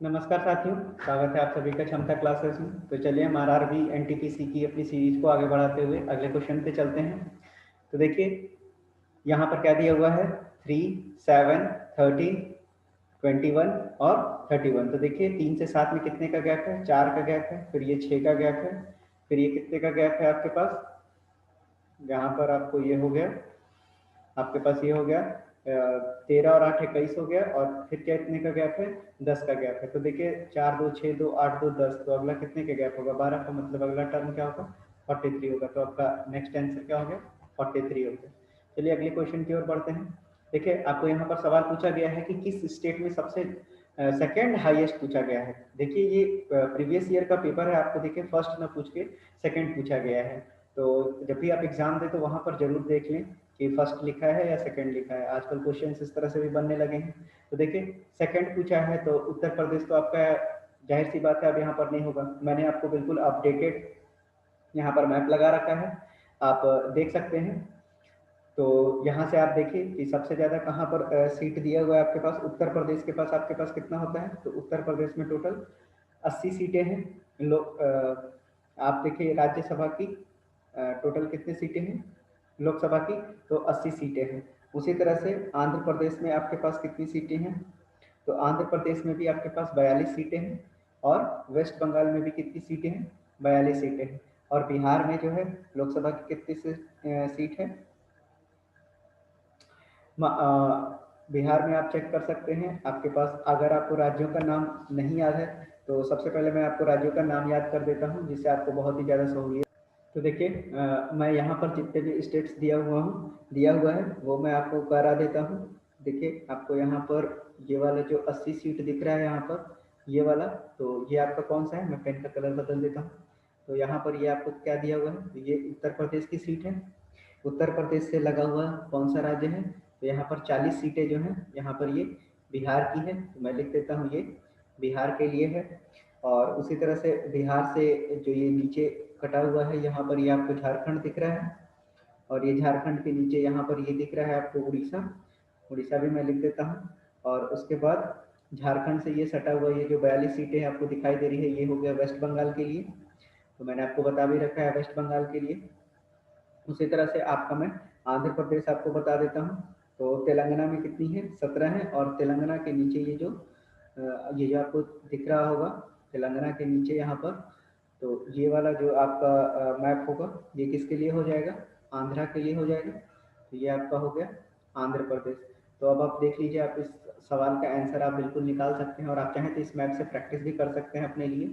नमस्कार साथियों, स्वागत है आप सभी का क्षमता क्लासेस में। तो चलिए हम आरआरबी एनटीपीसी की अपनी सीरीज को आगे बढ़ाते हुए अगले क्वेश्चन पे चलते हैं। तो देखिए यहाँ पर क्या दिया हुआ है, 3, 7, 13, 21 और 31। तो देखिए 3 से 7 में कितने का गैप है, 4 का गैप है, फिर ये 6 का गैप है, फिर ये कितने का गैप है आपके पास, यहाँ पर आपको ये हो गया, आपके पास ये हो गया 13 और 8 21 हो गया, और फिर क्या इतने का गैप है, 10 का गैप है। तो देखिए 4 2 6 2 8 2 10, तो अगला कितने का गैप होगा, 12 का, मतलब अगला टर्म क्या होगा, 43 होगा। तो आपका नेक्स्ट आंसर क्या हो गया, 43 हो गया। चलिए अगले क्वेश्चन की ओर बढ़ते हैं। देखिए आपको यहाँ पर सवाल पूछा गया है कि किस स्टेट में सबसे सेकेंड हाईएस्ट पूछा गया है। देखिए ये प्रीवियस ईयर का पेपर है, आपको देखिए फर्स्ट ना पूछ के सेकेंड पूछा गया है। तो जब भी आप एग्जाम दें तो वहां पर जरूर देख लें कि फर्स्ट लिखा है या सेकंड लिखा है। आजकल क्वेश्चन इस तरह से भी बनने लगे हैं। तो देखिए सेकंड पूछा है तो उत्तर प्रदेश तो आपका जाहिर सी बात है अब यहाँ पर नहीं होगा। मैंने आपको बिल्कुल अपडेटेड यहाँ पर मैप लगा रखा है, आप देख सकते हैं। तो यहाँ से आप देखिए कि सबसे ज्यादा कहाँ पर सीट दिया हुआ है आपके पास, उत्तर प्रदेश के पास आपके पास कितना होता है। तो उत्तर प्रदेश में टोटल 80 सीटें हैं। लोग आप देखिए राज्यसभा की टोटल कितनी सीटें हैं, लोकसभा की तो 80 सीटें हैं। उसी तरह से आंध्र प्रदेश में आपके पास कितनी सीटें हैं, तो आंध्र प्रदेश में भी आपके पास 42 सीटें हैं। और वेस्ट बंगाल में भी कितनी सीटें हैं, 42 सीटें हैं। और बिहार में जो है लोकसभा की कितनी सीट है, बिहार में आप चेक कर सकते हैं आपके पास। अगर आपको राज्यों का नाम नहीं याद है तो सबसे पहले मैं आपको राज्यों का नाम याद कर देता हूँ, जिससे आपको बहुत ही ज़्यादा सहूलियत। तो देखिए मैं यहाँ पर जितने भी स्टेट्स दिया हुआ है वो मैं आपको करा देता हूँ। देखिए आपको यहाँ पर ये वाला जो 80 सीट दिख रहा है यहाँ पर, ये वाला, तो ये आपका कौन सा है, मैं पेन का कलर बदल देता हूँ। तो यहाँ पर ये आपको क्या दिया हुआ है, तो ये उत्तर प्रदेश की सीट है। उत्तर प्रदेश से लगा हुआ कौन सा राज्य है, तो यहाँ पर 40 सीटें जो हैं यहाँ पर ये बिहार की है। तो मैं लिख देता हूँ ये बिहार के लिए है। और उसी तरह से बिहार से जो ये नीचे कटा हुआ है यहाँ पर ये आपको झारखंड दिख रहा है। और ये झारखंड के नीचे यहाँ पर ये दिख रहा है आपको उड़ीसा, उड़ीसा भी मैं लिख देता हूँ। और उसके बाद झारखंड से ये सटा हुआ ये जो 42 सीटें आपको दिखाई दे रही है, ये हो गया वेस्ट बंगाल के लिए। तो मैंने आपको बता भी रखा है वेस्ट बंगाल के लिए। उसी तरह से आपका मैं आंध्र प्रदेश आपको बता देता हूँ। तो तेलंगाना में कितनी है, 17 है। और तेलंगाना के नीचे ये जो आपको दिख रहा होगा तेलंगाना के नीचे यहाँ पर, तो ये वाला जो आपका मैप होगा ये किसके लिए हो जाएगा, आंध्रा के लिए हो जाएगा। तो ये आपका हो गया आंध्र प्रदेश। तो अब आप देख लीजिए, आप इस सवाल का आंसर आप बिल्कुल निकाल सकते हैं, और आप चाहें तो इस मैप से प्रैक्टिस भी कर सकते हैं अपने लिए।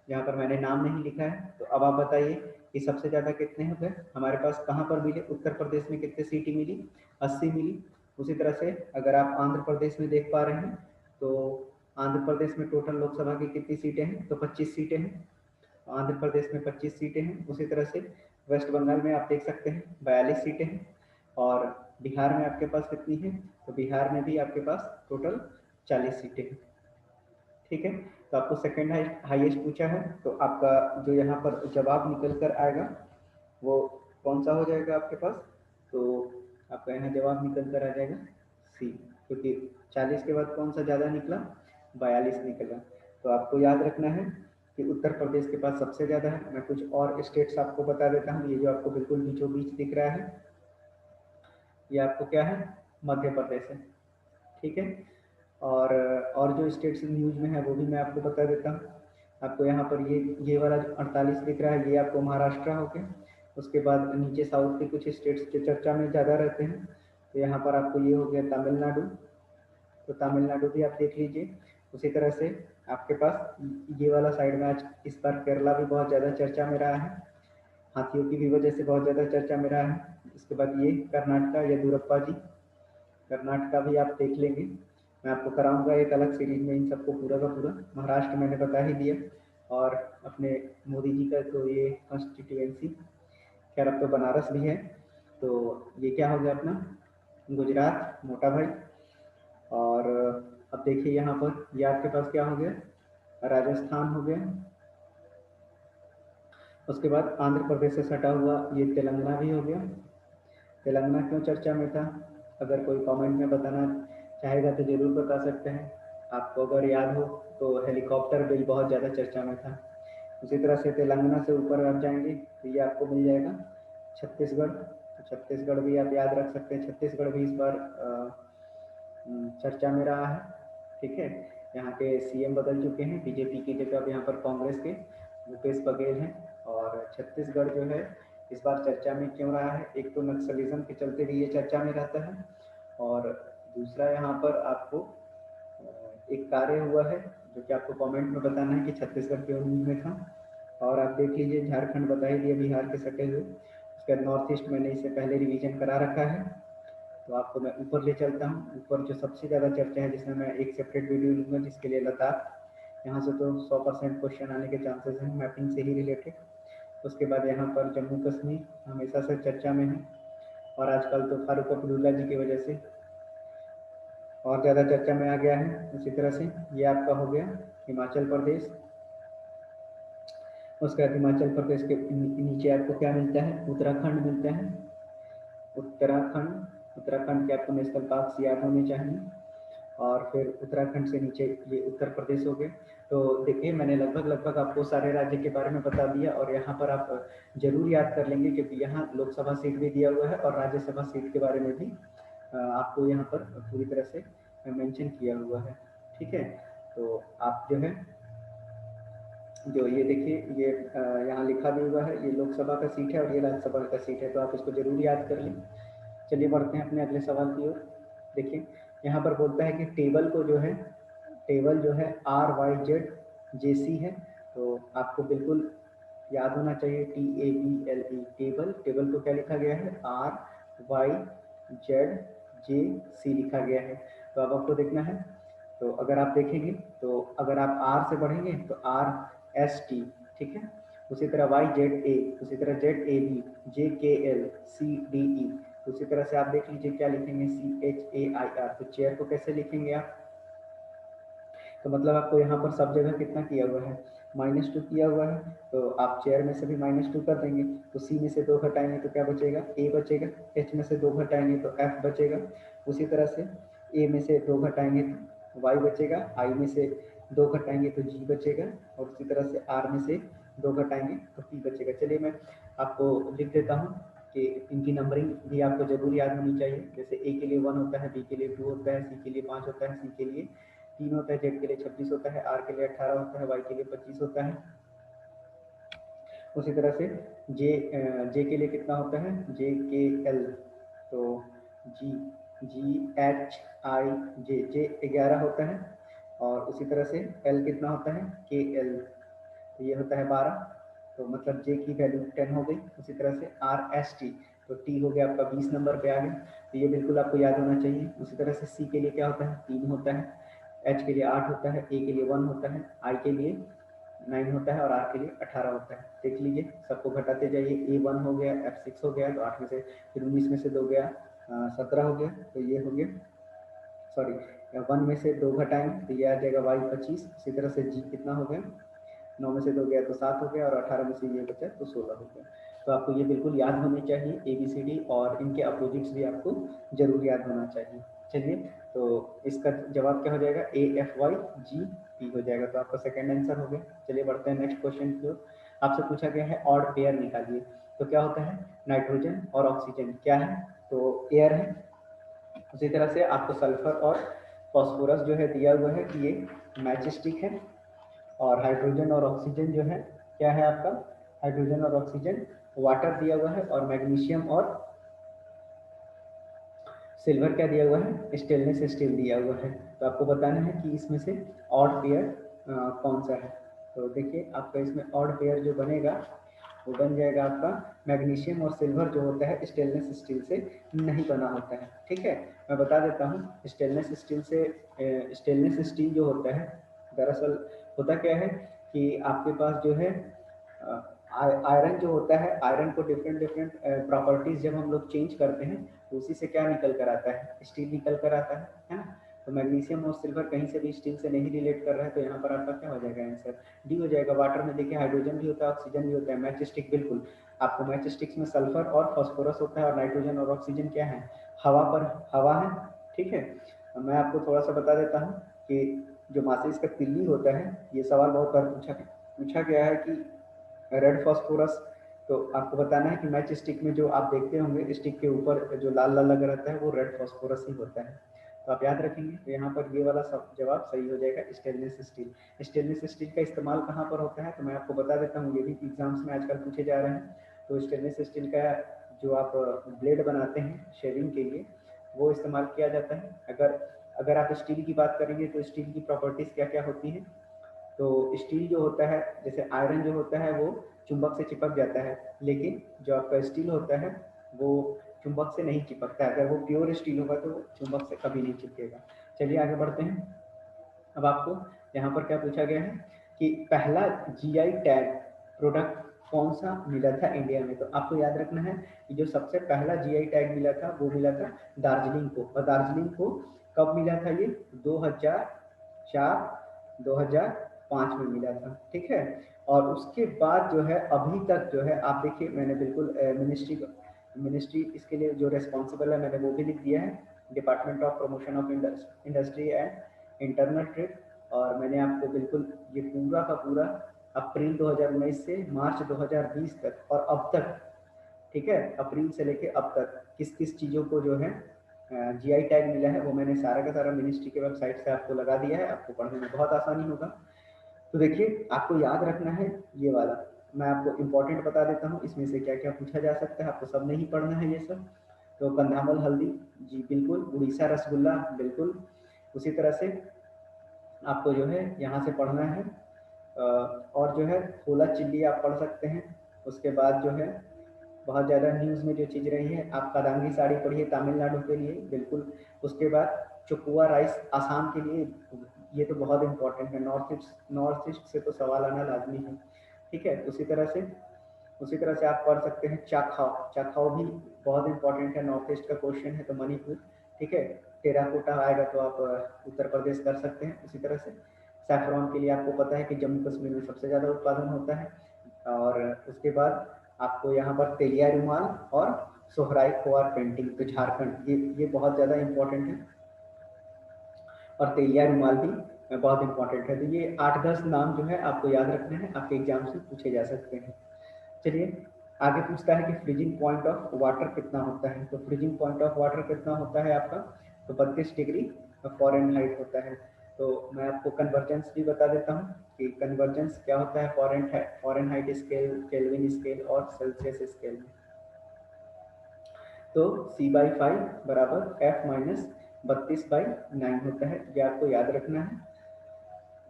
यहाँ पर मैंने नाम नहीं लिखा है। तो अब आप बताइए कि सबसे ज़्यादा कितने हो गए हमारे पास, कहाँ पर मिले, उत्तर प्रदेश में कितने सीटें मिली, 80 मिली। उसी तरह से अगर आप आंध्र प्रदेश में देख पा रहे हैं तो आंध्र प्रदेश में टोटल लोकसभा की कितनी सीटें हैं, तो 25 सीटें हैं। आंध्र प्रदेश में 25 सीटें हैं। उसी तरह से वेस्ट बंगाल में आप देख सकते हैं 42 सीटें हैं। और बिहार में आपके पास कितनी है, तो बिहार में भी आपके पास टोटल 40 सीटें हैं। ठीक है, तो आपको सेकेंड हाईएस्ट पूछा है, तो आपका जो यहाँ पर जवाब निकल कर आएगा वो कौन सा हो जाएगा आपके पास, तो आपका यहाँ जवाब निकल कर आ जाएगा सी, क्योंकि 40 के बाद कौन सा ज़्यादा निकला, 42 निकला। तो आपको याद रखना है कि उत्तर प्रदेश के पास सबसे ज़्यादा है। मैं कुछ और स्टेट्स आपको बता देता हूँ। ये जो आपको बिल्कुल बीचों बीच दिख रहा है ये आपको क्या है, मध्य प्रदेश है। ठीक है, और जो स्टेट्स न्यूज में है वो भी मैं आपको बता देता हूँ। आपको यहाँ पर ये वाला जो 48 दिख रहा है ये आपको महाराष्ट्र हो गया। उसके बाद नीचे साउथ के कुछ स्टेट्स जो चर्चा में ज़्यादा रहते हैं, तो यहाँ पर आपको ये हो गया तमिलनाडु। तो तमिलनाडु भी आप देख लीजिए। उसी तरह से आपके पास ये वाला साइड में आज इस बार केरला भी बहुत ज़्यादा चर्चा में रहा है, हाथियों की भी वजह से बहुत ज़्यादा चर्चा में रहा है। इसके बाद ये कर्नाटका, येदुरप्पा जी, कर्नाटका भी आप देख लेंगे। मैं आपको कराऊंगा एक अलग सीरीज में इन सबको पूरा का पूरा। महाराष्ट्र मैंने बता ही दिया। और अपने मोदी जी का तो ये कॉन्स्टिट्यूएंसी, खैर अब तो बनारस भी है। तो ये क्या हो गया अपना गुजरात, मोटा भाई। और अब देखिए यहाँ पर ये आपके पास क्या हो गया, राजस्थान हो गया। उसके बाद आंध्र प्रदेश से सटा हुआ ये तेलंगाना भी हो गया। तेलंगाना क्यों चर्चा में था, अगर कोई कमेंट में बताना चाहेगा तो ज़रूर बता सकते हैं। आपको अगर याद हो तो हेलीकॉप्टर बिल बहुत ज़्यादा चर्चा में था। उसी तरह से तेलंगाना से ऊपर आप जाएंगे तो ये आपको मिल जाएगा छत्तीसगढ़। तो छत्तीसगढ़ भी आप याद रख सकते हैं, छत्तीसगढ़ भी इस बार चर्चा में रहा है। ठीक है, यहाँ के सीएम बदल चुके हैं, बीजेपी की जगह अब यहाँ पर कांग्रेस के भूपेश बघेल हैं। और छत्तीसगढ़ जो है इस बार चर्चा में क्यों रहा है, एक तो नक्सलिज्म के चलते भी ये चर्चा में रहता है, और दूसरा यहाँ पर आपको एक कार्य हुआ है जो कि आपको कमेंट में बताना है कि छत्तीसगढ़ क्यों न्यूज में था। और आप देख लीजिए झारखंड बता ही दिया बिहार के सटे हुए, उसके बाद नॉर्थ ईस्ट मैंने इसे पहले रिवीजन करा रखा है। तो आपको मैं ऊपर ले चलता हूँ, ऊपर जो सबसे ज़्यादा चर्चा है जिसमें मैं एक सेपरेट वीडियो लूँगा जिसके लिए लद्दाख, यहाँ से तो 100% क्वेश्चन आने के चांसेस हैं मैपिंग से ही रिलेटेड। उसके बाद यहाँ पर जम्मू कश्मीर हमेशा से चर्चा में है, और आजकल तो फारूक अब्दुल्ला जी की वजह से और ज़्यादा चर्चा में आ गया है। उसी तरह से ये आपका हो गया हिमाचल प्रदेश। उसके बाद हिमाचल प्रदेश के नीचे आपको क्या मिलता है, उत्तराखंड मिलता है। उत्तराखंड के आपको नेशनल पार्क याद होने चाहिए। और फिर उत्तराखंड से नीचे ये उत्तर प्रदेश हो गए। तो देखिए मैंने लगभग आपको सारे राज्य के बारे में बता दिया, और यहाँ पर आप जरूर याद कर लेंगे क्योंकि यहाँ लोकसभा सीट भी दिया हुआ है और राज्यसभा सीट के बारे में भी आपको यहाँ पर पूरी तरह से मेंशन किया हुआ है। ठीक है, तो आप जो है जो ये देखिए ये यहाँ लिखा भी हुआ है, ये लोकसभा का सीट है और ये राज्यसभा का सीट है, तो आप इसको जरूर याद कर लें। चलिए बढ़ते हैं अपने अगले सवाल की ओर। देखिए यहाँ पर बोलता है कि टेबल जो है RYZJC है। तो आपको बिल्कुल याद होना चाहिए TABLE टेबल को क्या लिखा गया है, RYZJC लिखा गया है। तो अब आपको देखना है, तो अगर आप देखेंगे तो अगर आप R से बढ़ेंगे तो RST, ठीक है। उसी तरह YZA, उसी तरह ZAB, JKL, CDE। उसी तरह से आप देख लीजिए क्या लिखेंगे, CHAIR। तो चेयर को कैसे लिखेंगे आप, तो मतलब आपको यहाँ पर सब जगह कितना किया हुआ है, -2 किया हुआ है। तो आप चेयर में से भी -2 कर देंगे, तो C में से 2 घटाएंगे तो क्या बचेगा, A बचेगा। H में से 2 घटाएंगे तो F बचेगा। उसी तरह से A में से 2 घटाएंगे तो Y बचेगा, I में से 2 घटाएंगे तो G बचेगा, और उसी तरह से R में से 2 घटाएंगे तो P बचेगा। चलिए मैं आपको लिख देता हूँ कि इनकी नंबरिंग भी आपको जरूर याद होनी चाहिए। जैसे A के लिए 1 होता है, B के लिए 2 होता है, C के लिए 5 होता है, C के लिए 3 होता है, Z के लिए 26 होता है, R के लिए 18 होता है, Y के लिए 25 होता है। उसी तरह से J के लिए कितना होता है, JKL, तो G 11 होता है। और उसी तरह से L कितना होता है, KL, तो ये होता है 12। तो मतलब J की वैल्यू 10 हो गई। उसी तरह से RST, तो T हो गया आपका 20 नंबर पे आ गया। तो ये बिल्कुल आपको याद होना चाहिए। उसी तरह से C के लिए क्या होता है, 3 होता है, H के लिए 8 होता है, A के लिए 1 होता है, I के लिए 9 होता है, और R के लिए 18 होता है। देख लीजिए सबको घटाते जाइए, A1 हो गया, F6 हो गया, तो 8 में से फिर 19 में से 2 गया, 17 हो गया। तो ये हो गया, सॉरी 1 में से 2 घटाएंगे तो ये आ जाएगा Y 25। इसी तरह से G कितना हो गया, 9 में से 2 गया तो 7 हो गया, और 18 में से ये बचा तो 16 हो गया। तो आपको ये बिल्कुल याद होने चाहिए ABCD, और इनके अपोजिट्स भी आपको जरूर याद होना चाहिए। चलिए तो इसका जवाब क्या हो जाएगा, AFYGP हो जाएगा। तो आपका सेकंड आंसर हो गया। चलिए बढ़ते हैं नेक्स्ट क्वेश्चन की ओर। आपसे पूछा गया है ऑड पेयर निकालिए। तो क्या होता है, नाइट्रोजन और ऑक्सीजन क्या है, तो एयर है। उसी तरह से आपको सल्फर और फॉस्फोरस जो है दिया हुआ है कि ये मैच स्टिक है। और हाइड्रोजन और ऑक्सीजन जो है क्या है आपका, हाइड्रोजन और ऑक्सीजन वाटर दिया हुआ है। और मैग्नीशियम और सिल्वर क्या दिया हुआ है, स्टेनलेस स्टील दिया हुआ है। तो आपको बताना है कि इसमें से ऑड पेयर कौन सा है। तो देखिए आपका इसमें ऑड पेयर जो बनेगा वो बन जाएगा आपका मैग्नीशियम और सिल्वर जो होता है स्टेनलेस स्टील से नहीं बना होता है। ठीक है, मैं बता देता हूँ स्टेनलेस स्टील से, स्टेनलेस स्टील जो होता है दरअसल होता क्या है कि आपके पास जो है आयरन जो होता है, आयरन को डिफरेंट प्रॉपर्टीज जब हम लोग चेंज करते हैं तो उसी से क्या निकल कर आता है, स्टील निकल कर आता है ना। तो मैग्नीशियम और सिल्वर कहीं से भी स्टील से नहीं रिलेट कर रहा है, तो यहाँ पर आपका क्या हो जाएगा आंसर, डी हो जाएगा। वाटर में देखिए हाइड्रोजन भी होता है, ऑक्सीजन भी होता है, मैच स्टिक बिल्कुल आपको मैच स्टिक्स में सल्फर और फॉस्फोरस होता है, और नाइट्रोजन और ऑक्सीजन क्या है, हवा पर हवा है। ठीक है, मैं आपको थोड़ा सा बता देता हूँ कि जो माचिस का तिल्ली होता है, ये सवाल बहुत बार पूछा गया है कि रेड फास्फोरस, तो आपको बताना है कि मैच स्टिक में जो आप देखते होंगे स्टिक के ऊपर जो लाल लाल लगा रहता है वो रेड फास्फोरस ही होता है। तो आप याद रखेंगे। तो यहाँ पर ये वाला सब जवाब सही हो जाएगा, स्टेनलेस स्टील। स्टेनलेस स्टील का इस्तेमाल कहाँ पर होता है, तो मैं आपको बता देता हूँ, ये भी एग्जाम्स में आजकल पूछे जा रहे हैं। तो स्टेनलेस स्टील का जो आप ब्लेड बनाते हैं शेविंग के लिए, वो इस्तेमाल किया जाता है। अगर आप स्टील की बात करेंगे तो स्टील की प्रॉपर्टीज़ क्या क्या होती हैं। तो स्टील जो होता है, जैसे आयरन जो होता है वो चुंबक से चिपक जाता है, लेकिन जो आपका स्टील होता है वो चुंबक से नहीं चिपकता है। अगर वो प्योर स्टील होगा तो चुंबक से कभी नहीं चिपकेगा। चलिए आगे बढ़ते हैं। अब आपको यहाँ पर क्या पूछा गया है कि पहला जीआई टैग प्रोडक्ट कौन सा मिला था इंडिया में। तो आपको याद रखना है कि जो सबसे पहला जीआई टैग मिला था वो मिला था दार्जिलिंग को। और दार्जिलिंग को कब मिला था, ये 2004 2005 में मिला था, ठीक है। और उसके बाद जो है अभी तक जो है आप देखिए, मैंने बिल्कुल मिनिस्ट्री इसके लिए जो रिस्पॉन्सिबल है मैंने वो भी लिख दिया है, department of promotion of industry and internal trade. और मैंने आपको बिल्कुल ये पूरा का पूरा अप्रैल 2019 से मार्च 2020 तक और अब तक, ठीक है, अप्रैल से लेके अब तक किस किस चीज़ों को जो है जीआई टैग मिला है वो मैंने सारा का सारा मिनिस्ट्री के वेबसाइट से आपको लगा दिया है। आपको पढ़ने में बहुत आसानी होगा। तो देखिए आपको याद रखना है ये वाला, मैं आपको इम्पोर्टेंट बता देता हूँ इसमें से क्या क्या पूछा जा सकता है। आपको सब नहीं पढ़ना है ये सब। तो कंधामल हल्दी, जी बिल्कुल। उड़ीसा रसगुल्ला, बिल्कुल। उसी तरह से आपको जो है यहाँ से पढ़ना है और जो है खोला चिल्ली आप पढ़ सकते हैं। उसके बाद जो है बहुत ज़्यादा न्यूज़ में जो चीज़ रही है, आप कदांगी साड़ी पढ़िए तमिलनाडु के लिए, बिल्कुल। उसके बाद चुकुआ राइस आसाम के लिए, ये तो बहुत इंपॉर्टेंट है, नॉर्थ ईस्ट से तो सवाल आना लाजमी है, ठीक है। उसी तरह से आप पढ़ सकते हैं चाखाओ। चाखाओ भी बहुत इंपॉर्टेंट है, नॉर्थ ईस्ट का क्वेश्चन है, तो मणिपुर, ठीक है। टेराकोटा आएगा तो आप उत्तर प्रदेश कर सकते हैं। उसी तरह से सैफरॉन के लिए आपको पता है कि जम्मू कश्मीर में सबसे ज़्यादा उत्पादन होता है। और उसके बाद आपको यहाँ पर तेलिया रुमाल और सोहराई खोआर पेंटिंग, तो झारखंड, ये बहुत ज़्यादा इंपॉर्टेंट है। और तेलिया रुमाल भी बहुत इंपॉर्टेंट है। तो ये 8-10 नाम जो है आपको याद रखना है, आपके एग्जाम से पूछे जा सकते हैं। चलिए आगे पूछता है कि फ्रीजिंग पॉइंट ऑफ वाटर कितना होता है। तो फ्रीजिंग पॉइंट ऑफ वाटर कितना होता है आपका, तो 32 डिग्री फ़ारेनहाइट होता है। तो मैं आपको कन्वर्जेंस भी बता देता हूँ कि कन्वर्जेंस क्या होता है फ़ारेनहाइट स्केल, केल्विन स्केल और सेल्सियस स्केल में। तो C/5 बराबर F-32/9 होता है। ये आपको याद रखना है,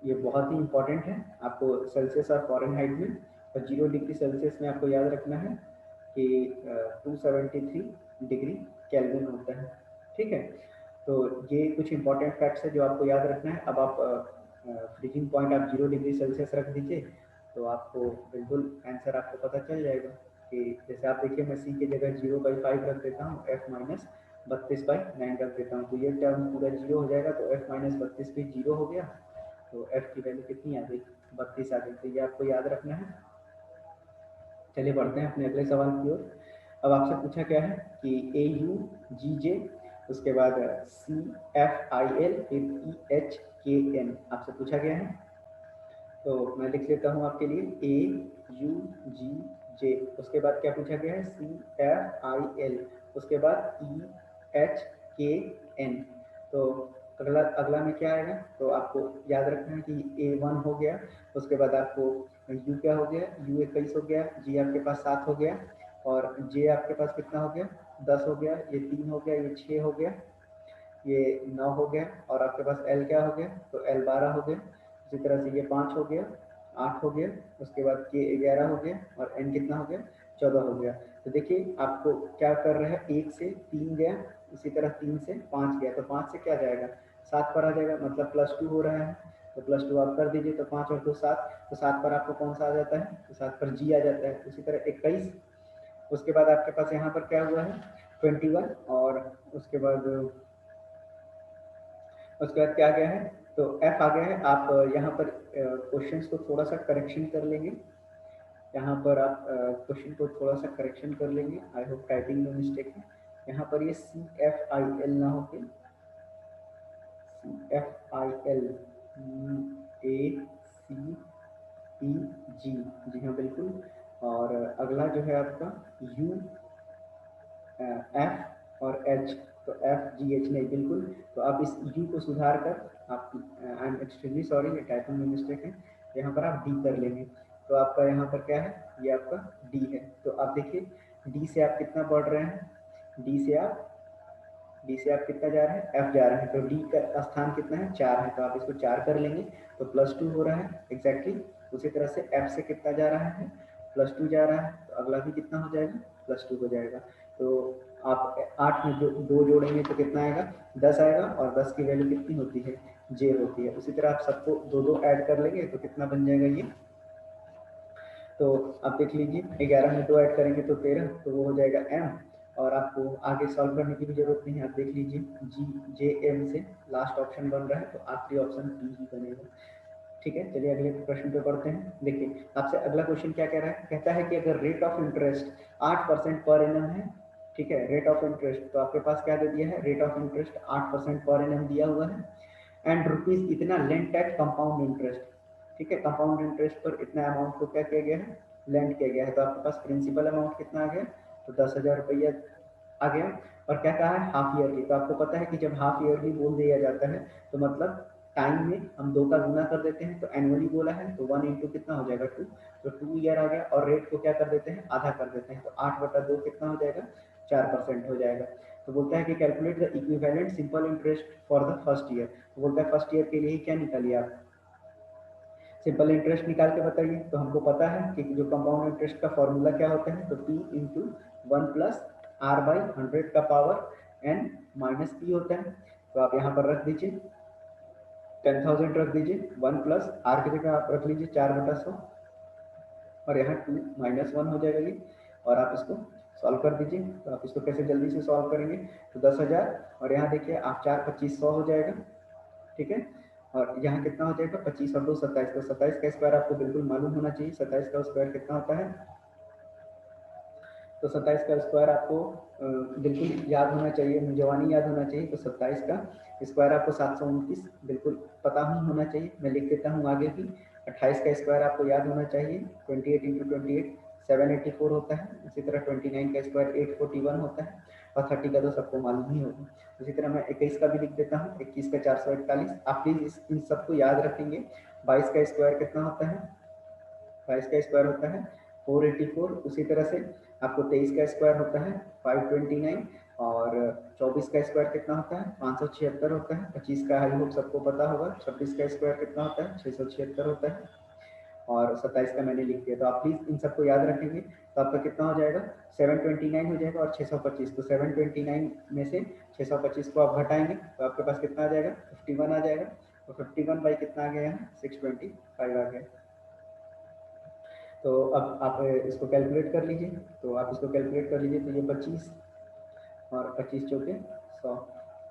ये बहुत ही इंपॉर्टेंट है। आपको सेल्सियस और फ़ारेनहाइट में, और 0 डिग्री सेल्सियस में आपको याद रखना है कि 273 डिग्री केल्विन होता है, ठीक है। तो ये कुछ इंपॉर्टेंट फैक्ट्स है जो आपको याद रखना है। अब आप फ्रीजिंग पॉइंट आप 0 डिग्री सेल्सियस रख दीजिए तो आपको बिल्कुल आंसर आपको पता चल जाएगा कि जैसे आप देखिए, मैं C की जगह 0/5 रख देता हूँ, F-32/9 रख देता हूँ, तो ये टर्म पूरा 0 हो जाएगा। तो F-32 भी 0 हो गया, तो F की वैल्यू कितनी आ गई, 32 आ गई। तो ये आपको याद रखना है। चलिए बढ़ते हैं अपने अगले सवाल की ओर। अब आपसे पूछा क्या है कि AUGJ, उसके बाद CFIL, फिर EHKN आपसे पूछा गया है। तो मैं लिख लेता हूँ आपके लिए AUGJ, उसके बाद क्या पूछा गया है CFIL, उसके बाद EHKN। तो अगला में क्या आएगा, तो आपको याद रखना है कि A1 हो गया, उसके बाद आपको U क्या हो गया, U21 हो गया, G आपके पास 7 हो गया, और J आपके पास कितना हो गया, 10 हो गया, ये 3 हो गया, ये 6 हो गया, ये 9 हो गया, और आपके पास L क्या हो गया, तो L 12 हो गया। इसी तरह से ये 5 हो गया, 8 हो गया, उसके बाद K 11 हो गया, और N कितना हो गया, 14 हो गया। तो देखिए आपको क्या कर रहे हैं, 1 से 3 गया, इसी तरह 3 से 5 गया, तो 5 से क्या जाएगा, 7 पर आ जाएगा, मतलब +2 हो रहा है। तो +2 आप कर दीजिए, तो 5 और 2 7, तो 7 पर आपको कौन सा आ जाता है, तो 7 पर G आ जाता है। उसी तरह 21, उसके बाद आपके पास यहाँ पर क्या हुआ है 21, और उसके बाद क्या आ गया है, तो F आ गया है। आप यहाँ पर क्वेश्चंस को थोड़ा सा करेक्शन कर लेंगे, यहाँ पर आप क्वेश्चन को थोड़ा सा करेक्शन कर लेंगे, आई होप टाइपिंग में मिस्टेक है। यहाँ पर ये CFIL ना हो के CFIL ACEG, जी हाँ बिल्कुल। और अगला जो है आपका U F और H, तो FGH नहीं बिल्कुल। तो आप इस U को सुधार कर आप, आई एम एक्सट्रीमली सॉरी, ये टाइपिंग में मिस्टेक है, यहाँ पर आप D कर लेंगे। तो आपका यहाँ पर क्या है, ये आपका D है। तो आप देखिए D से आप कितना बढ़ रहे हैं, D से आप कितना जा रहे हैं, F जा रहे हैं। तो D का स्थान कितना है, 4 है, तो आप इसको 4 कर लेंगे तो +2 हो रहा है एग्जैक्टली। उसी तरह से F से कितना जा रहा है, +2 जा रहा है, तो अगला भी कितना हो जाएगा, +2 हो जाएगा। तो आप 8 में 2 जोड़ेंगे तो कितना आएगा, 10 आएगा, और 10 की वैल्यू कितनी होती है, J होती है। उसी तरह आप सबको 2 ऐड कर लेंगे तो कितना बन जाएगा ये, तो आप देख लीजिए 11 में 2 ऐड करेंगे तो 13, तो वो हो जाएगा M। और आपको आगे सॉल्व करने की भी जरूरत नहीं है, आप देख लीजिए GJM से लास्ट ऑप्शन बन रहा है, तो आखिरी ऑप्शन B ही बनेगा। ठीक है, चलिए अगले प्रश्न पे पढ़ते हैं। देखिए आपसे अगला क्वेश्चन क्या कह रहा है, कहता है कि अगर rate of interest 8% per annum है, ठीक है, रेट ऑफ इंटरेस्ट, तो आपके पास क्या दे दिया है, rate of interest 8% per annum दिया हुआ है, एंड रुपीज इतना लेंट एट कंपाउंड इंटरेस्ट, ठीक है, कंपाउंड इंटरेस्ट पर इतना अमाउंट को क्या किया गया है, लेंट किया गया है। तो आपके पास प्रिंसिपल अमाउंट कितना आ गया, तो 10,000 रुपया आ गया। और क्या कहा है, हाफ ईयरली, तो आपको पता है कि जब हाफ ईयरली बोल दिया जाता है तो मतलब टाइम में हम 2 का गुना कर देते हैं, तो एनुअली बोला है तो 1 इंटू कितना हो जाएगा 2, तो 2 ईयर आ गया। और रेट को क्या कर देते हैं, आधा कर देते हैं, तो 8/2 कितना हो जाएगा, 4% हो जाएगा। तो बोलता है कि calculate the equivalent simple interest for the first year, तो बोलता है फर्स्ट ईयर के लिए क्या निकालिए आप, सिंपल इंटरेस्ट निकाल के बताइए। तो हमको पता है कि जो कंपाउंड इंटरेस्ट का फॉर्मूला क्या होता है, तो P इंटू 1 प्लस R/100 का पावर N माइनस P होता है। तो आप यहाँ पर रख दीजिए 10,000 रख दीजिए, 1 प्लस R की जगह आप रख लीजिए 4/100, और यहाँ 2 माइनस 1 हो जाएगा ये। और आप इसको सॉल्व कर दीजिए, तो आप इसको कैसे जल्दी से सॉल्व करेंगे, तो 10,000 और यहाँ देखिए आप 4 25 100 हो जाएगा, ठीक है। और यहाँ कितना हो जाएगा, 25 और 2 27, तो 27 का स्क्वायर आपको बिल्कुल मालूम होना चाहिए, 27 का स्क्वायर कितना होता है, तो 27 का स्क्वायर आपको बिल्कुल याद होना चाहिए, जवानी याद होना चाहिए। तो 27 का स्क्वायर आपको 729 बिल्कुल पता ही होना चाहिए, मैं लिख देता हूँ आगे भी। 28 का स्क्वायर आपको याद होना चाहिए, 28 इंटू 28 784 होता है। इसी तरह 29 का स्क्वायर 841 होता है, और 30 का तो सबको मालूम ही होगा। इसी तरह मैं 21 का भी लिख देता हूँ, 21 का 441। आप प्लीज इन सबको याद रखेंगे। 22 का स्क्वायर कितना होता है, 22 का स्क्वायर होता है 484। उसी तरह से आपको 23 का स्क्वायर होता है 529, और 24 का स्क्वायर कितना होता है 576 होता है। 25 का आई होप सबको पता होगा, 26 का स्क्वायर कितना होता है 676 होता है, और 27 का मैंने लिख दिया। तो आप प्लीज इन सबको याद रखेंगे। तो आपका कितना हो जाएगा, 729 हो जाएगा और 625। तो 729 में से 625 को आप घटाएंगे तो आपके पास कितना आ जाएगा, 51 आ जाएगा। तो 51 बाई कितना आ गया यहाँ, 625 आ गया। तो अब आप इसको कैलकुलेट कर लीजिए, तो आप इसको कैलकुलेट कर लीजिए, तो ये 25 और 25 चौके 100,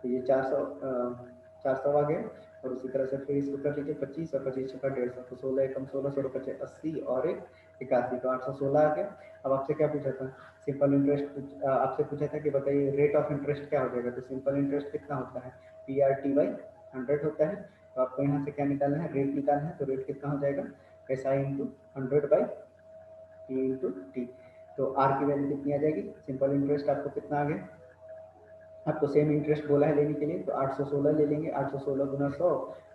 तो ये 400 आ गया। और उसी तरह से फिर इसको कर लीजिए 25 और 25 चौका 150, तो 16 एकम 16, 16 पचे 80 और 81, तो 816 आ गया। अब आपसे क्या पूछा था, सिंपल इंटरेस्ट आपसे पूछा था कि बताइए रेट ऑफ इंटरेस्ट क्या हो जाएगा। तो सिंपल इंटरेस्ट कितना होता है, PRT/100 होता है। तो आपको यहाँ से क्या निकालना है, रेट निकालना है। तो रेट कितना हो जाएगा, SI into 100/P into T. तो आर की वैल्यू कितनी आ जाएगी, सिंपल इंटरेस्ट आपको कितना आ गया, आपको सेम इंटरेस्ट बोला है लेने के लिए, तो 816 ले लेंगे, 816 गुना 100,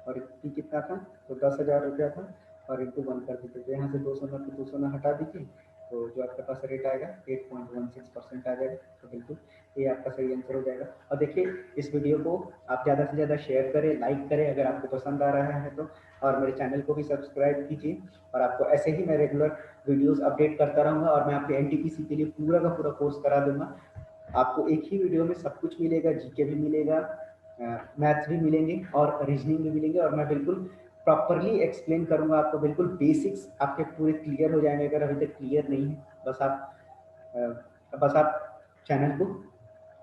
और पी कितना था, तो 10,000 रुपया था, और इंटू 1 कर दीजिए। तो यहाँ से 200 हटा दीजिए, तो जो आपके पास रेट आएगा 8.16% आ जाएगा। तो बिल्कुल ये आपका सही आंसर हो जाएगा। और देखिए इस वीडियो को आप ज़्यादा से ज़्यादा शेयर करें, लाइक करें अगर आपको पसंद आ रहा है तो, और मेरे चैनल को भी सब्सक्राइब कीजिए। और आपको ऐसे ही मैं रेगुलर वीडियोस अपडेट करता रहूँगा, और मैं आपके NTPC के लिए पूरा का पूरा कोर्स करा दूंगा। आपको एक ही वीडियो में सब कुछ मिलेगा, जीके भी मिलेगा, मैथ्स भी मिलेंगे और रीजनिंग भी मिलेंगे, और मैं बिल्कुल प्रॉपरली एक्सप्लेन करूंगा आपको, बिल्कुल बेसिक्स आपके पूरे क्लियर हो जाएंगे अगर अभी तक क्लियर नहीं है। बस आप चैनल को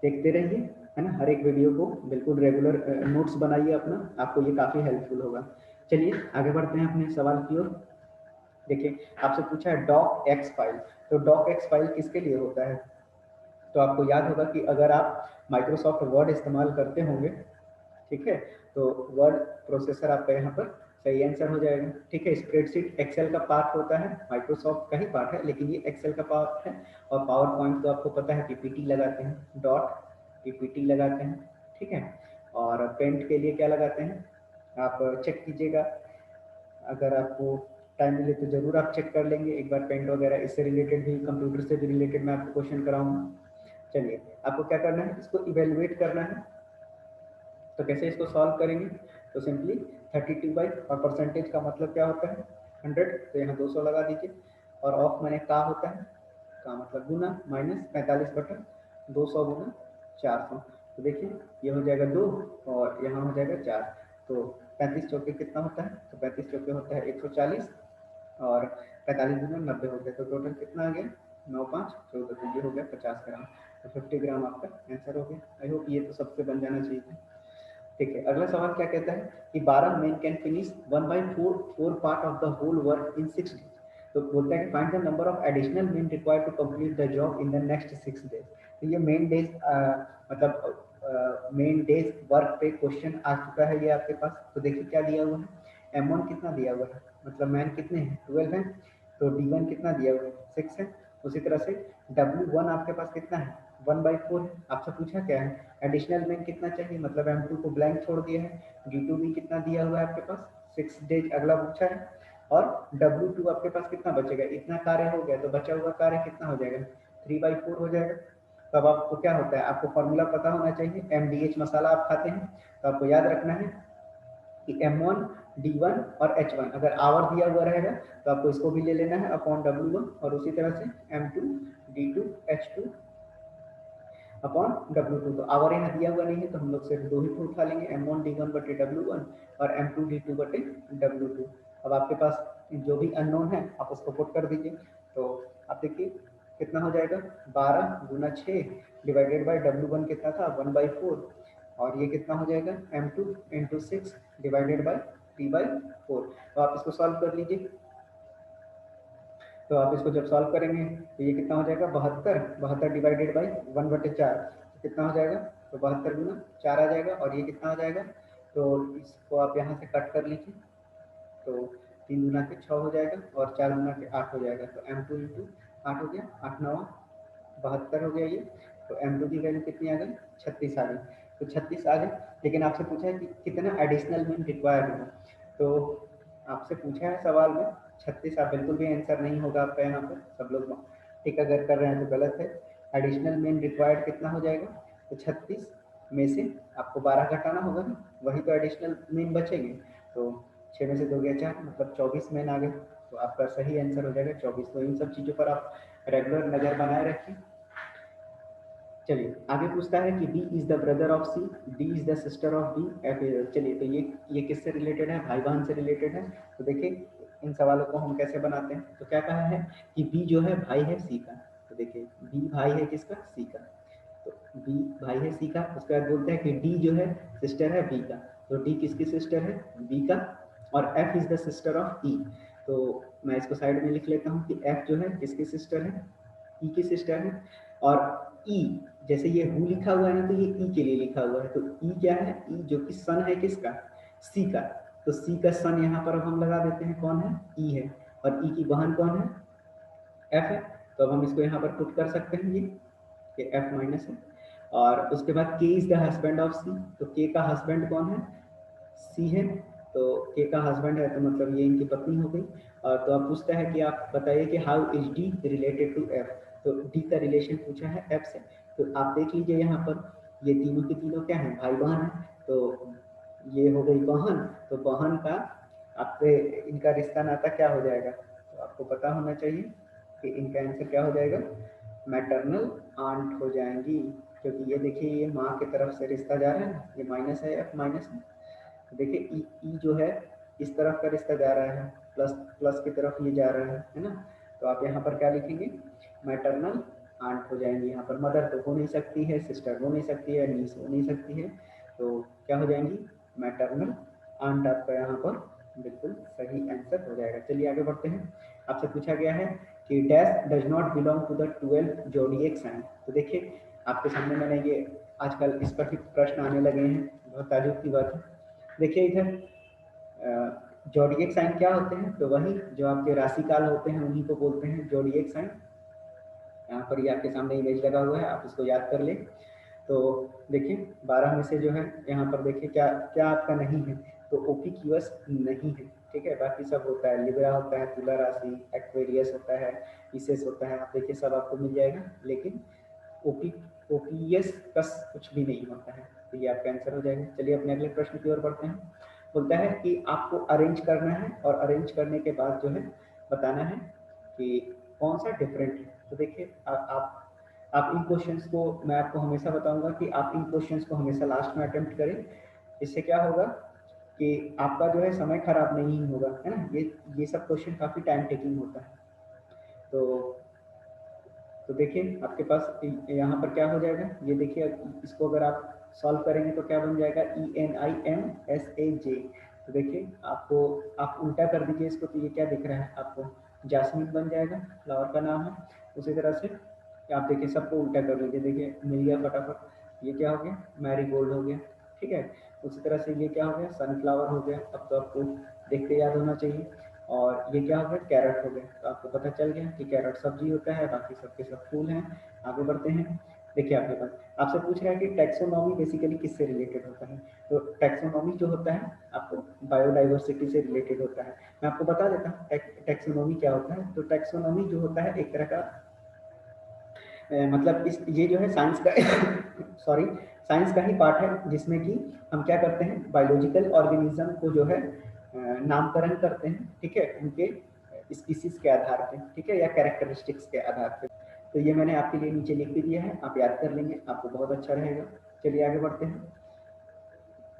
देखते रहिए, है ना, हर एक वीडियो को बिल्कुल रेगुलर नोट्स बनाइए अपना, आपको ये काफ़ी हेल्पफुल होगा। चलिए आगे बढ़ते हैं अपने सवाल की ओर। देखिए आपसे पूछा है डॉक एक्स फाइल, तो डॉक एक्स फाइल किसके लिए होता है, तो आपको याद होगा कि अगर आप माइक्रोसॉफ्ट वर्ड इस्तेमाल करते होंगे, ठीक है, तो वर्ड प्रोसेसर आपका यहाँ पर सही आंसर हो जाएगा। ठीक है, स्प्रेडशीट एक्सेल का पार्ट होता है, माइक्रोसॉफ्ट का ही पार्ट है, लेकिन ये एक्सेल का पार्ट है। और पावर पॉइंट तो आपको पता है पीपीटी लगाते हैं, डॉट पीपीटी लगाते हैं। ठीक है, और पेंट के लिए क्या लगाते हैं आप चेक कीजिएगा, अगर आपको टाइम मिले तो जरूर आप चेक कर लेंगे एक बार पेंट वगैरह। इससे रिलेटेड भी, कंप्यूटर से भी रिलेटेड मैं आपको क्वेश्चन कराऊंगा। चलिए, आपको क्या करना है, इसको इवेलुएट करना है। तो कैसे इसको सॉल्व करेंगे, तो सिंपली 32 बाई, और परसेंटेज का मतलब क्या होता है 100, तो यहाँ 200 लगा दीजिए। और ऑफ मैंने का होता है, का मतलब गुना, माइनस 45 बटा 200 गुना 400। तो देखिए ये हो जाएगा 2 और यहाँ हो जाएगा 4। तो 35 चौके कितना होता है, तो 35 चौके होता है 140, और 45 गुना 90 हो गया, तो टोटल कितना आ गया 9 5 14, तो ये हो गया 50 ग्राम। तो 50 ग्राम आपका आंसर हो गया। आई होप ये तो सबसे बन जाना चाहिए था। ठीक है, अगला सवाल क्या कहता है कि 12 men can finish 1/4 part of the whole work in 6 days. तो बोलता है कि find the number of additional men required to complete the job in the next 6 days. तो ये मेन डेज मतलब मेन डेज वर्क पे क्वेश्चन आ चुका है ये आपके पास। तो देखिए क्या दिया हुआ है, M1 कितना दिया हुआ है, मतलब मैन कितने हैं 12 हैं, तो D1 कितना दिया हुआ है 6 है। उसी तरह से W1 आपके पास कितना है 1/4 है। आपसे पूछा क्या है एडिशनल में कितना चाहिए, मतलब M2 को ब्लैंक छोड़ दिया है। D2 भी कितना दिया हुआ है आपके पास 6 डेज अगला पूछा है। और W2 आपके पास कितना बचेगा, इतना कार्य हो गया, तो बचा हुआ कार्य कितना हो जाएगा 3/4 हो जाएगा। तो अब आपको क्या होता है, आपको फॉर्मूला पता होना चाहिए, MDH मसाला आप खाते हैं तो आपको याद रखना है कि M1 D1 और H1 अगर आवर दिया हुआ रहेगा तो आपको इसको भी ले लेना है अपॉन W1, और उसी तरह से M2 D2 H2 upon W2। तो आवर यहाँ दिया हुआ नहीं है तो हम लोग सिर्फ दो ही तो उठा लेंगे, M1 D1 बटे W1 और M2 D2 बटे W2। अब आपके पास जो भी अननोन है आप उसको पुट कर दीजिए। तो आप देखिए कितना हो जाएगा 12 गुना 6 डिवाइडेड बाई W1 कितना था 1/4, और ये कितना हो जाएगा M2 इंटू 6 डिवाइडेड बाई 3/4। तो आप इसको सॉल्व कर लीजिए। तो आप इसको जब सॉल्व करेंगे तो ये कितना हो जाएगा 72 डिवाइडेड बाई 1/4, तो कितना हो जाएगा, तो 72 गुना 4 आ जाएगा। और ये कितना हो जाएगा, तो इसको आप यहाँ से कट कर लीजिए, तो 3 गुना के 6 हो जाएगा और 4 गुना के 8 हो जाएगा। तो M2 इंटू 8 हो गया, 8 9 72 हो गया ये। तो M2 की वैल्यू कितनी आ गई 36 आ गई। तो 36 आ गई, लेकिन आपसे पूछा है कि कितना एडिशनल मीन रिक्वायर्ड है। तो आपसे पूछा है सवाल में 36, आप बिल्कुल भी आंसर नहीं होगा आपका यहाँ पर, सब लोग ठीक अगर कर रहे हैं तो गलत है। एडिशनल मीन रिक्वायर्ड कितना हो जाएगा, तो 36 में से आपको 12 घटाना होगा ना, वही तो एडिशनल मीन बचेंगे। तो 6 में से 2 गया 4, मतलब 24 मेन आ गए। तो आपका सही आंसर हो जाएगा 24। तो इन सब चीज़ों पर आप रेगुलर नज़र बनाए रखिए। चलिए आगे पूछता है कि B is the brother of C, D is the sister of B, F is. चलिए तो ये किससे रिलेटेड है, भाई बहन से रिलेटेड है। तो देखिए इन सवालों को हम कैसे बनाते हैं। तो क्या कहा है कि B जो है भाई है C का। तो देखिए B भाई है किसका, C का। तो B भाई है C का। उसके बाद बोलते हैं कि D जो है सिस्टर है B का। तो D किसकी सिस्टर है, B का। और F is the sister of E। तो मैं इसको साइड में लिख लेता हूँ कि F जो है किसकी सिस्टर है, E की सिस्टर है। और E, जैसे ये हु लिखा हुआ है ना, तो ये ई के लिए लिखा हुआ है। तो ई क्या है, ई जो कि सन है किसका, सी का। तो सी का सन यहाँ पर अब हम लगा देते हैं, कौन है, ई है। और ई की बहन कौन है, एफ है। तो अब हम इसको यहाँ पर पुट कर सकते हैं ये एफ माइनस है। और उसके बाद के इज द हस्बैंड ऑफ सी। तो के का हस्बैंड कौन है, सी है। तो के का हस्बैंड है तो मतलब ये इनकी पत्नी हो गई। और तो अब पूछता है कि आप बताइए कि how is D related to F. तो डी का रिलेशन पूछा है एफ से। तो आप देख लीजिए यहाँ पर ये तीनों के तीनों क्या है, भाई बहन है। तो ये हो गई बहन, तो बहन का आपसे इनका रिश्ता नाता क्या हो जाएगा, तो आपको पता होना चाहिए कि इनका आंसर क्या हो जाएगा, मैटरनल आंट हो जाएंगी। क्योंकि ये देखिए ये माँ की तरफ से रिश्ता जा रहा है, ये माइनस है एफ माइनस है। देखिए ई जो है इस तरफ का रिश्ता जा रहा है, प्लस प्लस की तरफ ये जा रहा है ना। तो आप यहाँ पर क्या लिखेंगे, मैटरनल आंट हो जाएंगे। यहाँ पर मदर तो हो नहीं सकती है, सिस्टर हो नहीं सकती है, नीस हो नहीं सकती है। तो क्या हो जाएंगी, मैटरनल आंट आपका यहाँ पर बिल्कुल सही आंसर हो जाएगा। चलिए आगे बढ़ते हैं। आपसे पूछा गया है कि dash does not belong to the 12 zodiac sign. तो देखिए आपके सामने मैंने ये आजकल इस पर भी प्रश्न आने लगे हैं, बहुत ताजुब की बात है। देखिए इधर जोडिएक साइन क्या होते हैं? तो वही जो आपके राशि काल होते हैं उन्हीं को बोलते हैं जोडिएक साइन। यहाँ पर ये आपके सामने इमेज लगा हुआ है, आप इसको याद कर लें। तो देखिए 12 में से जो है यहाँ पर देखिए क्या क्या आपका नहीं है, तो ओपिक्यूअस नहीं है, ठीक है। बाकी सब होता है, लिब्रा होता है, तुला राशि, एक्वेरियस होता है, पिसेस होता है, आप देखिए सब आपको मिल जाएगा, लेकिन ओपीएस कस कुछ भी नहीं होता है। तो ये आपका आंसर हो जाएगा। चलिए अपने अगले प्रश्न की ओर बढ़ते हैं। बोलता है कि आपको अरेंज करना है और अरेंज करने के बाद जो है बताना है कि कौन सा डिफरेंट है। तो देखिए आप इन क्वेश्चंस को, मैं आपको हमेशा बताऊंगा कि आप इन क्वेश्चंस को हमेशा लास्ट में अटेम्प्ट करें। इससे क्या होगा कि आपका जो है समय खराब नहीं होगा, है ना। ये सब क्वेश्चन काफ़ी टाइम टेकिंग होता है। तो देखिए आपके पास यहाँ पर क्या हो जाएगा, ये देखिए इसको अगर आप सॉल्व करेंगे तो क्या बन जाएगा, ENIMSAJ। तो देखिए आपको, आप उल्टा कर दीजिए इसको, तो ये क्या दिख रहा है आपको, जासमीन बन जाएगा, फ्लावर का नाम है। उसी तरह से आप देखिए सबको उल्टा कर लीजिए, देखिए मिल गया फटाफट। ये क्या हो गया, मैरीगोल्ड हो गया, ठीक है। उसी तरह से ये क्या हो गया, सनफ्लावर हो गया। अब तो आपको देखते याद होना चाहिए। और ये क्या हो गया, कैरेट हो गया। तो आपको पता चल गया कि कैरेट सब्जी होता है, बाकी सबके सब फूल हैं। आगे बढ़ते हैं। देखिए आपके पास आपसे पूछ रहा है कि टैक्सोनॉमी बेसिकली किससे रिलेटेड होता है। तो टैक्सोनॉमी जो होता है आपको बायोडाइवर्सिटी से रिलेटेड होता है। मैं आपको बता देता हूँ टैक्सोनॉमी क्या होता है। तो टैक्सोनॉमी जो होता है एक तरह का मतलब इस ये जो है साइंस का सॉरी, साइंस का ही पार्ट है, जिसमें कि हम क्या करते हैं, बायोलॉजिकल ऑर्गेनिज्म को जो है नामकरण करते हैं, ठीक है, उनके स्पीसीज के आधार पे, ठीक है, या कैरेक्टरिस्टिक्स के आधार पे। तो ये मैंने आपके लिए नीचे लिख भी दिया है, आप याद कर लेंगे, आपको बहुत अच्छा रहेगा। चलिए आगे बढ़ते हैं।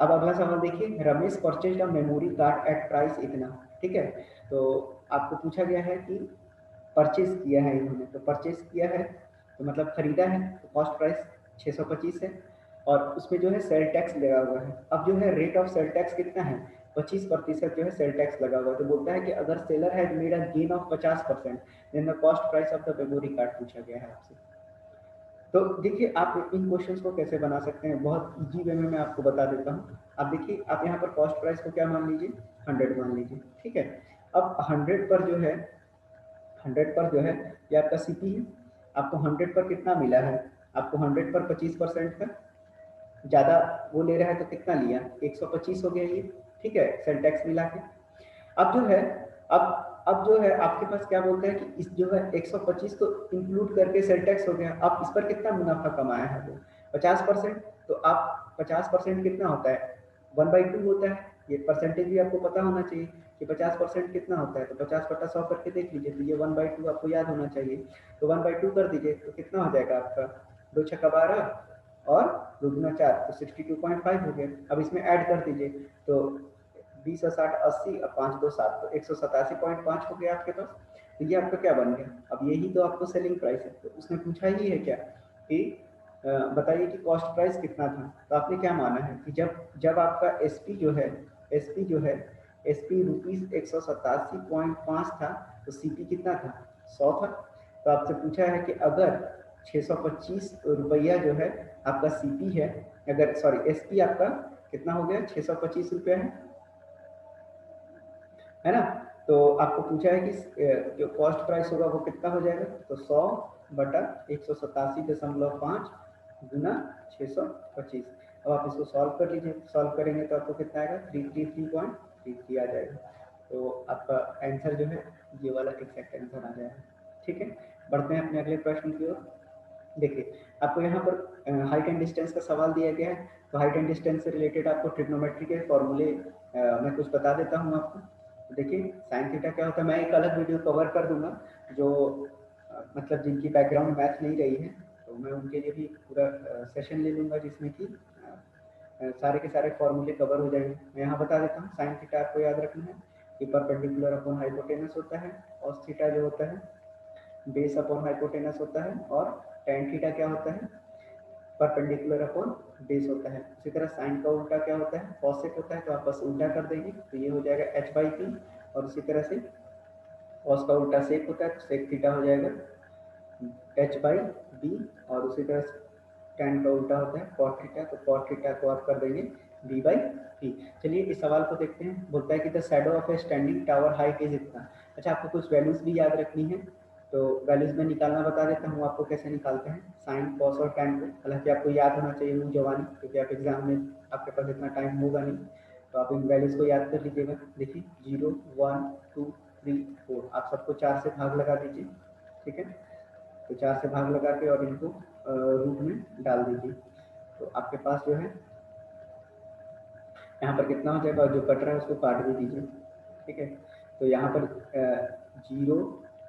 अब अगला सवाल देखिए, Ramesh purchase a memory card at price इतना, ठीक है। तो आपको पूछा गया है कि परचेज किया है इन्होंने, तो परचेज किया है तो मतलब खरीदा है, तो कॉस्ट प्राइस 625 है, और उसमें जो है सेल टैक्स लगा हुआ है। अब जो है रेट ऑफ सेल टैक्स कितना है, 25% जो है सेल टैक्स लगा हुआ है। तो बोलता है कि अगर seller has made a gain of 50%, then the cost price of the memory card पूछा गया है आपसे। तो देखिए आप इन क्वेश्चंस को कैसे बना सकते हैं, बहुत इजी वे में मैं आपको बता देता हूँ। आप देखिए, आप यहाँ पर कॉस्ट प्राइस को क्या मान लीजिए, 100 मान लीजिए, ठीक है। अब 100 पर जो है, 100 पर जो है ये आपका सीपी है। आपको 100 पर कितना मिला है, आपको 100 पर 25% का ज़्यादा वो ले रहा है, तो कितना लिया, 125 हो गया ये, ठीक है, सेल टैक्स मिला के। अब जो है, अब जो है आपके पास क्या बोलते हैं कि इस जो है 125 तो इंक्लूड करके सेल टैक्स हो गया। अब इस पर कितना मुनाफा कमाया है वो, 50%। तो आप 50% कितना होता है, 1/2 होता है। ये परसेंटेज भी आपको पता होना चाहिए कि 50% कितना होता है। तो 50/100 करके देख लीजिए, तो ये 1/2 आपको याद होना चाहिए। तो 1/2 कर दीजिए, तो कितना हो जाएगा आपका, 2 छक्का 12 और 2 दूना 4, तो 62.5 हो गया। अब इसमें ऐड कर दीजिए, तो 20 और 60 80 और 5 2 7, तो 187.5 हो गया आपके पास। तो ये आपका क्या बन गया, अब यही तो आपको सेलिंग प्राइस है। तो उसने पूछा ही है क्या कि बताइए कि कॉस्ट प्राइस कितना था। तो आपने क्या माना है कि जब आपका एसपी जो है, एसपी जो है, एसपी रुपीज 187.5 था, तो सीपी कितना था, 100 था। तो आपसे पूछा है कि अगर 625 रुपया जो है आपका सीपी है, अगर सॉरी एसपी आपका कितना हो गया, 625 रुपया है ना। तो आपको पूछा है कि जो कॉस्ट प्राइस होगा वो कितना हो जाएगा, तो 100/187.5 गुना 625। अब आप इसको सॉल्व कर लीजिए, सॉल्व करेंगे तो आपको कितना आएगा, 333.33 आ जाएगा। तो आपका आंसर जो है ये वाला एग्जैक्ट आंसर आ जाएगा, ठीक है। बढ़ते हैं अपने अगले प्रश्न की ओर। देखिए आपको यहाँ पर हाइट एंड डिस्टेंस का सवाल दिया गया है। तो हाइट एंड डिस्टेंस से रिलेटेड आपको ट्रिग्नोमेट्री के फॉर्मूले मैं कुछ बता देता हूँ आपको। तो देखिए साइन थीटा क्या होता है, मैं एक अलग वीडियो कवर कर दूंगा, जो मतलब जिनकी बैकग्राउंड मैथ नहीं रही है, तो मैं उनके लिए भी पूरा सेशन ले लूँगा, जिसमें कि सारे के सारे फॉर्मूले कवर हो जाएंगे। मैं यहाँ बता देता हूँ, साइन थीटा आपको याद रखना है कि परपेंडिकुलर अपॉन हाइपोटेनस होता है, कॉस थीटा जो होता है बेस अपॉन हाइपोटेनस होता है, और tan थीटा क्या होता है, परपेंडिकुलर अपॉन बेस होता है। उसी तरह साइन का उल्टा क्या होता है, कॉसेक होता है, तो आप बस उल्टा कर देंगे, तो ये हो जाएगा h/p। और उसी तरह से कॉस का उल्टा सेक होता है, तो सेक थीटा हो जाएगा h/b। और उसी तरह tan का उल्टा होता है cot थीटा, तो cot थीटा को आप कर देंगे b/2। ठीक, चलिए इस सवाल को देखते हैं। बोलता है कि the shadow of A standing tower height is इतना। अच्छा, आपको कुछ वैल्यूज भी याद रखनी है, तो वैल्यूज में निकालना बता देता हूँ आपको कैसे निकालते हैं साइन कॉस और टैन को। हालांकि आपको याद होना चाहिए मुँह जवानी, क्योंकि आप एग्जाम में आपके पास इतना टाइम होगा नहीं, तो आप इन वैल्यूज को याद कर लीजिएगा। देखिए 0 1 2 3 4, आप सबको 4 से भाग लगा दीजिए। ठीक है, तो 4 से भाग लगा के और इनको रूट में डाल दीजिए, तो आपके पास जो है यहाँ पर कितना हो जाएगा, और जो कट रहा है उसको काट भी दीजिए। ठीक है, तो यहाँ पर 0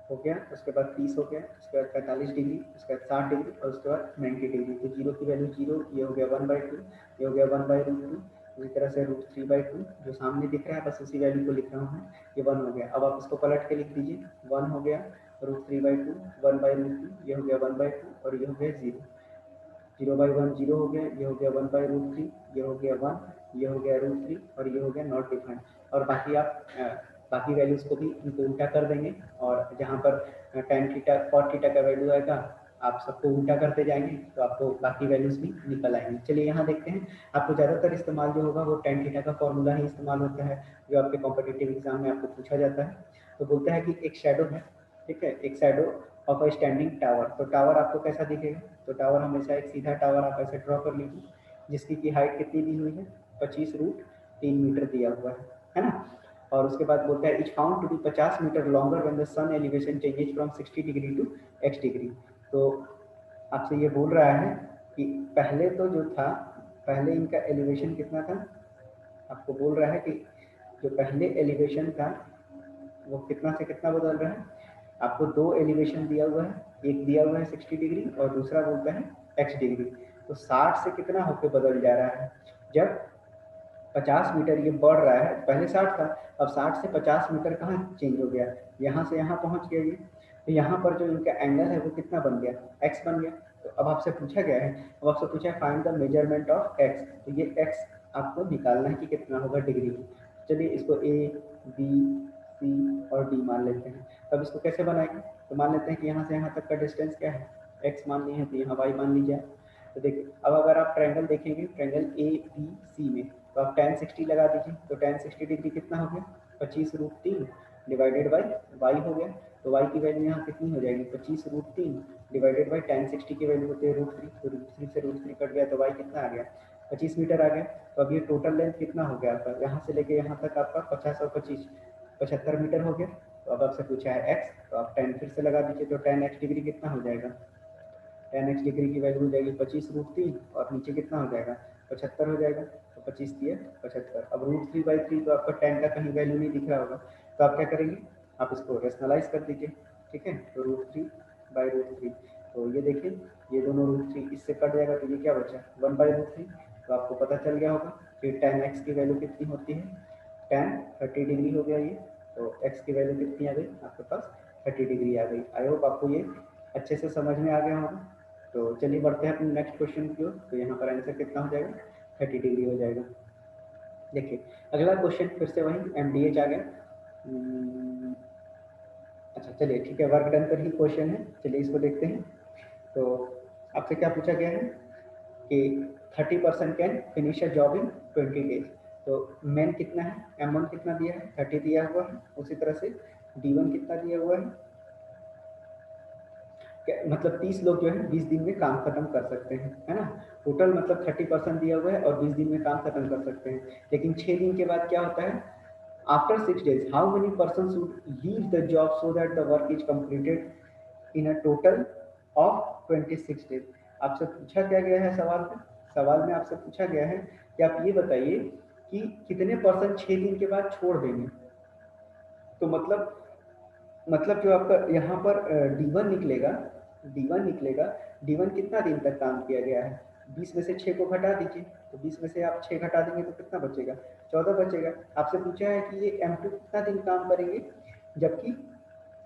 हो गया, उसके बाद 30 हो गया, उसके बाद 45 डिग्री, उसके बाद 60 डिग्री और उसके बाद 90 डिग्री। तो 0 की वैल्यू 0, ये हो गया 1/2, ये हो गया 1/√2। इसी तरह से √3/2 जो सामने दिख रहा है, बस उसी वैल्यू को लिख रहा हूँ मैं, ये 1 हो गया। अब आप इसको पलट के लिख दीजिए, 1 हो गया √3/2, 1/√2, ये हो गया 1/2 और ये हो गया 0। 0/1 0 हो गया, ये हो गया 1/√3, ये हो गया 1, ये हो गया √3 और ये हो गया नॉट डिफाइंड। और बाकी आप बाकी वैल्यूज को भी इनको उल्टा कर देंगे, और जहाँ पर tan थीटा cot थीटा का वैल्यू आएगा, आप सबको उल्टा करते जाएंगे तो आपको बाकी वैल्यूज भी निकल आएंगे। चलिए यहाँ देखते हैं, आपको ज़्यादातर इस्तेमाल जो होगा वो tan थीटा का फॉर्मूला ही इस्तेमाल होता है, जो आपके कॉम्पिटिटिव एग्जाम में आपको पूछा जाता है। तो बोलता है कि एक शैडो है, ठीक है, एक shadow of a standing tower. तो टावर आपको कैसा दिखेगा, तो टावर हमेशा एक सीधा टावर आप ऐसे ड्रॉ कर लीजिए, जिसकी की हाइट कितनी दी हुई है, 25√3 मीटर दिया हुआ है ना। और उसके बाद बोलता है is found to be 50 metre longer when the sun elevation changes from 60 degree to x degree. तो आपसे ये बोल रहा है कि पहले तो जो था, पहले इनका एलिवेशन कितना था, आपको बोल रहा है कि जो पहले एलिवेशन था वो कितना से कितना बदल रहा है। आपको दो एलिवेशन दिया हुआ है, एक दिया हुआ है 60 डिग्री और दूसरा बोलता है x डिग्री। तो 60 से कितना होकर बदल जा रहा है, जब 50 मीटर ये बढ़ रहा है, पहले 60 था, अब 60 से 50 मीटर कहाँ चेंज हो गया, यहाँ से यहाँ पहुँच गया ये। तो यहाँ पर जो इनका एंगल है वो कितना बन गया, x बन गया। तो अब आपसे पूछा गया है, अब आपसे पूछा है find the measurement of x, तो ये x आपको निकालना है कि कितना होगा डिग्री में। चलिए इसको a b c और d मान लेते हैं। तब इसको कैसे बनाएंगे, तो मान लेते हैं कि यहाँ से यहाँ तक का डिस्टेंस क्या है, x मान ली है, तो यहाँ y मान लीजिए। तो देखिए अब अगर आप ट्रायंगल देखेंगे, ट्रायंगल ए बी सी में, तो आप tan 60 लगा दीजिए, तो tan 60 डिग्री कितना हो गया, 25√3 डिवाइडेड बाई वाई हो गया। तो y की वैल्यू यहाँ कितनी हो जाएगी, 25√3 डिवाइडेड बाई tan 60 की वैल्यू होती है √3, तो √3 से √3 कट गया, तो y कितना आ गया, 25 मीटर आ गया। तो अब ये टोटल लेंथ कितना हो गया आपका, यहाँ से लेके यहाँ तक आपका 50 और 25 75 मीटर हो गया। तो अब आपसे पूछा है x, तो आप tan फिर से लगा दीजिए, तो tan x डिग्री कितना हो जाएगा, tan x डिग्री की वैल्यू हो जाएगी 25√3 और नीचे कितना हो जाएगा 75 हो जाएगा। तो 25 दिए 75, अब √3/3 तो आपका tan का कहीं वैल्यू नहीं दिख रहा होगा, तो आप क्या करेंगे, आप इसको रेशनलाइज कर दीजिए। ठीक है, तो √3/√3, तो ये देखिए ये दोनों √3 इससे कट जाएगा, तो ये क्या बचा 1/√3। तो आपको पता चल गया होगा कि tan x की वैल्यू कितनी होती है, tan 30 डिग्री हो गया ये। तो x की वैल्यू कितनी आ गई आपके पास, 30 डिग्री आ गई। आई होप आपको ये अच्छे से समझ में आ गया होगा। तो चलिए बढ़ते हैं अपने नेक्स्ट क्वेश्चन की ओर। तो यहाँ पर आंसर कितना हो जाएगा, 30 डिग्री हो जाएगा। देखिए अगला क्वेश्चन फिर से वही MDH आ गया। अच्छा चलिए ठीक है, वर्क डन पर ही क्वेश्चन है, चलिए इसको देखते हैं। तो आपसे क्या पूछा गया है कि 30% can finish a job in 20 days. तो मेन कितना है, M1 कितना दिया है, 30 दिया हुआ है। उसी तरह से D1 कितना दिया हुआ है, मतलब 30 लोग जो है 20 दिन में काम खत्म कर सकते हैं, है ना। टोटल मतलब 30% दिया हुआ है और 20 दिन में काम खत्म कर सकते हैं। लेकिन 6 दिन के बाद क्या होता है, after 6 days how many person should leave the job so that the work is completed in a total of 26 days. आपसे पूछा क्या गया है सवाल में, सवाल में आपसे पूछा गया है कि आप ये बताइए कि कितने पर्सन 6 दिन के बाद छोड़ देंगे। तो मतलब जो आपका यहाँ पर D1 निकलेगा, D1 निकलेगा, D1 कितना दिन तक काम किया गया है, 20 में से 6 को घटा दीजिए, तो 20 में से आप 6 घटा देंगे तो कितना बचेगा, 14 बचेगा। आपसे पूछा है कि ये M2 कितना दिन काम करेंगे, जबकि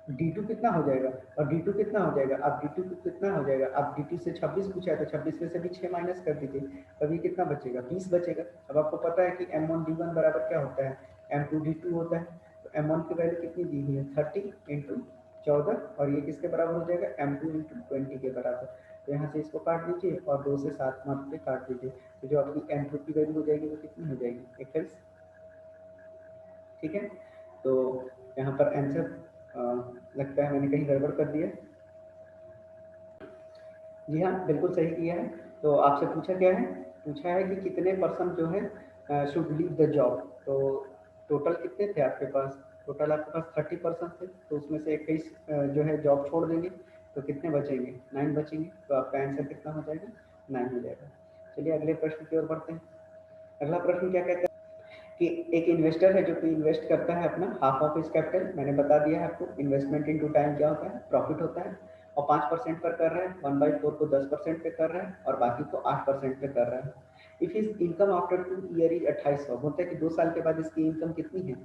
D2 कितना हो जाएगा और D2 कितना हो जाएगा, अब D2 कितना हो जाएगा, अब D2 से 26 पूछा है तो 26 में से भी 6 माइनस कर दीजिए, तब ये कितना बचेगा, 20 बचेगा। अब आपको पता है कि M1 D1 बराबर क्या होता है, M2 D2 होता है। तो M1 की वैल्यू कितनी दी हुई है, 30 × 14, और ये किसके बराबर हो जाएगा, M2 × 20 के बराबर। तो यहाँ से इसको काट दीजिए और 2 से 7 मार्क पे काट दीजिए, तो जो आपकी एंट्रोपी वैल्यू हो जाएगी वो कितनी हो जाएगी, 21। ठीक है, तो यहाँ पर आंसर लगता है मैंने कहीं गड़बड़ कर दिया। जी हाँ, बिल्कुल सही किया है। तो आपसे पूछा क्या है, पूछा है कि कितने परसेंट जो है शुड लीव द जॉब। तो टोटल कितने थे आपके पास, टोटल आपके पास 30% थे, तो उसमें से 21 जो है जॉब छोड़ देंगे, तो कितने बचेंगे, 9 बचेंगे। तो आपका आंसर कितना हो जाएगा, 9 हो जाएगा। चलिए अगले प्रश्न की ओर बढ़ते हैं। अगला प्रश्न क्या कहता है कि एक इन्वेस्टर है जो कि इन्वेस्ट करता है अपना हाफ ऑफ इस कैपिटल, मैंने बता दिया है आपको इन्वेस्टमेंट इनटू टाइम क्या होता है, प्रॉफिट होता है, और 5% पर कर रहा है, 1/4 को 10% पे कर रहा है और बाकी को 8% पे कर रहा है। If is income after 2 year is 2800, बोलते हैं कि 2 साल के बाद इसकी इनकम कितनी है,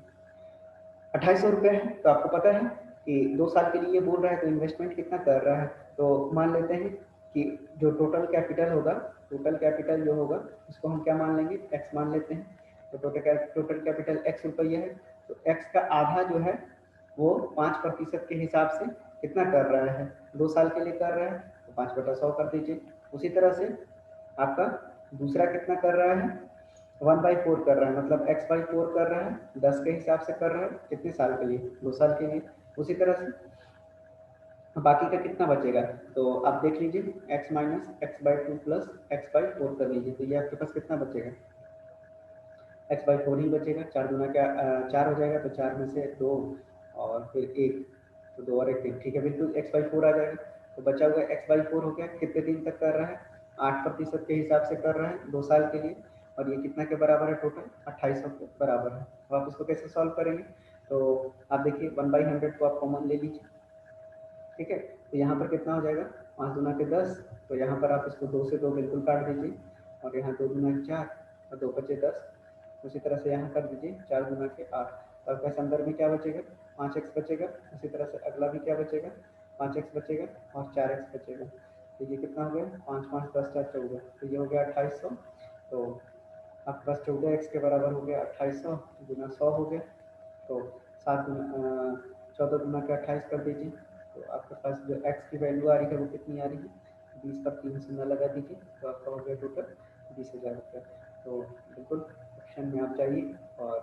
2800 रुपये है। तो आपको पता है कि 2 साल के लिए बोल रहा है तो इन्वेस्टमेंट कितना कर रहा है, तो मान लेते हैं कि जो टोटल कैपिटल होगा, टोटल कैपिटल जो होगा उसको हम क्या मान लेंगे, एक्स मान लेते हैं। तो टोटल कैपिटल एक्स रुपया है, तो एक्स का आधा जो है वो 5% के हिसाब से कितना कर रहा है, 2 साल के लिए कर रहा है, तो 5/100 कर दीजिए। उसी तरह से आपका दूसरा कितना कर रहा है, 1/4 कर रहा है, मतलब x/4 कर रहा है, 10 के हिसाब से कर रहा है, कितने साल के लिए, 2 साल के लिए। उसी तरह से बाकी का कितना बचेगा, तो आप देख लीजिए x minus x/2 plus x/4 कर लीजिए, तो ये आपके पास कितना बचेगा, x/4 ही बचेगा। 4 गुना क्या 4 हो जाएगा, तो 4 में से 2 और फिर 1, तो 2 और 1 3, ठीक है, बिल्कुल x/4 आ जाएगा। तो बचा हुआ x/4 हो गया, कितने दिन तक कर रहा है, 8% के हिसाब से कर रहा है 2 साल के लिए, और ये कितना के बराबर है, टोटल 2800 के बराबर है। तो आप इसको कैसे सॉल्व करेंगे, तो आप देखिए 1/100 को आप कॉमन ले लीजिए, ठीक है, तो यहाँ पर कितना हो जाएगा, 5 गुना के 10, तो यहाँ पर आप इसको 2 से 2 बिल्कुल काट दीजिए, और यहाँ 2 गुना के 4 और 2 बचे 10। उसी तरह से यहाँ कर दीजिए 4 गुना के 8, तो आपका संदर्भ में क्या बचेगा, 5x बचेगा। उसी तरह से अगला भी क्या बचेगा, 5x बचेगा और 4x बचेगा। तो ये कितना हो गया, 5 5 10 4 14, तो ये हो गया 2800। तो आपके पास 14x के बराबर हो गया 2800 गुना 100 हो गया, तो 14 गुना के 28 कर दीजिए। तो आपके पास जो x की वैल्यू आ रही है वो कितनी आ रही है, 20 पर 3 शून्य लगा दीजिए, तो आपका हो गया टोटल 20,000 रुपये। तो बिल्कुल ऑप्शन में आप जाइए और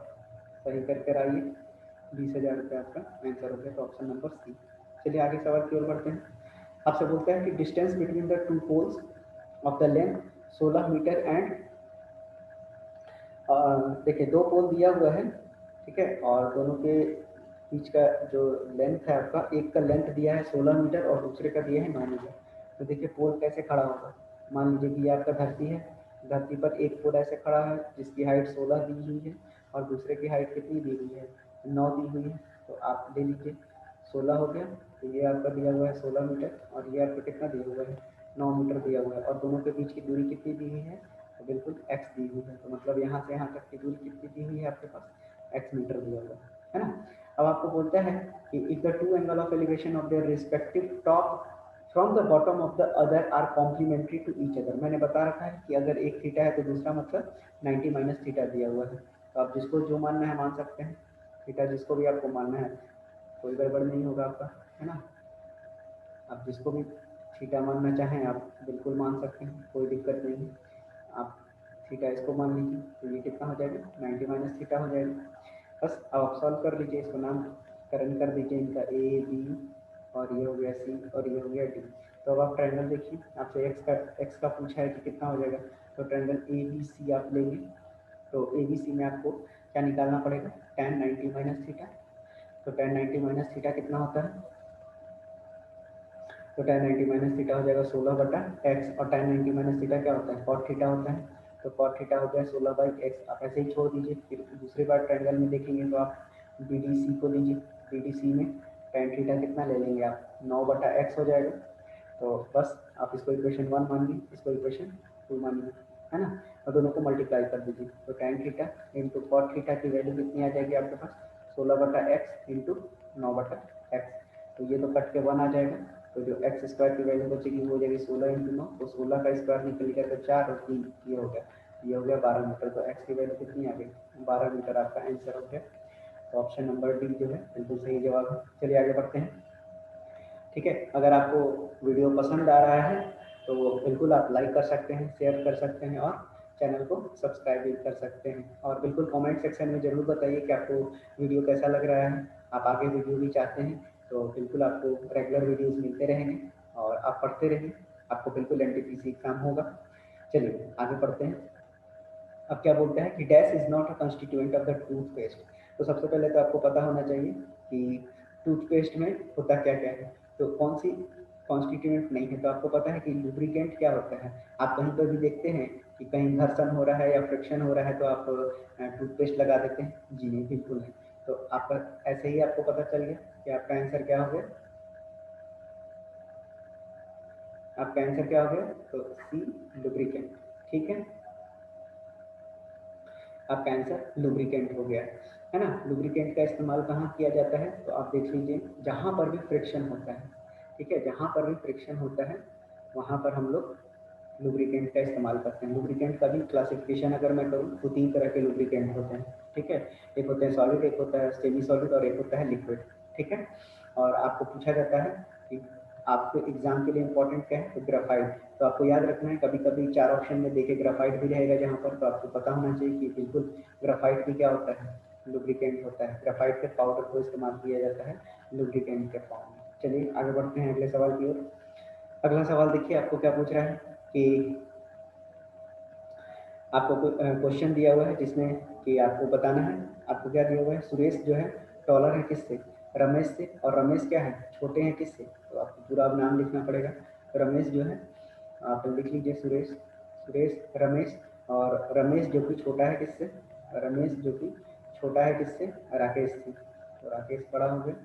सही करके आइए, 20,000 रुपये आपका आंसर हो गया, तो ऑप्शन नंबर सी। चलिए आगे सवाल की ओर बढ़ते हैं। आपसे बोलता है कि distance between the 2 poles of the length 16 metre and, देखिए 2 पोल दिया हुआ है, ठीक है, और दोनों के बीच का जो लेंथ है आपका, एक का लेंथ दिया है 16 मीटर और दूसरे का दिया है 9 मीटर। तो देखिए पोल कैसे खड़ा होगा, मान लीजिए कि ये आपका धरती है, धरती पर एक पोल ऐसे खड़ा है जिसकी हाइट 16 दी हुई है और दूसरे की हाइट कितनी दी हुई है, 9 दी हुई है। तो आप ले लीजिए 16 हो गया, तो ये आपका दिया हुआ है 16 मीटर और ये आपका कितना दिया हुआ है, 9 मीटर दिया हुआ है, और दोनों के बीच की दूरी कितनी दी हुई है, तो बिल्कुल x दी हुई है। तो मतलब यहाँ से यहाँ तक की दूरी कितनी दी हुई है आपके पास, x मीटर दिया हुआ है ना। अब आपको बोलता है कि if the two angle of elevation of their respective top from the bottom of the other are complementary to each other. मैंने बता रखा है कि अगर एक थीटा है तो दूसरा मतलब 90 माइनस थीटा दिया हुआ है, तो आप जिसको जो मानना है मान सकते हैं, थीटा जिसको भी आपको मानना है, कोई गड़बड़ नहीं होगा आपका, है ना। आप जिसको भी थीटा मानना चाहें आप बिल्कुल मान सकते हैं, कोई दिक्कत नहीं है। आप थीटा इसको मान लीजिए, तो ये कितना हो जाएगा, 90 माइनस थीटा हो जाएगा। बस अब आप सॉल्व कर लीजिए, इसको नामकरण कर दीजिए इनका ए बी, और ये हो गया सी और ये हो गया डी। तो अब आप ट्रायंगल देखिए, आपसे एक्स का पूछा है कि कितना हो जाएगा, तो ट्रायंगल ए बी सी आप लेंगे, तो ए बी सी में आपको क्या निकालना पड़ेगा, tan 90 माइनस थीटा। तो tan 90 माइनस थीटा कितना होता है, तो tan 90 माइनस थीटा हो जाएगा 16/x, और tan 90 माइनस थीटा क्या होता है, cot थीटा होता है, तो cot थीटा हो गया 16/x। आप ऐसे ही छोड़ दीजिए, फिर दूसरी बार ट्रायंगल में देखेंगे तो आप BDC को लीजिए, BDC में tan थीटा कितना ले लेंगे आप, 9/x हो जाएगा। तो बस आप इसको इक्वेशन 1 मानिए, इसको इक्वेशन 2 मानिए, है ना, और दोनों को मल्टीप्लाई कर दीजिए, तो tan theta into cot theta की वैल्यू कितनी आ जाएगी आपके पास, 16/x इंटू 9/x। तो ये तो कट के 1 आ जाएगा, तो जो एक्स स्क्वायर की वैल्यू बचेगी वो हो जाएगी 16 इंटू 9, तो 16 का स्क्वायर निकल गया तो 4 और 3 ये हो गया 12 मीटर। तो एक्स की वैल्यू कितनी आ गई, 12 मीटर आपका आंसर हो गया। तो ऑप्शन नंबर डी जो है बिल्कुल सही जवाब है। चलिए आगे बढ़ते हैं, ठीक है। अगर आपको वीडियो पसंद आ रहा है तो बिल्कुल आप लाइक कर सकते हैं, शेयर कर सकते हैं और चैनल को सब्सक्राइब भी कर सकते हैं। और बिल्कुल कमेंट सेक्शन में ज़रूर बताइए कि आपको वीडियो कैसा लग रहा है। आप आगे वीडियो भी चाहते हैं तो बिल्कुल आपको रेगुलर वीडियोज़ मिलते रहेंगे और आप पढ़ते रहिए, आपको बिल्कुल एनटीपीसी एग्जाम होगा। चलिए आगे बढ़ते हैं। अब क्या बोलते हैं कि dash is not a constituent of the toothpaste. तो सबसे पहले तो आपको पता होना चाहिए कि टूथपेस्ट में होता क्या क्या है, तो कौन सी कॉन्स्टिट्यूएंट नहीं है। तो आपको पता है कि लुब्रिकेंट क्या होता है। आप कहीं पर भी देखते हैं कि कहीं घर्षण हो रहा है या फ्रिक्शन हो रहा है तो आप टूथपेस्ट लगा देते हैं, जी नहीं, बिल्कुल नहीं। तो आपका ऐसे ही आपको पता चल गया कि आपका आंसर क्या हो गया। आपका आंसर क्या हो गया, तो सी, लुब्रिकेंट। ठीक है, आपका आंसर लुब्रिकेंट हो गया, है ना। लुब्रिकेंट का इस्तेमाल कहाँ किया जाता है, तो आप देख लीजिए जहाँ पर भी फ्रिक्शन होता है, ठीक है, जहाँ पर भी फ्रिक्शन होता है वहाँ पर हम लोग लुब्रिकेंट का इस्तेमाल करते हैं। लुब्रिकेंट का भी क्लासिफिकेशन अगर मैं करूँ तो 3 तरह के लुब्रिकेंट होते हैं, ठीक है। एक होते हैं सॉलिड, एक होता है सेमी सॉलिड और एक होता है लिक्विड, ठीक है। और आपको पूछा जाता है कि आपके एग्जाम के लिए इंपॉर्टेंट क्या है, तो ग्राफाइट। तो आपको याद रखना है, कभी कभी 4 ऑप्शन में देखे ग्राफाइट भी रहेगा जहाँ पर, तो आपको पता होना चाहिए कि बिल्कुल ग्राफाइट भी क्या होता है, लुब्रिकेंट होता है। ग्राफाइट के पाउडर को इस्तेमाल किया जाता है लुब्रिकेंट के फॉर्म में। चलिए आगे बढ़ते हैं अगले सवाल की ओर। अगला सवाल देखिए आपको क्या पूछ रहा है कि आपको क्वेश्चन दिया हुआ है जिसमें कि आपको बताना है, आपको क्या दिया हुआ है, सुरेश जो है टॉलर है किससे, रमेश से, और रमेश क्या है, छोटे हैं किससे। तो आपको पूरा नाम लिखना पड़ेगा। रमेश जो है आप लिख लीजिए सुरेश, सुरेश, रमेश, और रमेश जो कि छोटा है किससे, रमेश जो कि छोटा है किससे, राकेश से। तो राकेश बड़ा हो गया।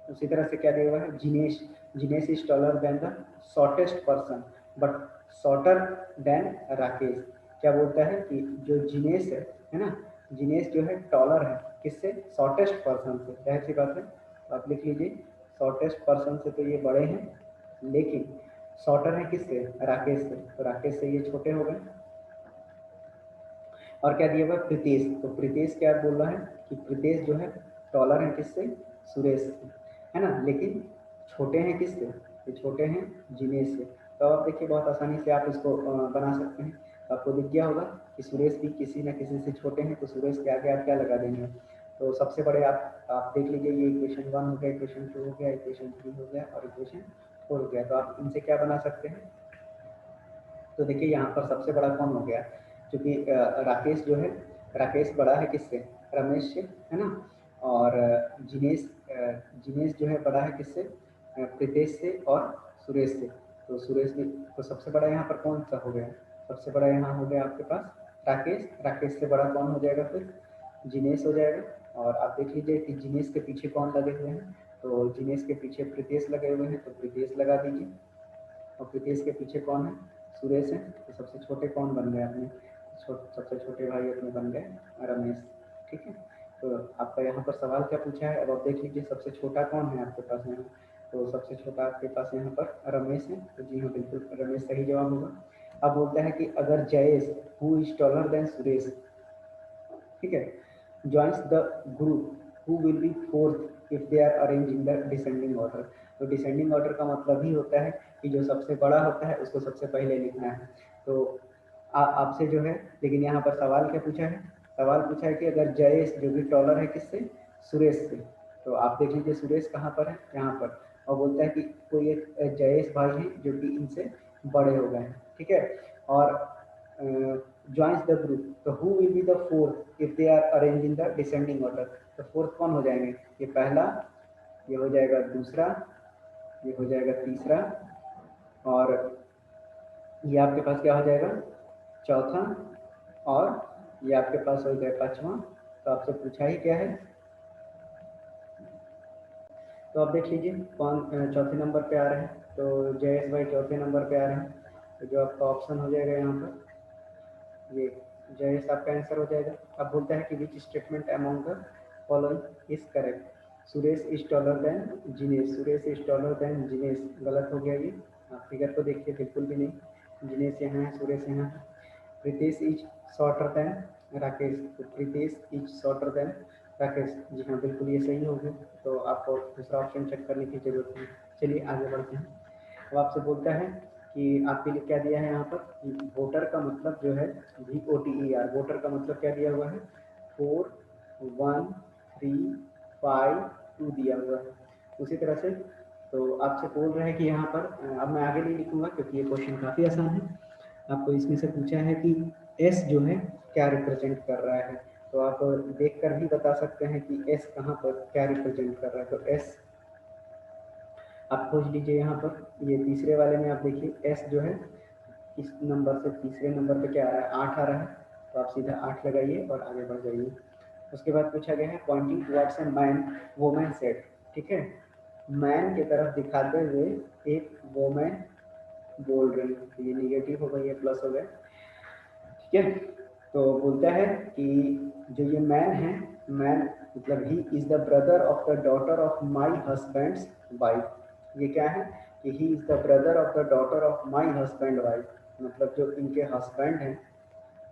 उसी तरह से क्या दिया हुआ है, Jinesh, Jinesh is taller than the shortest person but shorter than Rakesh. क्या बोलता है कि जो जिनेश है ना, जिनेश जो है टॉलर है किससे, शॉर्टेस्ट पर्सन से। जाहिर सी बात है, तो आप लिख लीजिए शॉर्टेस्ट पर्सन से तो ये बड़े हैं, लेकिन शॉर्टर है किससे, राकेश से। तो राकेश से ये छोटे हो गए। और क्या दिया हुआ है, प्रीतेश। तो प्रीतेश क्या बोल रहा है कि प्रीतेश जो है टॉलर है किससे, सुरेश से, है ना, लेकिन छोटे हैं किससे, ये छोटे हैं जिनेश से। तो आप देखिए बहुत आसानी से आप इसको बना सकते हैं। तो आपको दिख गया होगा कि सुरेश भी किसी न किसी से छोटे हैं, तो सुरेश के आगे आप क्या लगा देंगे, तो सबसे बड़े आप देख लीजिए, ये इक्वेशन 1 हो गया, इक्वेशन 2 हो गया, इक्वेशन 3 हो गया और इक्वेशन 4 हो गया। तो आप इनसे क्या बना सकते हैं, तो देखिए यहाँ पर सबसे बड़ा कौन हो गया, क्योंकि राकेश जो है, राकेश बड़ा है किससे, रमेश से, है ना। और जिनेश, जिनेश जो है बड़ा है किससे, प्रीतेश से और सुरेश से। तो सुरेश भी, तो सबसे बड़ा यहाँ पर कौन सा हो गया, सबसे बड़ा यहाँ हो गया आपके पास राकेश। राकेश से बड़ा कौन हो जाएगा फिर, जिनेश हो जाएगा। और आप देख लीजिए कि जिनेश के पीछे कौन लगे हुए हैं, तो जिनेश के पीछे प्रीतेश लगे हुए हैं, तो प्रीतेश लगा दीजिए। और प्रीतेश के पीछे कौन है, सुरेश है। तो सबसे छोटे कौन बन गए अपने, सबसे छोटे भाई अपने बन गए रमेश, ठीक है। तो आपका यहाँ पर सवाल क्या पूछा है, अब आप देख लीजिए सबसे छोटा कौन है आपके पास यहाँ, तो सबसे छोटा आपके पास यहाँ पर रमेश है। तो जी हाँ, बिल्कुल रमेश सही जवाब होगा। अब बोलता है कि अगर Jayesh who is taller than Suresh, ठीक है, joins the group who will be fourth if they are arranged in the descending order। तो डिसेंडिंग ऑर्डर का मतलब ही होता है कि जो सबसे बड़ा होता है उसको सबसे पहले लिखना है। तो आपसे जो है, लेकिन यहाँ पर सवाल क्या पूछा है, सवाल पूछा है कि अगर जयेश जो भी टॉलर है किससे, सुरेश से। तो आप देख लीजिए सुरेश कहाँ पर है, यहाँ पर। और बोलता है कि कोई एक जयेश भाई है जो कि इनसे बड़े हो गए हैं, ठीक है। और joins the group, तो who will be the fourth if they are arranged in the descending order। तो फोर्थ कौन हो जाएंगे, ये पहला, ये हो जाएगा दूसरा, ये हो जाएगा तीसरा, और ये आपके पास क्या हो जाएगा, चौथा, और ये आपके पास हो जाएगा पांचवा। तो आपसे पूछा ही क्या है, तो आप देख लीजिए कौन चौथे नंबर पे आ रहे हैं, तो जयेश भाई चौथे नंबर पे आ रहे हैं। तो जो आपका ऑप्शन हो जाएगा यहाँ पर, ये जयेश आपका आंसर हो जाएगा। अब बोलता है कि which statement among the following is correct, Suresh is taller than Jinesh, Suresh is taller than Jinesh, गलत हो गया ये। आप फिगर को देखिए, बिल्कुल भी नहीं, जिनेश यहाँ है, सुरेश यहाँ है। Pritesh is shorter than Rakesh, तो Pritesh is shorter than Rakesh, जी हाँ बिल्कुल ये सही हो गया। तो आपको दूसरा ऑप्शन चेक करने की जरूरत नहीं। चलिए आगे बढ़ते हैं। अब आपसे बोलता है कि आपके लिए क्या दिया है यहाँ पर, वोटर का मतलब जो है VOTER, वोटर का मतलब क्या दिया हुआ है 4135 दिया हुआ है। उसी तरह से तो आपसे बोल रहा है कि यहाँ पर अब मैं आगे नहीं लिखूंगा क्योंकि ये क्वेश्चन काफ़ी आसान है। आपको इसमें से पूछा है कि S जो है क्या रिप्रेजेंट कर रहा है, तो आप देखकर भी बता सकते हैं कि S कहाँ पर क्या रिप्रेजेंट कर रहा है। तो S आप खोज लीजिए यहाँ पर, ये तीसरे वाले में आप देखिए S जो है इस नंबर से तीसरे नंबर पे क्या आ रहा है 8 आ रहा है, तो आप सीधा 8 लगाइए और आगे बढ़ जाइए। उसके बाद पूछा गया है pointing towards a man woman said, ठीक है, मैन की तरफ दिखाते हुए एक वोमैन बोल रही है, तो ये निगेटिव हो गया, ये प्लस हो गया, ठीक है। तो बोलता है कि जो ये मैन है, मैन मतलब he is the brother of the daughter of my husband's wife, ये क्या है कि he is the brother of the daughter of my husband wife, मतलब जो इनके हस्बैंड हैं,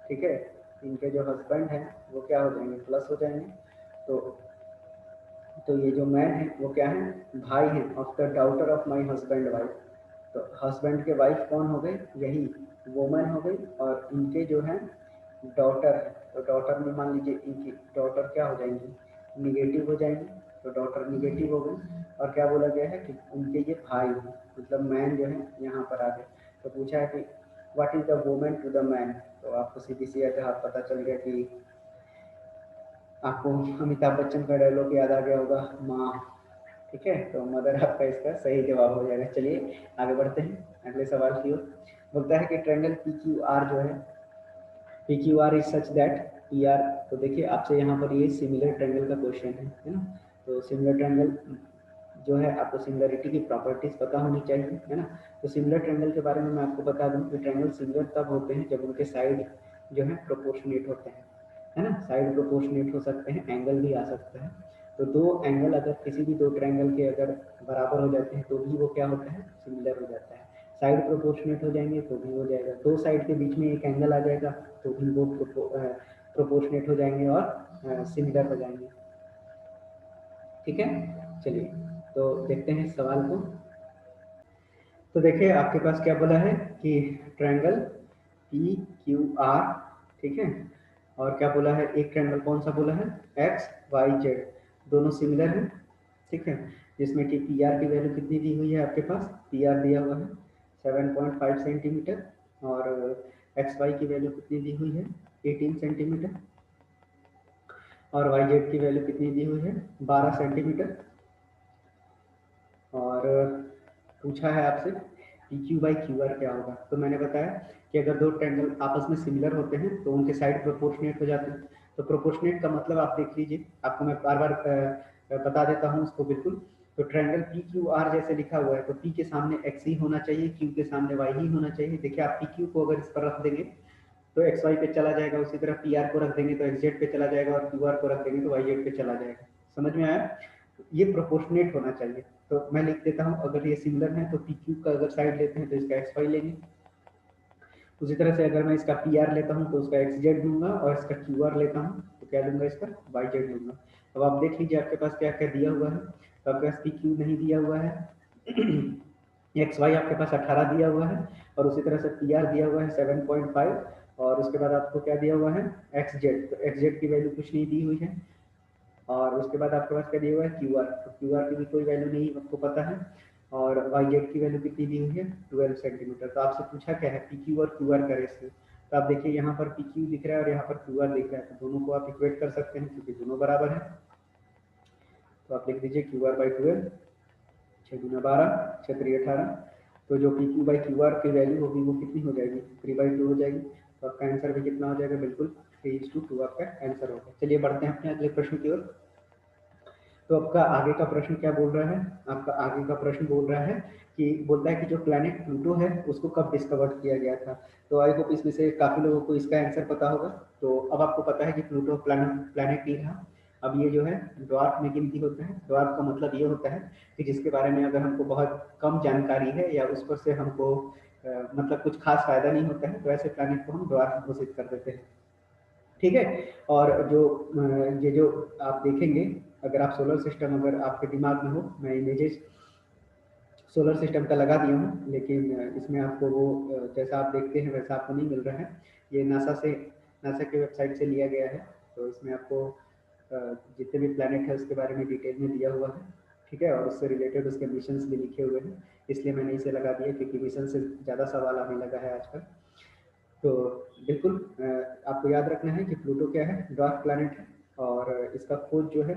ठीक है, इनके जो हस्बैंड हैं वो क्या हो जाएंगे प्लस हो जाएंगे। तो ये जो मैन है वो क्या है भाई है of the daughter of my husband wife, तो हस्बैंड के वाइफ कौन हो गई, यही वोमन हो गई, और इनके जो है डॉटर है, तो डॉटर में मान लीजिए इनकी डॉटर क्या हो जाएंगी निगेटिव हो जाएंगी, तो डॉटर निगेटिव हो गई। और क्या बोला गया है कि उनके ये भाई हैं, मतलब मैन जो है यहाँ पर आ गए। तो पूछा है कि what is the women to the man, तो आपको सीधी सी जहाँ पता चल गया कि आपको अमिताभ बच्चन का डायलॉग याद आ गया होगा माँ, ठीक है, तो मदर आपका इसका सही जवाब हो जाएगा। चलिए आगे बढ़ते हैं अगले सवाल की ओर। बोलता है कि ट्रायंगल PQR जो है PQR is such that PR, तो देखिए आपसे यहाँ पर ये सिमिलर ट्रायंगल का क्वेश्चन है ना, तो सिमिलर ट्रायंगल जो है आपको सिमिलरिटी की प्रॉपर्टीज पता होनी चाहिए, है ना। तो सिमिलर ट्रायंगल के बारे में मैं आपको बता दूं कि ट्रायंगल सिमिलर तब होते हैं जब उनके साइड जो है प्रोपोर्शनेट होते हैं, है ना, साइड प्रोपोर्शनेट हो सकते हैं, एंगल भी आ सकता है। तो दो एंगल अगर किसी भी दो ट्रायंगल के अगर बराबर हो जाते हैं तो भी वो क्या होता है सिमिलर हो जाता है। साइड प्रोपोर्शनेट हो जाएंगे तो भी हो जाएगा, दो साइड के बीच में एक एंगल आ जाएगा तो भी वो प्रोपोर्शनेट हो जाएंगे और सिमिलर हो जाएंगे, ठीक है। चलिए तो देखते हैं सवाल को। तो देखिए आपके पास क्या बोला है कि ट्रायंगल PQR, ठीक है, और क्या बोला है एक ट्रायंगल कौन सा बोला है XYZ, दोनों सिमिलर हैं, ठीक है, जिसमें कि PR की वैल्यू कितनी दी हुई है आपके पास, PR दिया हुआ है 7.5 सेंटीमीटर, और XY की वैल्यू कितनी दी हुई है 18 सेंटीमीटर, और YZ की वैल्यू कितनी दी हुई है 12 सेंटीमीटर। और पूछा है आपसे PQ/QR क्या होगा, तो मैंने बताया कि अगर दो ट्रायंगल आपस में सिमिलर होते हैं तो उनके साइड प्रोपोर्शनेट हो जाते हैं। तो प्रोपोर्शनेट का मतलब आप देख लीजिए, आपको मैं बार बार बता देता हूँ उसको बिल्कुल। तो ट्रायंगल PQR जैसे लिखा हुआ है तो P के सामने X ही होना चाहिए, Q के सामने Y ही होना चाहिए। देखिए आप PQ को अगर इस पर रख देंगे तो XY पे चला जाएगा, उसी तरह PR को रख देंगे तो XZ पे चला जाएगा, और QR को रख देंगे तो YZ पे चला जाएगा। समझ में आया, ये प्रोपोर्शनेट होना चाहिए। तो मैं लिख देता हूँ अगर ये सिमिलर है तो PQ का अगर साइड लेते हैं तो इसका XY लेंगे, उसी तरह से अगर मैं इसका PR लेता हूँ तो उसका XZ लूंगा, और इसका QR लेता हूँ तो क्या लूंगा इसका YZ लूंगा। अब आप देख लीजिए आपके पास क्या क्या दिया हुआ है, तो आपके पास PQ नहीं दिया हुआ है XY आपके पास 18 दिया हुआ है, और उसी तरह से PR दिया हुआ है 7.5, और उसके बाद आपको क्या दिया हुआ है XZ, तो XZ की वैल्यू कुछ नहीं दी हुई है, और उसके बाद आपके पास क्या दिया हुआ है QR, तो QR की भी कोई वैल्यू नहीं आपको पता है, और YZ की वैल्यू कितनी दी हुई है 12 सेंटीमीटर। तो आपसे पूछा क्या है PQ और QR का रेशियो, तो आप देखिए यहाँ पर PQ दिख रहा है और यहाँ पर QR दिख रहा है, तो दोनों को आप इक्वेट कर सकते हैं क्योंकि दोनों बराबर है। तो आप लिख दीजिए QR/12, 6×12 6×3 18, तो जो PQ/QR की वैल्यू होगी वो कितनी हो जाएगी 3/2 हो जाएगी। तो आपका आंसर भी कितना हो जाएगा बिल्कुल 3:2 आपका आंसर होगा। चलिए बढ़ते हैं अपने अगले प्रश्न की ओर। तो आपका आगे का प्रश्न क्या बोल रहा है, आपका आगे का प्रश्न बोल रहा है कि बोलता है कि जो प्लैनेट प्लूटो है उसको कब डिस्कवर किया गया था। तो आई होप इसमें से काफी लोगों को इसका आंसर पता होगा। तो अब आपको पता है कि प्लूटो प्लैनेट नहीं रहा, अब ये जो है ड्वार्फ में गिनती होता है। ड्वार्फ का मतलब ये होता है कि जिसके बारे में अगर हमको बहुत कम जानकारी है या उस पर से हमको मतलब कुछ खास फायदा नहीं होता है, तो ऐसे प्लैनेट को हम ड्वार्फ घोषित कर देते हैं, ठीक है। और जो ये जो आप देखेंगे, अगर आप सोलर सिस्टम अगर आपके दिमाग में हो, मैं इमेजेस सोलर सिस्टम का लगा दिया हूँ, लेकिन इसमें आपको वो जैसा आप देखते हैं वैसा आपको नहीं मिल रहा है। ये नासा की वेबसाइट से लिया गया है। तो इसमें आपको जितने भी प्लैनेट है उसके बारे में डिटेल में दिया हुआ है, ठीक है, और उससे रिलेटेड उसके मिशंस भी लिखे हुए हैं। इसलिए मैंने इसे लगा दिया क्योंकि मिशन से ज़्यादा सवाल आने लगा है आजकल। तो बिल्कुल आपको याद रखना है कि प्लूटो क्या है, ड्वार्फ प्लैनेट है, और इसका खोज जो है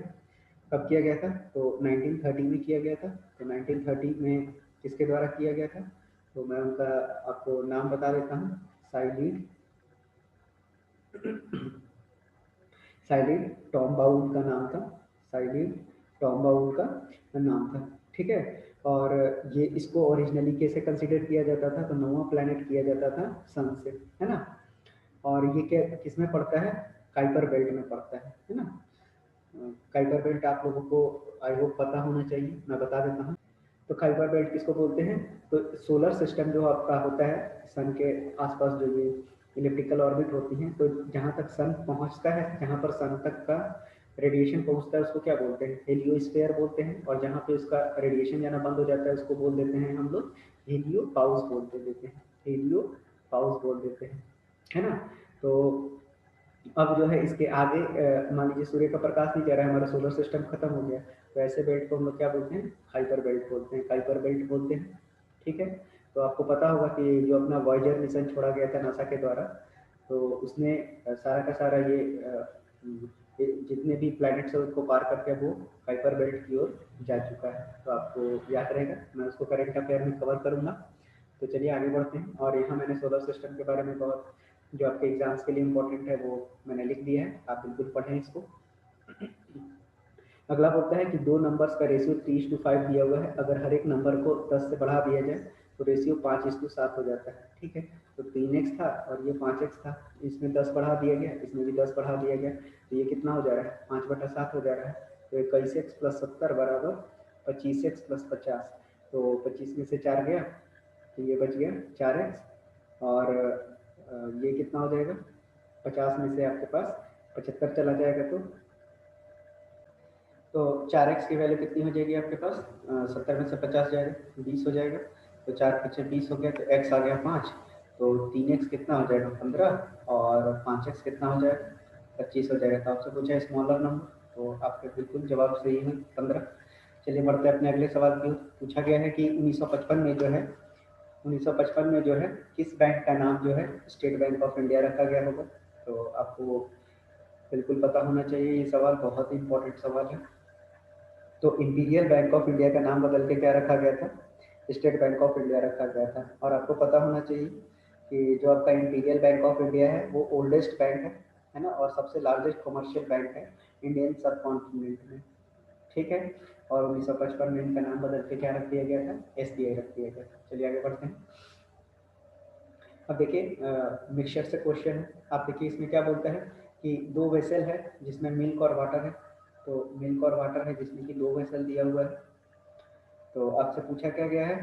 कब किया गया था, तो 1930 में किया गया था। तो 1930 में किसके द्वारा किया गया था, तो मैं उनका आपको नाम बता देता हूँ। साइलिड साइलिड टॉम्बाउल का नाम था। साइलिड टॉम्बाउल का नाम था, ठीक है। और ये इसको ओरिजिनली कैसे कंसिडर किया जाता था, तो नौवां प्लैनेट किया जाता था सन से, है ना। और ये क्या किसमें पड़ता है, काइपर बेल्ट में पड़ता है ना। काइपर बेल्ट आप लोगों को आई होप पता होना चाहिए, मैं बता देता हूँ। तो काइपर बेल्ट किसको बोलते हैं, तो सोलर सिस्टम जो आपका होता है सन के आसपास जो ये इलिप्टिकल ऑर्बिट होती हैं, तो जहाँ तक सन पहुँचता है, जहाँ पर सन तक का रेडिएशन पहुँचता है उसको क्या बोलते हैं, हेलियोस्फीयर बोलते हैं। और जहाँ पे उसका रेडिएशन जाना बंद हो जाता है उसको बोल देते हैं हम लोग हेलियो पाउस बोल देते हैं, हेलियो पाउस बोल देते हैं, है ना। तो अब जो है इसके आगे मान लीजिए सूर्य का प्रकाश नहीं जा रहा है, हमारा सोलर सिस्टम खत्म हो गया, तो ऐसे बेल्ट को हम लोग क्या बोलते हैं, हाइपर बेल्ट बोलते हैं, काइपर बेल्ट बोलते हैं, ठीक है। तो आपको पता होगा कि जो अपना वॉयेजर मिशन छोड़ा गया था नासा के द्वारा, तो उसने सारा का सारा ये जितने भी प्लैनेट्स है उसको पार करके वो काइपर बेल्ट की ओर जा चुका है। तो आपको याद रहेगा, मैं उसको करंट अफेयर में कवर करूँगा। तो चलिए आगे बढ़ते हैं। और यहाँ मैंने सोलर सिस्टम के बारे में बहुत जो आपके एग्जाम्स के लिए इम्पोर्टेंट है वो मैंने लिख दिया है, आप बिल्कुल पढ़ें इसको। अगला बोलता है कि दो नंबर्स का रेशियो 3:5 दिया हुआ है, अगर हर एक नंबर को 10 से बढ़ा दिया जाए तो रेशियो 5:7 हो जाता है, ठीक है। तो 3x था और ये 5x था, इसमें 10 बढ़ा दिया गया, इसमें भी 10 बढ़ा दिया गया, तो ये कितना हो जा रहा है, 5/7 हो जा रहा है। तो 21x + 70 बराबर 25x + 50। तो 25 में से 4 गया तो ये बच गया 4x, और ये कितना हो जाएगा, 50 में से आपके पास 75 चला जाएगा, तो 4x की वैल्यू कितनी हो जाएगी आपके पास, 70 में से 50 जाएगा 20 हो जाएगा। तो 4 पीछे 20 हो गया, तो x आ गया 5, तो 3x कितना हो जाएगा 15, और 5x कितना हो जाएगा 25 हो जाएगा। तो आपसे पूछा है स्मॉलर नंबर, तो आपके बिल्कुल जवाब सही है 15। चलिए बढ़ते हैं अपने अगले सवाल की ओर। पूछा गया है कि 1955 में जो है 1955 में जो है किस बैंक का नाम जो है स्टेट बैंक ऑफ इंडिया रखा गया होगा। तो आपको बिल्कुल पता होना चाहिए, ये सवाल बहुत ही इंपॉर्टेंट सवाल है। तो इंपीरियल बैंक ऑफ इंडिया का नाम बदल के क्या रखा गया था, स्टेट बैंक ऑफ इंडिया रखा गया था। और आपको पता होना चाहिए कि जो आपका इंपीरियल बैंक ऑफ इंडिया है वो ओल्डेस्ट बैंक है ना, और सबसे लार्जेस्ट कमर्शियल बैंक है इंडियन सब कॉन्टिनेंट में, ठीक है। और 1955 में इनका नाम बदल के क्या रख दिया गया था, एसबीआई रख दिया गया था। चलिए आगे बढ़ते हैं। अब देखिए मिक्सचर से क्वेश्चन है। आप देखिए इसमें क्या बोलता है कि दो वेसल है जिसमें मिल्क और वाटर है, तो मिल्क और वाटर है जिसमें कि दो वेसल दिया हुआ है। तो आपसे पूछा क्या गया है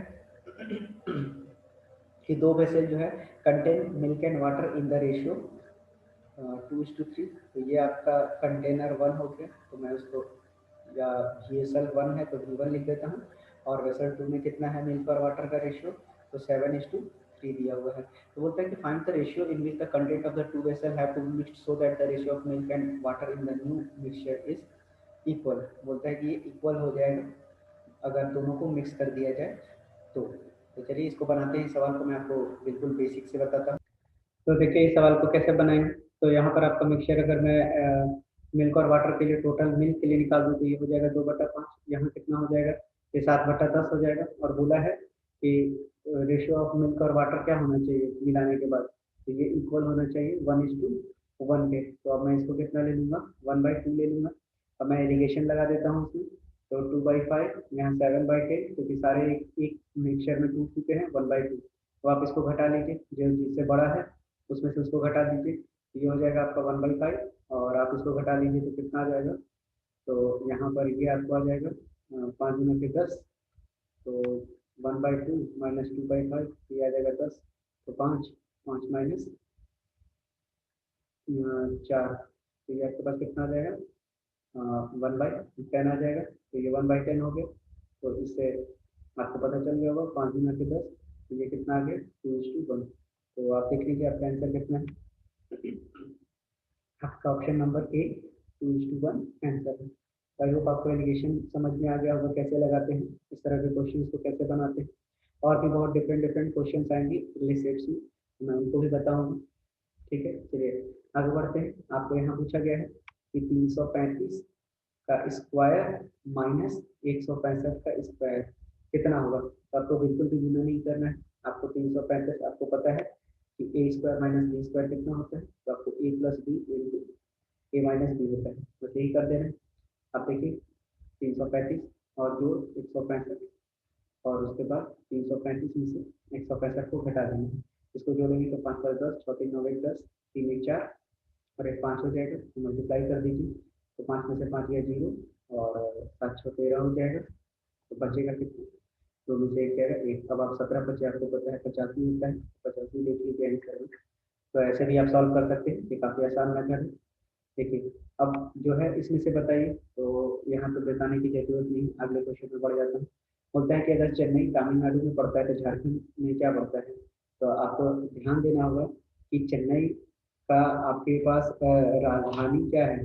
कि दो वेसल जो है contain milk and water in the ratio 2:3। तो ये आपका कंटेनर 1 हो गया, तो मैं उसको, या वेसल 1 है तो V1 लिख देता हूँ, और वेसल 2 में कितना है मिल्क और वाटर का रेशियो, तो 7:3 दिया हुआ है। तो बोलता है कि find the ratio in which the content of the two vessel have to be mixed so that the ratio of milk and water in the new mixture is equal. बोलता है कि ये इक्वल हो जाएगा अगर दोनों को मिक्स कर दिया जाए तो। तो चलिए इसको बनाते हैं, सवाल को मैं आपको बिल्कुल बेसिक से बताता हूँ। तो देखिए इस सवाल को कैसे बनाएंगे। तो यहाँ पर आपका मिक्सचर अगर मैं मिल्क और वाटर के लिए टोटल मिल्क के लिए निकाल दूँ तो ये हो जाएगा 2/5, यहाँ कितना हो जाएगा, ये 7/10 हो जाएगा। और बोला है कि रेशियो ऑफ मिल्क और वाटर क्या होना चाहिए मिलाने के बाद, तो ये इक्वल होना चाहिए 1:1 के। तो अब मैं इसको कितना ले लूँगा, 1/2 ले लूँगा। अब मैं एलिगेशन लगा देता हूँ उसमें, तो 2/5 यहाँ 7/10, क्योंकि सारे एक मिक्सचर में टूट चुके हैं 1/2। तो आप इसको घटा लीजिए, जो जिससे बड़ा है उसमें से उसको घटा दीजिए, ये हो जाएगा आपका 1/5। और आप इसको घटा लीजिए तो कितना आ जाएगा, तो यहाँ पर ये आपको आ जाएगा 5 × 10, तो 1/2 माइनस 2/5, ये आ जाएगा 10। तो 5 माइनस 4, तो ये आपके पास कितना आ जाएगा, 1/10 आ जाएगा। तो ये 1/10 हो गया। तो इससे आपको पता चल गया होगा 5 गुना के 10, तो ये कितना आ गया 2:1। तो आप देख लीजिए आपका आंसर कितना है। आपका ऑप्शन नंबर ए 2:1 आंसर है। आई होप आपको एलिगेशन समझ में आ गया होगा कैसे लगाते हैं, इस तरह के क्वेश्चन को कैसे बनाते हैं। और भी बहुत डिफरेंट डिफरेंट क्वेश्चन आएंगे अगले सेट्स में, मैं उनको भी बताऊंगा। ठीक है, चलिए आगे बढ़ते हैं। आपको यहाँ पूछा गया है कि 335 का स्क्वायर माइनस 165 का स्क्वायर कितना होगा। तो आपको बिल्कुल भी गुना नहीं करना है। आपको 335 आपको पता है कि ए स्क्वायर माइनस बी स्क्वायर कितना होता है, तो आपको ए plus B into A minus B होता है, बस यही कर देना है। आप देखिए 335 और जो 165, और उसके बाद 335 में से 165 को घटा देना है। इसको जोड़ेंगे तो 5 पर 10, 6 3 9 1 10, 3 1 4 और एक 5 हो जाएगा, तो मल्टीप्लाई कर दीजिए। तो 5 में से 5 गया 0 और 7 6 13 हो जाएगा। तो बचेगा कितना, 2 में से 1 जाएगा 1। अब आप 17 बचे, आपको पता है 85 होता है, 85 देख लीजिए आंसर में। तो ऐसे भी आप सॉल्व कर सकते हैं, ये काफ़ी आसान मेथड है। देखिए अब जो है इसमें से बताइए, तो यहाँ तो बताने की जरूरत नहीं, अगले क्वेश्चन में बढ़ जाता हूँ। बोलता है कि अगर चेन्नई तमिलनाडु में पड़ता है तो झारखंड में क्या पड़ता है। तो आपको ध्यान देना होगा कि चेन्नई का आपके पास राजधानी क्या है।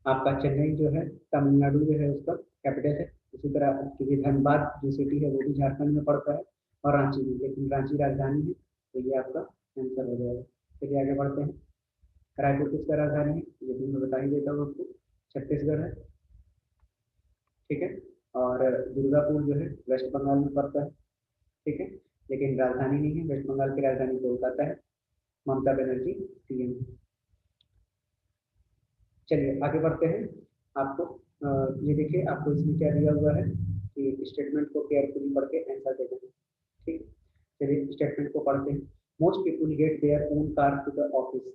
आपका चेन्नई जो है तमिलनाडु जो है उसका कैपिटल है। उसी तरह क्योंकि धनबाद जो सिटी है वो भी झारखंड में पड़ता है, और रांची भी, लेकिन रांची राजधानी है, तो ये आपका आंसर हो जाएगा। चलिए आगे बढ़ते हैं। रायपुर किसका राजधानी है, ये भी मैं बता ही देता हूँ आपको, छत्तीसगढ़ है। ठीक है, और दुर्गापुर जो है वेस्ट बंगाल में पड़ता है। ठीक है, लेकिन राजधानी नहीं है, वेस्ट बंगाल की राजधानी कोलकाता है, ममता बनर्जी सीएम। चलिए आगे बढ़ते हैं। आपको ये देखिए आपको इसमें क्या दिया हुआ है कि स्टेटमेंट को केयरफुली पढ़ के आंसर दे देना। ठीक है, चलिए स्टेटमेंट को पढ़ते हैं। Most people get their own car to the office.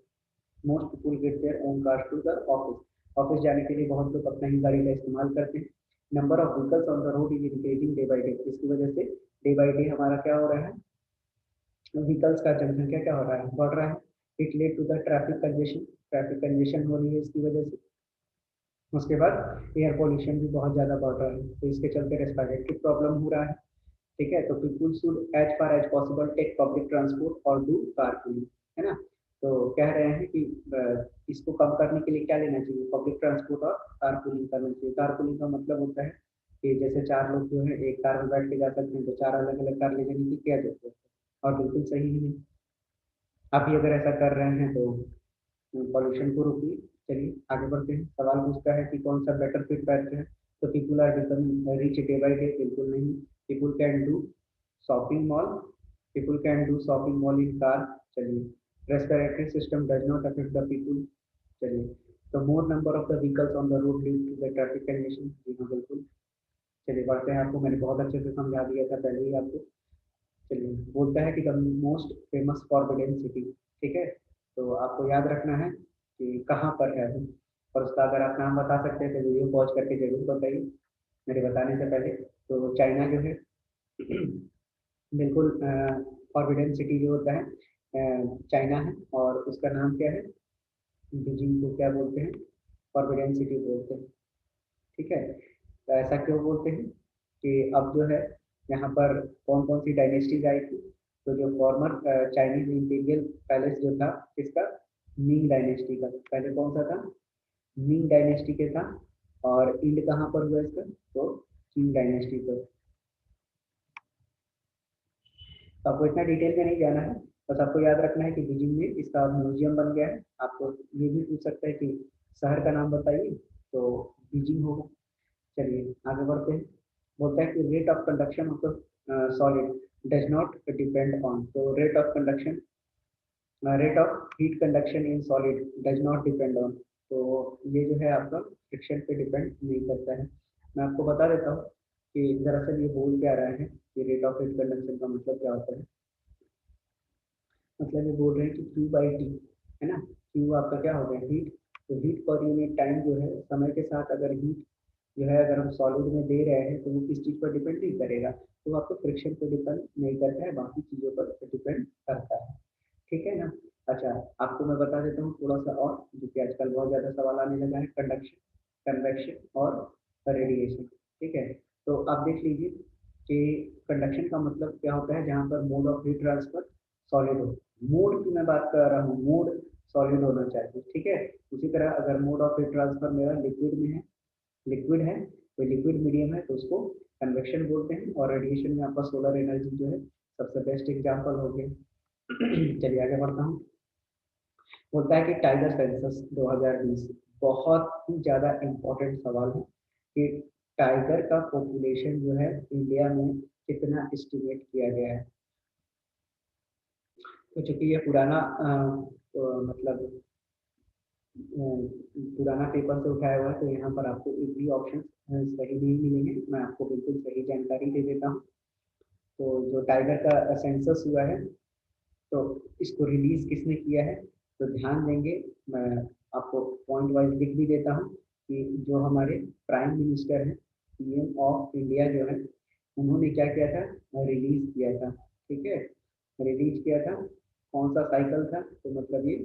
Most people get their own car to the office. Office जाने के लिए बहुत लोग अपना ही गाड़ी का इस्तेमाल करते हैं। Number of vehicles on the road is increasing day by day. इसकी वजह से डे बाई डे हमारा क्या हो रहा है, व्हीकल्स का जनसंख्या क्या हो रहा है, बढ़ रहा है। It led to the traffic congestion. Traffic congestion हो रही है इसकी वजह से। उसके बाद एयर पोल्यूशन भी बहुत ज़्यादा बढ़ रहा है, तो इसके चलते रेस्पिरेटरी प्रॉब्लम हो रहा है। ठीक है, तो people should as far as possible take public transport और डू कारपूलिंग, है ना। तो कह रहे हैं कि इसको कम करने के लिए क्या लेना चाहिए, पब्लिक ट्रांसपोर्ट और कारपूलिंग करना चाहिए। कारपूलिंग का मतलब होता है कि जैसे 4 लोग जो है एक कार में बैठ के जा सकते हैं, तो 4 अलग अलग कार ले जाने की क्या जरूरत है, और बिल्कुल सही ही है। आप भी अगर ऐसा कर रहे हैं तो पॉल्यूशन को रोकिए। चलिए आगे बढ़ते हैं। सवाल पूछता है कि कौन सा बेटर फिट बैठते हैं। तो people are becoming rich day by day, बिल्कुल नहीं। People can do shopping mall, people can do shopping mall in car. चलिए respiratory system does not affect the people. चलिए तो more number of the vehicles on the road lead to the traffic congestion. जी हाँ बिल्कुल। चलिए बढ़ते हैं, आपको मैंने बहुत अच्छे से समझा दिया था पहले ही आपको। चलिए बोलता है कि the most famous forbidden city. ठीक है, तो आपको याद रखना है कि कहाँ पर है वो, और उसका अगर आप नाम बता सकते हैं तो वीडियो पॉज करके जरूर बताइए मेरे बताने से पहले। तो चाइना जो है बिल्कुल फॉरबिडन सिटी जो होता है चाइना है, और उसका नाम क्या है, बीजिंग को क्या बोलते हैं, फॉरबिडन सिटी बोलते हैं। ठीक है, तो ऐसा क्यों बोलते हैं कि अब जो है यहाँ पर कौन कौन सी डायनेस्टीज आई थी। तो जो फॉर्मर चाइनीज इंपीरियल पैलेस जो था किसका, मिंग डायनेस्टी का। पहले कौन सा था, मिंग डायनेस्टी के था। और इंड कहाँ पर हुआ इसका, तो किंग डायनेस्टी पर। तो आपको इतना डिटेल में नहीं जाना है, बस आपको याद रखना है कि बीजिंग में इसका म्यूजियम बन गया है। आपको ये भी पूछ सकता है कि शहर का नाम बताइए, तो बीजिंग होगा। चलिए आगे बढ़ते हैं। बोलता है कि rate of conduction of the solid does not depend on. तो rate of conduction, rate of heat conduction in solid does not depend on. तो ये जो है आपका फ्रिक्शन पे डिपेंड नहीं करता है। मैं आपको बता देता हूँ कि दरअसल ये बोल क्या रहा है कि रेट ऑफ हीट कंडक्शन का मतलब क्या होता है। मतलब ये बोल रहे हैं कि क्यू बाई टी, है ना। क्यू आपका क्या हो गया, हीट। तो हीट पर यूनिट टाइम जो है, समय के साथ अगर हीट जो है अगर हम सॉलिड में दे रहे हैं तो वो किस चीज़ पर डिपेंड नहीं करेगा, तो आपको फ्रिक्शन पर डिपेंड नहीं करता है, बाकी चीज़ों पर डिपेंड करता है। ठीक है ना। अच्छा, आपको मैं बता देता हूँ थोड़ा सा और, जो कि आजकल बहुत ज़्यादा सवाल आने लगा है, कंडक्शन, कन्वेक्शन और रेडिएशन। ठीक है, तो आप देख लीजिए कि कंडक्शन का मतलब क्या होता है, जहाँ पर mode of heat transfer solid हो। मोड की मैं बात कर रहा हूँ, मोड सॉलिड होना चाहिए, ठीक है। उसी तरह अगर मोड ऑफ हीट ट्रांसफर मेरा लिक्विड में है, लिक्विड है, कोई लिक्विड मीडियम है, तो उसको कन्वेक्शन बोलते हैं। और रेडिएशन में आपका सोलर एनर्जी जो है सबसे बेस्ट एग्जाम्पल हो गया। चलिए आगे बढ़ता हूँ। बोलता है कि टाइगर सेंसस 2020 बहुत ही ज़्यादा इम्पोर्टेंट सवाल है कि टाइगर का पॉपुलेशन जो है इंडिया में कितना एस्टिमेट किया गया है। तो चूंकि ये पुराना मतलब पुराना पेपर से उठाया हुआ है, तो यहाँ पर आपको एक भी ऑप्शन सही नहीं मिलेंगे। मैं आपको बिल्कुल सही जानकारी दे देता हूँ। तो जो टाइगर का सेंसस हुआ है, तो इसको रिलीज किसने किया है, तो ध्यान देंगे। मैं आपको पॉइंट वाइज लिख भी देता हूँ कि जो हमारे प्राइम मिनिस्टर हैं, पीएम ऑफ इंडिया जो है, उन्होंने क्या किया था, रिलीज किया था, ठीक है। रिलीज किया था, कौन सा साइकिल था, तो मतलब ये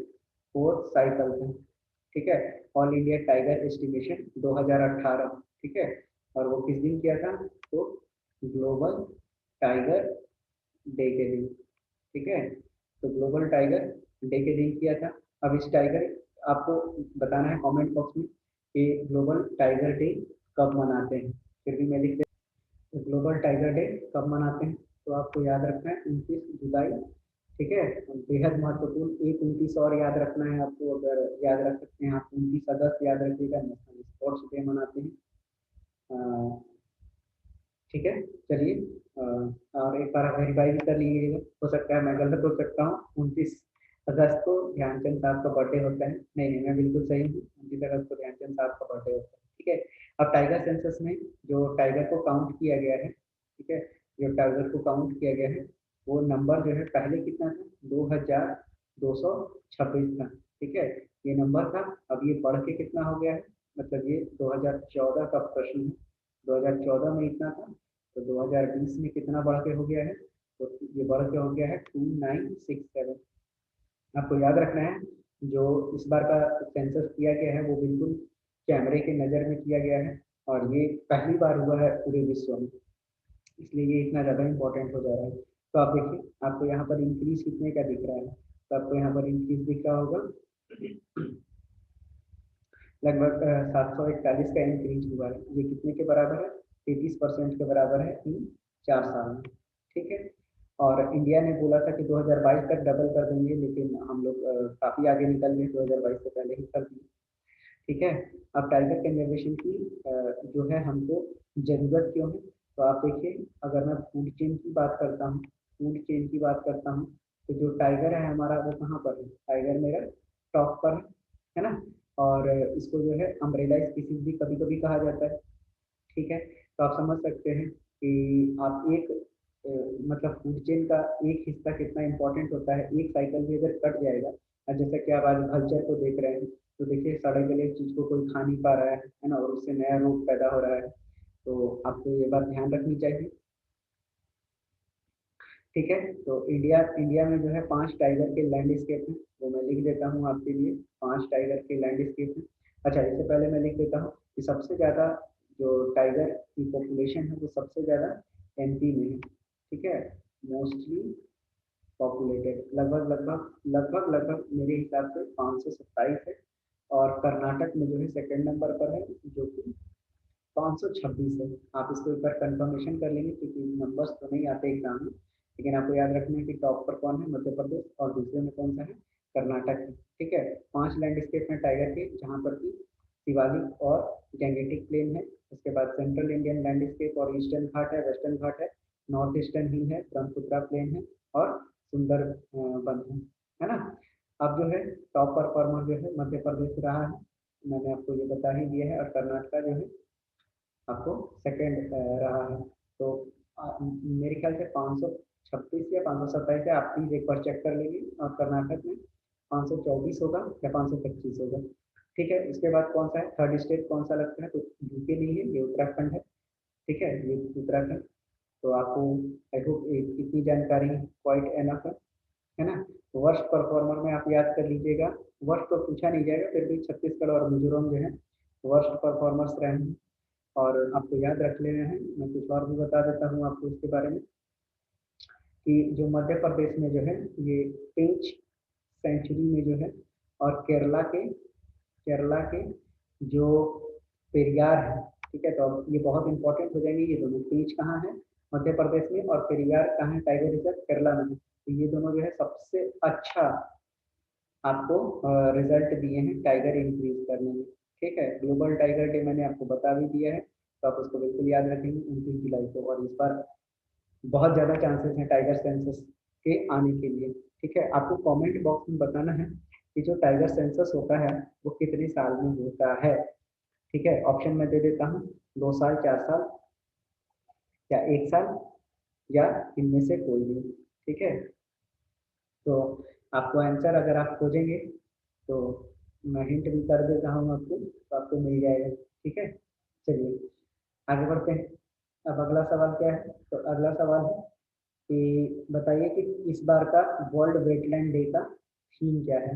फोर्थ साइकिल था, ठीक है। ऑल इंडिया टाइगर एस्टिमेशन 2018, ठीक है। और वो किस दिन किया था, तो ग्लोबल टाइगर डे के दिन, ठीक है। तो ग्लोबल टाइगर डे के दिन किया था। अब इस टाइगर आपको बताना है कमेंट बॉक्स में कि ग्लोबल टाइगर डे कब मनाते हैं। फिर भी मैं लिख देता हूँ, ग्लोबल टाइगर डे कब मनाते हैं, तो आपको याद रखना है 29 जुलाई, ठीक है। बेहद महत्वपूर्ण, एक 29 और याद रखना है आपको, अगर याद रख सकते हैं आप 29 अगस्त याद रखिएगा, नेशनल स्पोर्ट्स डे मनाते हैं। ठीक है, चलिए और एक बार वेरीफाई भी कर लीजिएगा, हो सकता है मैं गलत हो सकता हूँ। 29 अगस्त को ध्यानचंद साहब का बर्थडे होता है। नहीं नहीं, मैं बिल्कुल सही हूँ, 29 अगस्त को ध्यानचंद साहब का बर्थडे होता है, ठीक है। अब टाइगर सेंसस में जो टाइगर को काउंट किया गया है, ठीक है, जो टाइगर को काउंट किया गया है, वो नंबर जो है पहले कितना था, 2226 था, ठीक है। ये नंबर था, अब ये बढ़ के कितना हो गया है, मतलब ये 2014 का प्रश्न है। 2014 में इतना था, तो 2020 में कितना बढ़ के हो गया है, तो ये बढ़ के हो गया है 2967। आपको याद रखना है, जो इस बार का सेंसस किया गया है वो बिल्कुल कैमरे के नज़र में किया गया है, और ये पहली बार हुआ है पूरे विश्व में, इसलिए ये इतना ज़्यादा इंपॉर्टेंट हो जा रहा है। तो आप देखिए, आपको यहाँ पर इंक्रीज कितने का दिख रहा है, तो आपको यहाँ पर इंक्रीज दिख रहा होगा लगभग 741 का इंक्रीज हुआ है। ये कितने के बराबर है, 33% के बराबर है इन 4 साल में, ठीक है। और इंडिया ने बोला था कि 2022 तक डबल कर देंगे, लेकिन हम लोग काफ़ी आगे निकल गए, 2022 से पहले ही कर दिए, ठीक है। अब टाइगर कंजर्वेशन की जो है हमको ज़रूरत क्यों है, तो आप देखिए, अगर मैं फूड चेन की बात करता हूँ, फूड चेन की बात करता हूँ, तो जो टाइगर है हमारा वो कहाँ पर है, टाइगर मेरा टॉप पर है ना। और इसको जो है अम्ब्रेला स्पीसीज भी कभी कभी कहा जाता है, ठीक है। तो आप समझ सकते हैं कि आप एक मतलब फूड चेन का एक हिस्सा कितना इंपॉर्टेंट होता है। एक साइकिल भी अगर कट जाएगा, और जैसा कि आप आज कल्चर को देख रहे हैं, तो देखिए सड़े गले चीज को कोई खा नहीं पा रहा है ना, और उससे नया रोग पैदा हो रहा है। तो आपको ये बात ध्यान रखनी चाहिए, ठीक है। तो इंडिया इंडिया में जो है 5 टाइगर के लैंडस्केप हैं, वो मैं लिख देता हूँ आपके लिए, 5 टाइगर के लैंडस्केप हैं। अच्छा, इससे पहले मैं लिख देता हूँ कि सबसे ज़्यादा जो टाइगर की पॉपुलेशन है वो सबसे ज़्यादा एमपी में है, ठीक है। मोस्टली पॉपुलेटेड, लगभग लगभग लगभग लगभग मेरे हिसाब से 527 है। और कर्नाटक में जो है सेकंड नंबर पर है, जो कि 526 है। आप इसको एक बार कंफर्मेशन कर लेंगे, क्योंकि नंबर्स तो नहीं आते एग्जाम में, लेकिन आपको याद रखना है कि टॉप पर कौन है, मध्य प्रदेश, और दूसरे में कौन सा है, कर्नाटक है, ठीक है। 5 लैंडस्केप हैं टाइगर के, जहाँ पर कि शिवालिक और गैंगेटिक प्लेन है। उसके बाद सेंट्रल इंडियन लैंडस्केप और ईस्टर्न घाट है, वेस्टर्न घाट है, नॉर्थ ईस्टर्न हिल है, ब्रह्मपुत्रा प्लेन है, और सुंदर वन है ना। अब जो है टॉप परफॉर्मर जो है मध्य प्रदेश रहा है, मैंने आपको ये बता ही दिया है, और कर्नाटका जो है आपको सेकंड रहा है। तो मेरे ख्याल से 526 या 527 है, आप प्लीज एक बार चेक कर लीजिए। और कर्नाटक में 524 होगा या 525 होगा, ठीक है। उसके बाद कौन सा है, थर्ड स्टेट कौन सा लगता है, तो यूपी नहीं है, ये उत्तराखंड है, ठीक है, ये उत्तराखंड। तो आपको आई होप इतनी जानकारी क्वाइट एनफ है ना। तो वर्स्ट परफॉर्मर में आप याद कर लीजिएगा, वर्स्ट तो पूछा नहीं जाएगा, फिर भी छत्तीसगढ़ और मिजोरम जो है वर्स्ट परफॉर्मर्स रहे हैं। और आपको याद रख लेना है। मैं कुछ और भी बता देता हूँ आपको इसके बारे में कि जो मध्य प्रदेश में जो है ये पेंच सेंचुरी में जो है, और केरला के जो पेरियार है, ठीक है। तो अब ये बहुत इंपॉर्टेंट हो जाएंगे ये दोनों। पेंच कहाँ है? मध्य प्रदेश में। और पेरियार कहाँ है? टाइगर रिजर्व केरला में है। तो ये दोनों जो है सबसे अच्छा आपको रिजल्ट दिए हैं टाइगर इंक्रीज करने में, ठीक है। ग्लोबल टाइगर डे मैंने आपको बता भी दिया है, तो आप उसको बिल्कुल याद रखेंगे 29 जुलाई को। और इस बार बहुत ज़्यादा चांसेस हैं टाइगर सेंसस के आने के लिए, ठीक है। आपको कमेंट बॉक्स में बताना है कि जो टाइगर सेंसस होता है वो कितने साल में होता है, ठीक है। ऑप्शन मैं दे देता हूँ, 2 साल, 4 साल, या 1 साल, या इनमें से कोई भी, ठीक है। तो आपको आंसर अगर आप खोजेंगे तो मैं हिंट भी कर देता हूँ आपको, तो आपको मिल जाएगा, ठीक है। चलिए आगे बढ़ते हैं। अब अगला सवाल क्या है? तो अगला सवाल है कि बताइए कि इस बार का वर्ल्ड वेटलैंड डे का थीम क्या है।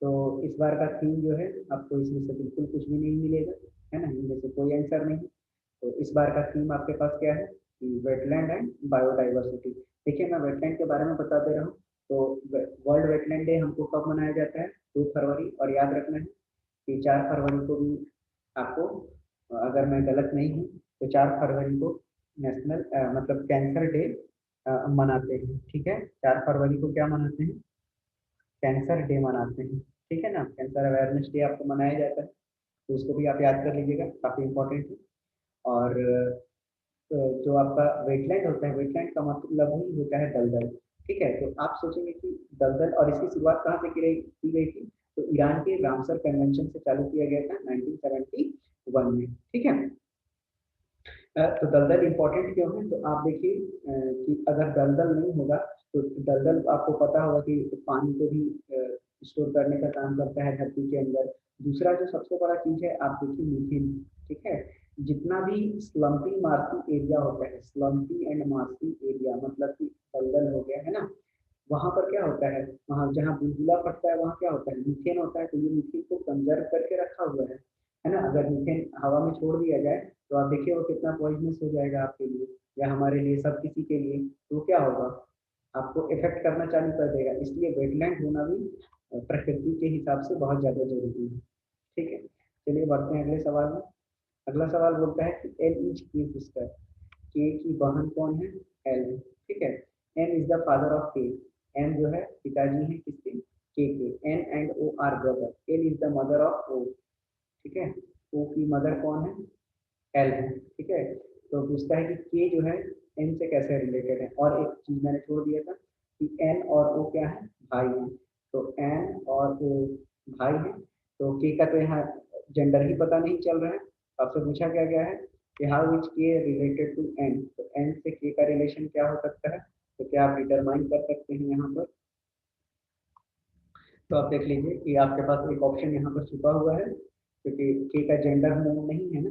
तो इस बार का थीम जो है आपको इसमें से बिल्कुल कुछ भी नहीं मिलेगा, है ना, इनमें से कोई आंसर नहीं। तो इस बार का थीम आपके पास क्या है कि वेटलैंड एंड बायोडाइवर्सिटी। देखिए मैं वेटलैंड के बारे में बता दे रहा हूँ। तो वर्ल्ड वेटलैंड डे हमको कब मनाया जाता है? 2 फरवरी। और याद रखना है कि 4 फरवरी को भी आपको, अगर मैं गलत नहीं हूँ, तो 4 फरवरी को नेशनल मतलब कैंसर डे मनाते हैं, ठीक है। 4 फरवरी को क्या मनाते हैं? कैंसर डे मनाते हैं, ठीक है ना। कैंसर अवेयरनेस डे आपको मनाया जाता है, तो उसको भी आप याद कर लीजिएगा, काफ़ी इंपॉर्टेंट है। और जो आपका वेटलैंड होता है, वेटलैंड का मतलब ही होता है दलदल, ठीक है। तो आप सोचेंगे कि दलदल, और इसकी शुरुआत कहाँ से की गई थी? तो ईरान के रामसर कन्वेंशन से चालू किया गया था 1971 में, ठीक है। तो दलदल इंपॉर्टेंट क्यों है? तो आप देखिए कि अगर दलदल नहीं होगा, तो दलदल आपको पता होगा कि पानी को भी स्टोर करने का काम करता है धरती के अंदर। दूसरा जो सबसे बड़ा चीज है, आप देखिए मीथेन, ठीक है। जितना भी स्लम्पी मार्सी एरिया होता है, स्लम्पी एंड मार्सी एरिया मतलब कि दलदल हो गया, है ना, वहां पर क्या होता है, वहां जहाँ बुलबुला फटता है वहां क्या होता है? मीथेन होता है। तो ये मीथेन को कंजर्व करके रखा हुआ है ना। अगर मीथेन हवा में छोड़ दिया जाए तो आप देखिए वो कितना पॉइजनस हो जाएगा आपके लिए या हमारे लिए, सब किसी के लिए। तो क्या होगा? आपको इफेक्ट करना चालू कर देगा। इसलिए वेटलैंड होना भी प्रकृति के हिसाब से बहुत ज्यादा जरूरी है, ठीक है। चलिए बढ़ते हैं अगले सवाल में। अगला सवाल बोलता है कि एल इज की सिस्टर, के की बहन कौन है? एल है, ठीक है। N is the father of K, N जो है पिताजी है किसके? K. N and O are brother. L is the mother of O, ठीक है। ओ की मदर कौन है? एल है, ठीक है। तो पूछता है कि के जो है एन से कैसे रिलेटेड है। और एक चीज मैंने छोड़ दिया था कि एन और ओ क्या है? भाई है। तो एन और ओ भाई है। तो के का तो यहाँ जेंडर ही पता नहीं चल रहा है। आपसे पूछा क्या गया है कि how is K related to N. तो एन से के का रिलेशन क्या हो सकता है? तो क्या आप डिटरमाइन कर सकते हैं यहाँ पर? तो आप देख लीजिए कि आपके पास एक ऑप्शन यहाँ पर छुपा हुआ है, क्योंकि के का जेंडर नोन नहीं है ना।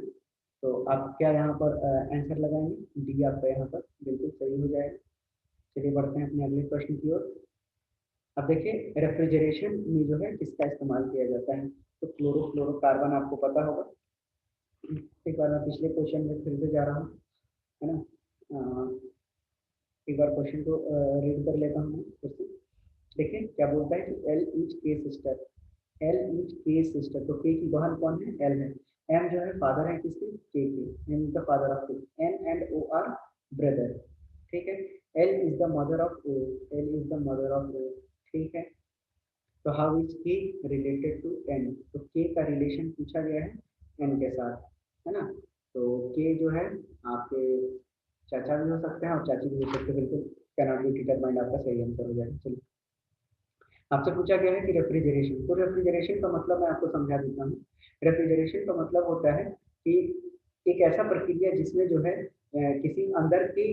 तो आप क्या यहाँ पर आंसर लगाएंगे? डी आपका यहाँ पर बिल्कुल सही हो जाएगा। चलिए बढ़ते हैं अपने अगले प्रश्न की ओर। अब देखिए रेफ्रिजरेशन में जो है किसका इस्तेमाल किया जाता है? तो क्लोरोफ्लोरोकार्बन आपको पता होगा। एक बार मैं पिछले क्वेश्चन में फिर से जा रहा हूँ, है ना। एक बार क्वेश्चन को रीड कर लेता हूँ फिर से। देखिए क्या बोलता है कि एल इज के सिस्टर, एल इज के सिस्टर। तो के की बहन कौन है? एल है। एम जो है फादर है किसके? K. M is the father of K. N and O are brother, ठीक है। L is the mother of O, L is the mother of O, ठीक है। तो how is K related to N? तो K का relation पूछा गया है एन के साथ, है ना। तो के जो है आपके चाचा भी हो सकते हैं और चाची भी हो सकते हैं, बिल्कुल कैनॉट बी डिटरमाइंड आपका सही आंसर हो जाएगा। चलिए आपसे पूछा गया है कि रेफ्रिजरेशन, तो रेफ्रिजरेशन का मतलब मैं आपको समझा देता हूँ। रेफ्रिजरेशन का मतलब होता है कि एक ऐसा प्रक्रिया जिसमें जो है किसी अंदर की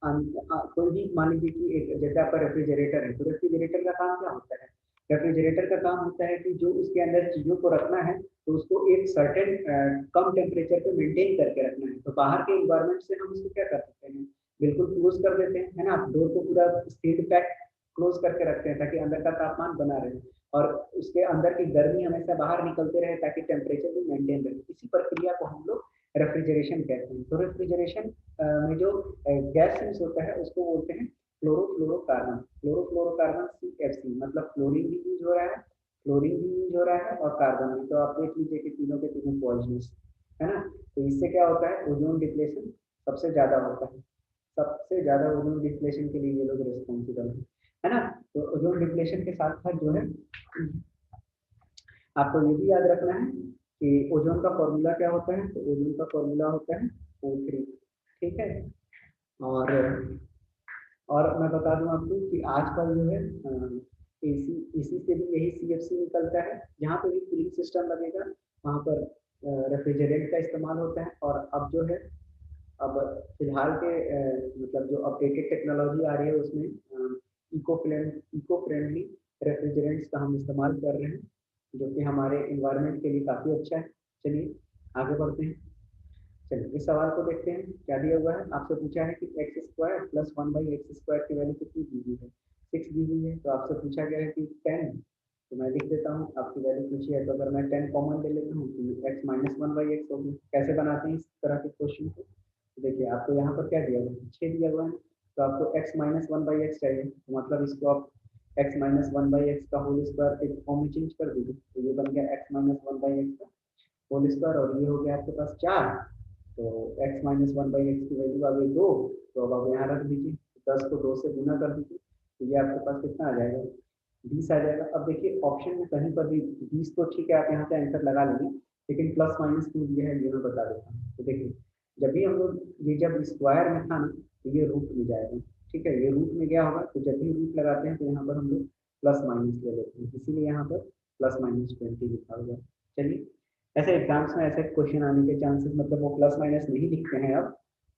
कोई भी, मान लीजिए कि एक जैसे आपका रेफ्रिजरेटर है, तो रेफ्रिजरेटर का काम क्या होता है? रेफ्रिजरेटर का काम होता है कि जो उसके अंदर चीजों को रखना है तो उसको एक सर्टेन कम टेम्परेचर पे मेंटेन करके रखना है। तो बाहर के इन्वायरमेंट से हम उसको क्या कर सकते हैं? बिल्कुल क्लोज कर देते हैं, है ना। डोर को पूरा सील पैक क्लोज करके रखते हैं ताकि अंदर का तापमान बना रहे और उसके अंदर की गर्मी हमेशा बाहर निकलते रहे ताकि टेम्परेचर भी मेंटेन रहे। इसी प्रक्रिया को हम लोग रेफ्रिजरेशन कहते हैं। तो रेफ्रिजरेशन में जो गैस सेंस होता है उसको बोलते हैं क्लोरोफ्लोरोकार्बन। क्लोरोफ्लोरोकार्बन CFC, मतलब क्लोरीन भी यूज हो रहा है, क्लोरीन भी यूज हो रहा है और कार्बन भी। तो आप देख लीजिए कि तीनों के तीनों पॉइजनस है ना। तो इससे क्या होता है, ओजोन डिप्लेशन सबसे ज्यादा होता है। सबसे ज्यादा ओजोन डिप्लेशन के लिए ये लोग रिस्पॉन्सिबल है ना। तो ओजोन डिप्लेशन के साथ साथ जो है आपको ये भी याद रखना है कि ओजोन का फॉर्मूला क्या होता है। तो ओजोन का फॉर्मूला होता है O3, ठीक है। और मैं बता दूं आपको कि आजकल जो है एसी इसी से भी यही CFC निकलता है। जहाँ पे भी कूलिंग सिस्टम लगेगा वहाँ पर रेफ्रिजरेंट का इस्तेमाल होता है। और अब जो है, अब फिलहाल के मतलब जो अपडेटेड टेक्नोलॉजी आ रही है उसमें इको फ्रेंडली रेफ्रिजरेंट्स का हम इस्तेमाल कर रहे हैं, जो कि हमारे इन्वायरमेंट के लिए काफ़ी अच्छा है। चलिए आगे बढ़ते हैं। चलिए इस सवाल को देखते हैं क्या दिया हुआ है। आपसे पूछा है कि एक्स स्क्वायर प्लस 1/x² की वैल्यू कितनी दी हुई है। 6 दी हुई है। तो आपसे पूछा गया है कि 10। तो मैं लिख देता हूँ, आपकी वैल्यू पूछी है तो अगर मैं 10 कॉमन ले लेता हूँ तो x माइनस 1/x होगी। कैसे बनाते हैं इस तरह के क्वेश्चन को। तो देखिए आपको यहाँ पर क्या दिया हुआ है, 6 दिया हुआ है। तो आपको x माइनस 1/x चाहिए। तो मतलब इसको आप x माइनस 1/x का होल स्क्वायर एक फॉर्म में चेंज कर दीजिए। तो ये बन गया x माइनस 1/x का होल स्क्वायर और ये हो गया आपके पास 4। तो x माइनस 1/x की वैल्यू आ गई 2। तो अब आप यहाँ रख दीजिए, 10 को 2 से गुना कर दीजिए। तो ये आपके पास कितना आ जाएगा, 20 आ जाएगा। अब देखिए ऑप्शन में कहीं पर भी 20 तो ठीक है, आप यहाँ से आंसर लगा लेंगे, लेकिन प्लस माइनस क्यों दिया है ये मैं बता देता हूँ। तो देखिए जब भी हम लोग ये जब स्क्वायर में था ना तो ये रूट में जाएगा, ठीक है। ये रूट में गया होगा तो जब भी रूट लगाते हैं तो यहाँ पर हम लोग प्लस माइनस ले लेते हैं, इसीलिए यहाँ पर प्लस माइनस 20 लिखा हुआ है। चलिए ऐसे एग्जाम्स में ऐसे क्वेश्चन आने के चांसेस, मतलब वो प्लस माइनस नहीं लिखते हैं अब।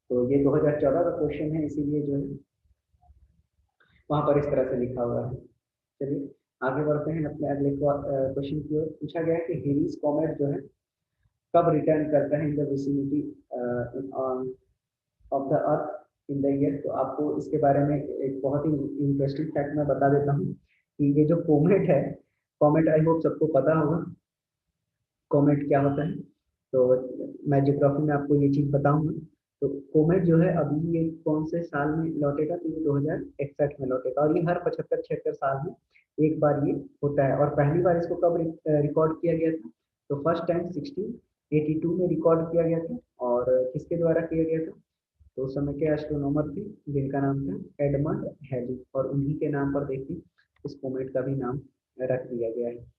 तो ये 2014 का क्वेश्चन है, इसीलिए जो है वहां पर इस तरह से लिखा हुआ है। चलिए आगे बढ़ते हैं अपने अगले क्वेश्चन की ओर। पूछा गया है कि हेलिस कॉमेट जो है कब रिटर्न करता है in the vicinity of the earth in the year. तो आपको इसके बारे में एक बहुत ही इंटरेस्टिंग फैक्ट मैं बता देता हूँ कि ये जो कोमेट है, कॉमेट आई होप सबको पता होगा कॉमेट क्या होता है। तो मैं ज्योग्राफी में आपको ये चीज बताऊंगा। तो कोमेट जो है अभी ये कौन से साल में लौटेगा, तो ये 2061 में लौटेगा। और ये हर 75-76 साल में एक बार ये होता है। और पहली बार इसको कब रिकॉर्ड किया गया था, तो फर्स्ट टाइम 1682 में रिकॉर्ड किया गया था। और किसके द्वारा किया गया था, तो उस समय के एस्ट्रोनॉमर थे जिनका नाम था एडमंड हैली, और उन्हीं के नाम पर देखिए इस कोमेट का भी नाम रख दिया गया है।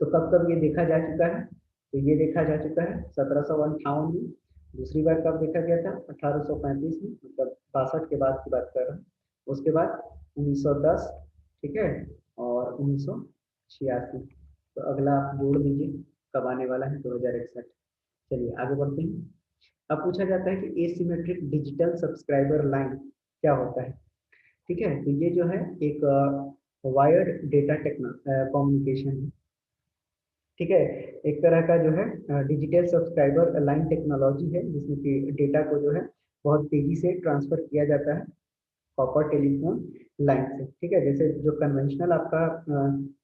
तो कब कब ये देखा जा चुका है, तो ये देखा जा चुका है 1758 में। दूसरी बार कब देखा गया था, 1835 में, मतलब 62 के बाद की बात कर रहा हूँ। उसके बाद 1910, ठीक है, और 1986। तो अगला आप जोड़ लीजिए कब आने वाला है, 2061। चलिए आगे बढ़ते हैं। अब पूछा जाता है कि एसिमेट्रिक डिजिटल सब्सक्राइबर लाइन क्या होता है। ठीक है, तो ये जो है एक वायर्ड डेटा टेक्नो कम्युनिकेशन है, ठीक है। एक तरह का जो है डिजिटल सब्सक्राइबर लाइन टेक्नोलॉजी है, जिसमें कि डेटा को जो है बहुत तेजी से ट्रांसफर किया जाता है कॉपर टेलीफोन लाइन से, ठीक है। जैसे जो कन्वेंशनल आपका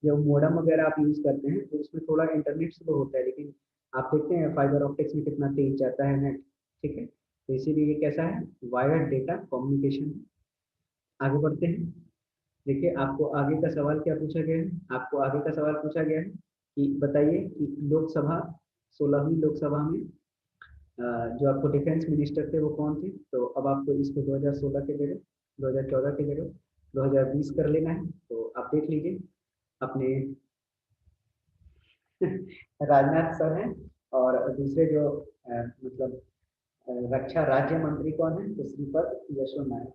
जो मोडम वगैरह आप यूज करते हैं तो उसमें थोड़ा इंटरनेट स्लो होता है, लेकिन आप देखते हैं फाइबर ऑप्टिक्स में कितना तेज जाता है नेट, ठीक है। तो इसीलिए ये कैसा है, वायर्ड डेटा कम्युनिकेशन। आगे बढ़ते हैं। देखिए आपको आगे का सवाल क्या पूछा गया है, आपको आगे का सवाल पूछा गया है कि बताइए कि लोकसभा 16वीं लोकसभा में जो आपको डिफेंस मिनिस्टर थे वो कौन थे। तो अब आपको इसको 2016 के जगह 2014 के जगह 2020 कर लेना है। तो आप देख लीजिए अपने राजनाथ सर हैं, और दूसरे जो मतलब रक्षा राज्य मंत्री कौन है, तो श्रीपद यशो नायक,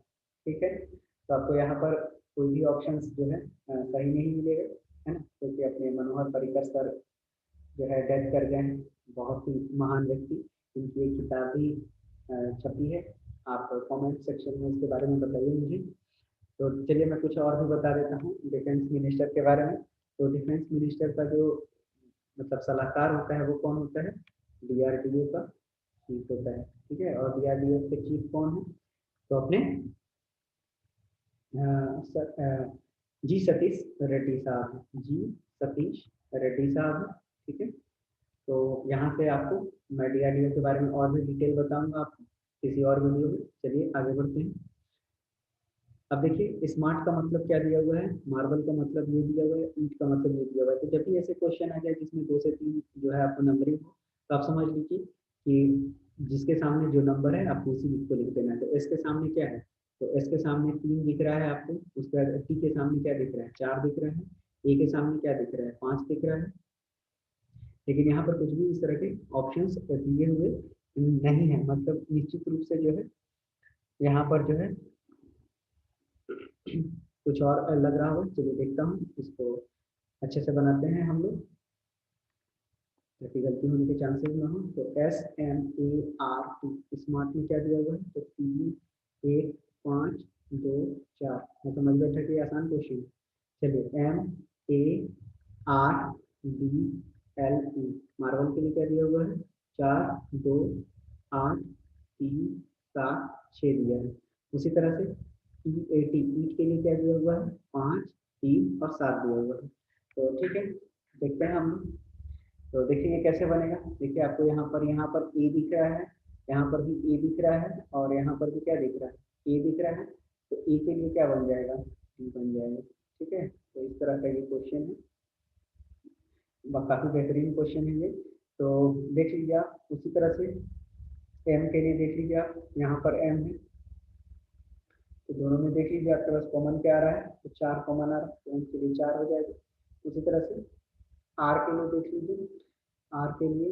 ठीक है। तो आपको यहाँ पर कोई भी ऑप्शंस जो है सही नहीं मिलेगा, है ना, क्योंकि अपने मनोहर पर्रिकर सर जो है डेथ कर गए हैं, बहुत ही महान व्यक्ति। इनकी एक किताब भी छपी है, आप कमेंट सेक्शन में इसके बारे में बताइए मुझे। तो चलिए मैं कुछ और भी बता देता हूँ डिफेंस मिनिस्टर के बारे में। तो डिफेंस मिनिस्टर का जो मतलब सलाहकार होता है वो कौन होता है, DRDO का चीफ होता है, ठीक है। और DRDO के चीफ कौन है, तो अपने जी सतीश रेड्डी साहब, जी सतीश रेड्डी साहब, ठीक है। तो यहाँ से आपको मैं डीआरडीओ के बारे में और भी डिटेल बताऊंगा आपको किसी और वीडियो में। चलिए आगे बढ़ते हैं। अब देखिए स्मार्ट का मतलब क्या दिया हुआ है, मार्बल का मतलब ये दिया हुआ है, ईंट का मतलब ये दिया हुआ है। तो जब भी ऐसे क्वेश्चन आ जाए जिसमें 2 से 3 जो है आपको नंबरिंग हो, तो आप समझ लीजिए कि जिसके सामने जो नंबर है आपको उसी को लिख देना है। तो एस के सामने क्या है, तो एस के सामने 3 दिख रहा है आपको, उसके बाद टी के सामने क्या दिख रहा है, 4 दिख रहा है, ए के सामने क्या दिख रहा है, 5 दिख रहा है। लेकिन यहाँ पर कुछ भी इस तरह के ऑप्शंस दिए हुए नहीं है, मतलब निश्चित रूप से जो है यहाँ पर जो है कुछ और लग रहा हो। चलिए देखता हूँ, इसको अच्छे से बनाते हैं हम लोग ताकि गलती होने के चांसेस ना हो। तो SMART स्मार्ट में क्या दिया हुआ है, तो 3 1 5 2 4। मैं समझ बैठा कि आसान क्वेश्चन। चलिए MARBLE मार्बल के लिए क्या दिया हुआ है, 4 2 8 3 7 6 दिया है। उसी तरह से EAT ईट के लिए क्या दिया हुआ है, 5 3 और 7 दिया हुआ है। तो ठीक है, देखते हैं हम लोग। तो देखिए ये कैसे बनेगा। देखिए आपको यहाँ पर ए दिख रहा है, यहाँ पर भी ए दिख रहा है, और यहाँ पर भी क्या दिख रहा है, ए दिख रहा है। तो ए के लिए क्या बन जाएगा, टी बन जाएगा। ठीक है, तो इस तरह का ये क्वेश्चन है, काफी बेहतरीन क्वेश्चन है ये। तो देख लीजिए आप उसी तरह से एम के लिए देख लीजिए आप, यहाँ पर एम है, तो दोनों में देख लीजिए आपके पास कॉमन क्या आ रहा है, तो 4 कॉमन आ रहा है, तो एम के लिए 4 हो जाएगा। उसी तरह से आर के लिए देख लीजिए, आर के लिए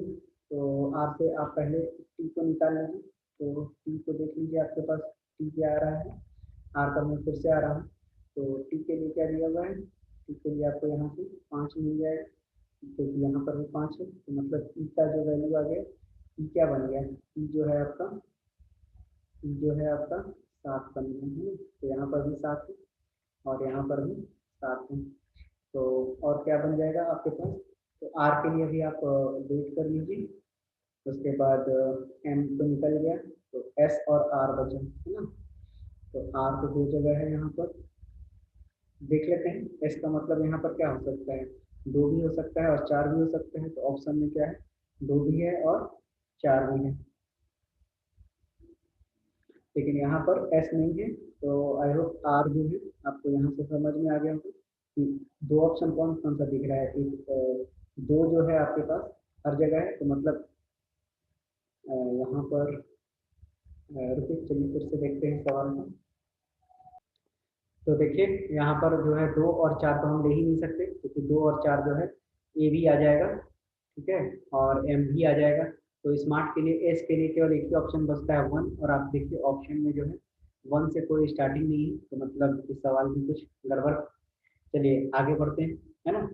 तो आर से आप पहले टी को निकाल लीजिए। तो टी को देख लीजिए आपके पास टी क्या आ रहा है, आर पर मैं फिर से आ रहा हूँ। तो टी के लिए क्या दिया हुआ है, टी के लिए आपको यहाँ से 5 मिल जाएगा, क्योंकि यहाँ पर भी 5 है, तो मतलब ई का जो वैल्यू आ गया, ई क्या बन गया, ई जो है आपका, ई जो है आपका 7 बन गया है ना। तो यहाँ पर भी 7 है और यहाँ पर भी 7 है। तो और क्या बन जाएगा आपके पास, तो आर के लिए भी आप वेट कर लीजिए। उसके बाद एम तो निकल गया, तो एस और आर बचा है ना। तो आर तो 2 जगह है यहाँ पर, देख लेते हैं। एस का मतलब यहाँ पर क्या हो सकता है, 2 भी हो सकता है और 4 भी हो सकता है। तो ऑप्शन में क्या है, 2 भी है और 4 भी है, लेकिन यहाँ पर एस नहीं है। तो आई होप आर जो है आपको यहाँ से समझ में आ गया होगा कि 2 ऑप्शन कौन कौन सा दिख रहा है। एक 2 जो है आपके पास हर जगह है, तो मतलब यहाँ पर रुकिए, चलिए फिर से देखते हैं सवाल में। तो देखिए यहाँ पर जो है 2 और 4 तो हम ले ही नहीं सकते, क्योंकि 2 और 4 जो है ए भी आ जाएगा, ठीक है, और एम भी आ जाएगा। तो स्मार्ट के लिए एस के लिए केवल एक ही ऑप्शन बचता है 1, और आप देखिए ऑप्शन में जो है 1 से कोई स्टार्टिंग नहीं है, तो मतलब इस सवाल में कुछ गड़बड़। चलिए आगे बढ़ते हैं, है ना।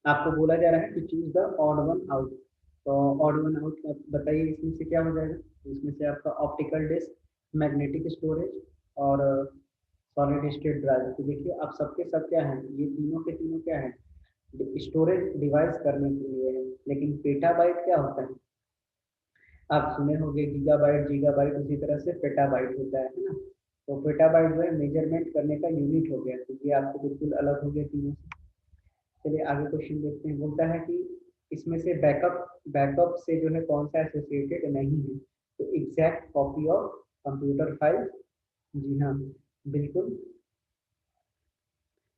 आपको बोला जा रहा है कि choose the odd one out. तो ऑड वन आउट बताइए इसमें से क्या हो जाएगा। तो इसमें से आपका ऑप्टिकल डिस्क, मैग्नेटिक स्टोरेज और सॉलिड स्टेट ड्राइव। तो देखिए आप सबके सब क्या है, ये तीनों के तीनों क्या है, स्टोरेज डिवाइस करने के लिए है। लेकिन पेटाबाइट क्या होता है, आप सुने होंगे गीगाबाइट जीगाबाइट, उसी तरह से पेटाबाइट होता है ना। तो पेटाबाइट जो है मेजरमेंट करने का यूनिट हो गया, तो ये आपको बिल्कुल अलग हो गया तीनों से। चलिए आगे क्वेश्चन देखते हैं। बोलता है कि इसमें से बैकअप बैकअप से जो है कौन सा एसोसिएटेड नहीं है, तो exact copy of computer file. जी हाँ, बिल्कुल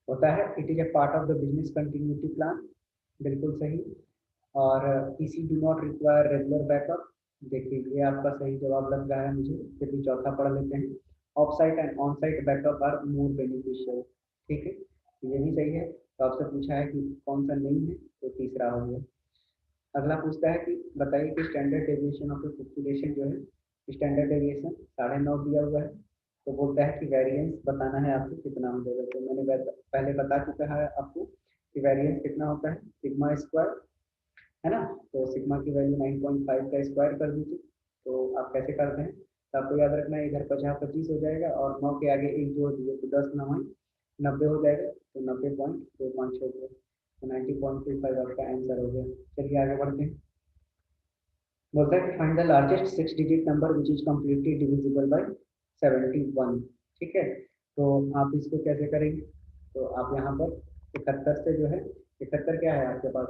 होता है। It is a part of the business continuity plan, बिल्कुल सही। और PC do not require regular backup, देखिए ये आपका सही जवाब लग रहा है मुझे। फिर भी चौथा पढ़ लेते हैं। Off site and on site backup are more beneficial, ठीक है, तो ये भी सही है। तो आपसे पूछा है कि कौन सा नहीं है, तो तीसरा हो गया। अगला पूछता है कि बताइए कि स्टैंडर्ड डेविएशन ऑफ पॉपुलेशन जो है, स्टैंडर्ड डेविएशन 9.5 दिया हुआ है। तो बोलता है कि वेरिएंस बताना है आपको कितना हो जाएगा। तो मैंने पहले बता चुका है आपको कि वेरिएंस कितना होता है, सिग्मा स्क्वायर, है ना। तो सिग्मा की वैल्यू 9.5 का स्क्वायर कर दीजिए। तो आप कैसे करते हैं, तो आपको याद रखना है इधर 50 25 हो जाएगा, और 9 के आगे एक जोड़ दिए तो 10 9 90 हो जाएगा, तो 90.25 हो गया। तो 90.25 आपका आंसर हो गया। चलिए आगे बढ़ते हैं। बोलता है कि find the largest 6 digit number which is completely divisible by 71। ठीक है, तो आप इसको कैसे करेंगे, तो आप यहाँ पर 71 से जो है, 71 क्या है आपके पास,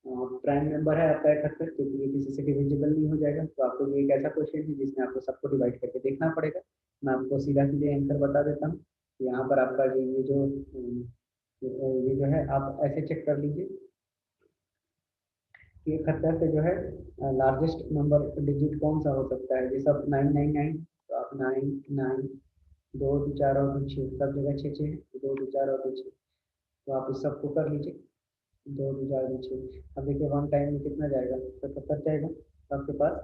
प्राइम नंबर है आपका 71, क्योंकि ये किसी से डिविजिबल नहीं हो जाएगा। तो आपको ये एक ऐसा क्वेश्चन है जिसमें आपको सबको डिवाइड करके देखना पड़ेगा। मैं आपको सीधा सीधे आंसर बता देता हूँ। यहाँ पर आपका ये जो है आप ऐसे चेक कर लीजिए कि 71 से जो है लार्जेस्ट नंबर डिजिट कौन सा हो सकता है। ये सब 999, तो आप 9 9 2 2 4 और 2 6, सब जगह 6 6 है, 2 2 4 और 2 6, तो आप इस सबको कर लीजिए। 2 2 4 2 6, अब देखिए वन टाइम में कितना जाएगा, 77 जाएगा। तो आपके पास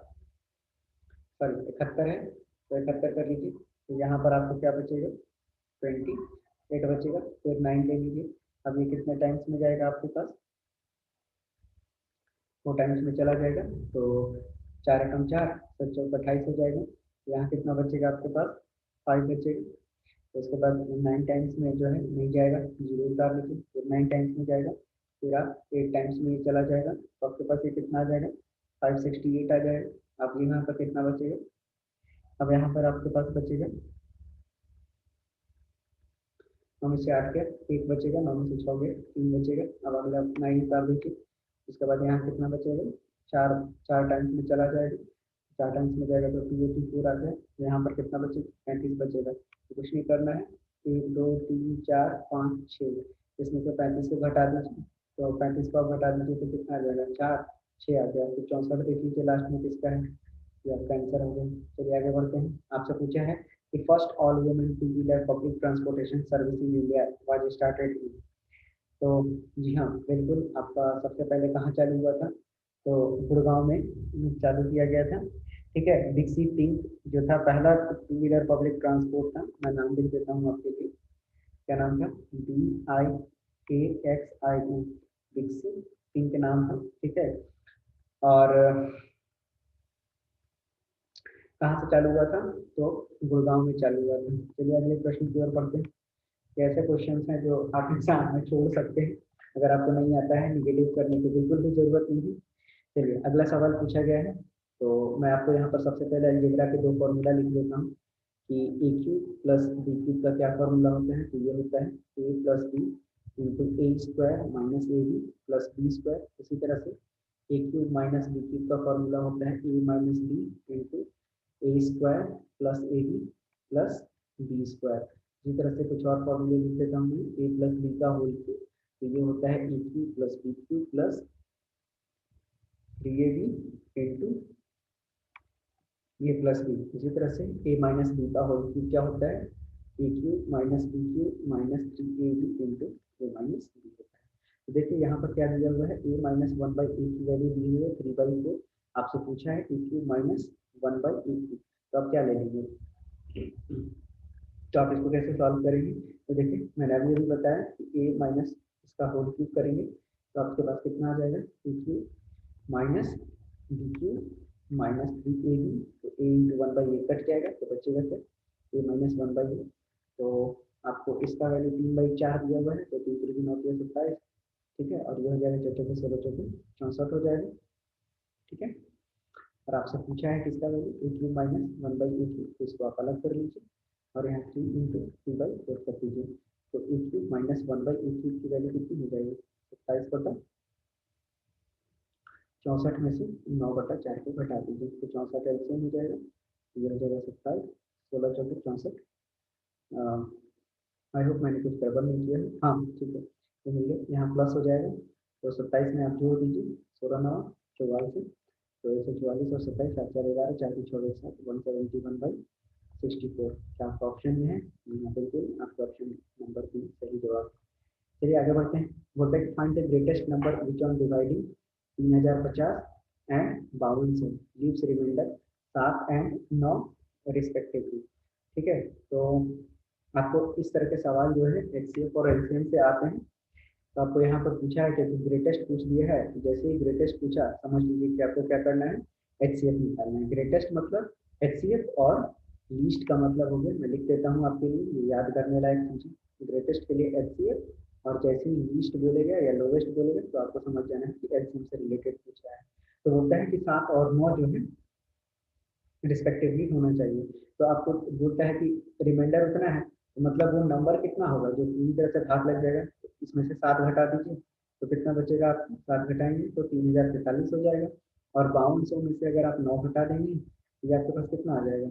सॉरी 71 है, तो 71 कर लीजिए। तो यहाँ पर आपको क्या बचेगा, 28 बचेगा। फिर 9 ले लीजिए। अब ये कितने टाइम्स में जाएगा आपके पास, 4 टाइम्स में चला जाएगा। तो 4 एकम 4, 28 हो जाएगा। यहाँ कितना बचेगा आपके पास, 5 बचेगा। तो उसके बाद 9 टाइम्स में जो है नहीं जाएगा, 0 उतार लीजिए। फिर 9 टाइम्स में जाएगा, फिर आप 8 टाइम्स में ये चला जाएगा। तो आपके पास ये कितना आ जाएगा, 568 आ जाएगा। अब यहाँ पर कितना बचेगा, अब यहाँ पर आपके पास बचेगा 9 में से 8 गया, 1 बचेगा। 9 में से 6 गया, 3 बचेगा। अब अगला 9 उतार दीजिए। उसके बाद यहाँ कितना बचेगा, 4 4 टाइम्स में चला जाएगा। 4 टाइम्स में जाएगा तो 284 आ गया। यहाँ पर कितना बचेगा, 35 बचेगा। तो कुछ नहीं करना है, 1 2 3 4 5 6, इसमें से 35 को घटा दीजिए। तो 35 को आप घटा दीजिए तो कितना आ जाएगा, 4 6 आ गया। तो 64 देख लीजिए लास्ट में किसका है, ये आपका आंसर हो गया। चलिए आगे बढ़ते हैं। आपसे पूछा है कि first all women two wheeler public transportation service in India was started in. तो जी हाँ, बिल्कुल, आपका सबसे पहले कहाँ चालू हुआ था, तो गुड़गांव में चालू किया गया था। ठीक है, डिक्सी पिंक जो था पहला टू व्हीलर पब्लिक ट्रांसपोर्ट था। मैं नाम लिख देता हूँ आपके लिए, क्या नाम था, DIKXI, डिक्सी पिंक नाम था। ठीक है, और कहाँ से चालू हुआ था, तो गुड़गांव में चालू हुआ था। चलिए अगले प्रश्न की ओर बढ़ते हैं। ऐसे क्वेश्चन हैं जो आप एग्जाम में छोड़ सकते हैं, अगर आपको नहीं आता है निगेटिव करने की बिल्कुल भी जरूरत नहीं है। चलिए अगला सवाल पूछा गया है। तो मैं आपको यहाँ पर सबसे पहले अलजेब्रा के 2 फॉर्मूला लिख देता हूँ कि A cube plus B cube का क्या फॉर्मूला होता है। तो ये होता है A plus B into A square minus A B plus B square. इसी तरह से A cube minus B cube का फॉर्मूला होता है A minus B into A square plus A B plus B square. इसी तरह से कुछ और फॉर्मूले लिख देता हूँ, ए प्लस बी का होल क्यूब। तो ये होता है A cube plus B cube plus 3ab into A plus B. इसी तरह से ए माइनस बी का होल क्यूब क्या होता है, A cube minus B cube minus 3ab into A minus B होता है। तो देखिए यहाँ पर क्या दिया हुआ है, ए माइनस 1/a की वैल्यू दी हुई है 3/4। आपसे पूछा है A cube minus 1/a cube, तो आप क्या ले लेंगे, तो आप इसको कैसे सॉल्व करेंगे। तो देखिए मैंने अभी अभी बताया कि ए माइनस इसका होल क्यूब करेंगे, तो आपके पास कितना आ जाएगा, A cube minus B cube minus 3ab। तो ए इंटू 1/a कट जाएगा, तो बचेगा क्या, ए माइनस 1/a। तो आपको इसका वैल्यू 3/4 दिया हुआ है, तो 3 3 9 27। ठीक है, और ये हो जाएगा 4 4 16 14 64 हो जाएगा। ठीक है, और आपसे पूछा है किसका वैल्यू, ए क्यूब माइनस 1/a क्यूब, तो इसको आप अलग कर लीजिए और यहाँ 3 इंटू 3/4 कर दीजिए। तो ए क्यूब माइनस 1/a क्यूब की वैल्यू कितनी हो जाएगी, 27/64 में से 9/4 को घटा दीजिए। तो 64 एलसीएम हो जाएगा, ये हो जाएगा 27, 16 चौके 64। आई होप मैंने कुछ गड़बड़ नहीं किया है, हाँ ठीक है, तो मिल गया। यहाँ प्लस हो जाएगा, तो 27 में आप जोड़ दीजिए, 16 9 44, तो 144 और 27 4 4 11 4 2 6 7 171/64। क्या आपका ऑप्शन में है, बिल्कुल आपका ऑप्शन नंबर 3 सही जवाब। चलिए आगे बढ़ते हैं। Voted find the greatest number which on dividing 3050 and 52 से लीव्स रिमाइंडर 7 एंड 9 रिस्पेक्टिवली। ठीक है, तो आपको इस तरह के सवाल जो है एचसीएफ और एलसीएम से आते हैं। तो आपको यहाँ पर पूछा है कि ग्रेटेस्ट पूछ दिया है, तो जैसे ही ग्रेटेस्ट पूछा समझ लीजिए कि आपको क्या करना है, एचसीएफ निकालना है। ग्रेटेस्ट मतलब एचसीएफ और लीस्ट का मतलब हो गया, मैं लिख देता हूँ आपके लिए, ये याद करने लायक चीज़। ग्रेटेस्ट के लिए एचसीएफ, और जैसे ही लीस्ट बोलेगा या लोवेस्ट बोलेगा तो आपको समझ जाना है कि एलसीएम से रिलेटेड पूछ रहा है। तो होता है कि 7 और 9 जो है रिस्पेक्टिवली होना चाहिए। तो आपको बोलता है कि रिमाइंडर उतना है, तो मतलब वो नंबर कितना होगा जो पूरी तरह से भाग लग जाएगा, तो इसमें से 7 घटा दीजिए, तो कितना बचेगा, आप 7 घटाएंगे तो 3043 हो जाएगा। और 5200 में से अगर आप 9 घटा देंगे तो ये आपके पास कितना आ जाएगा,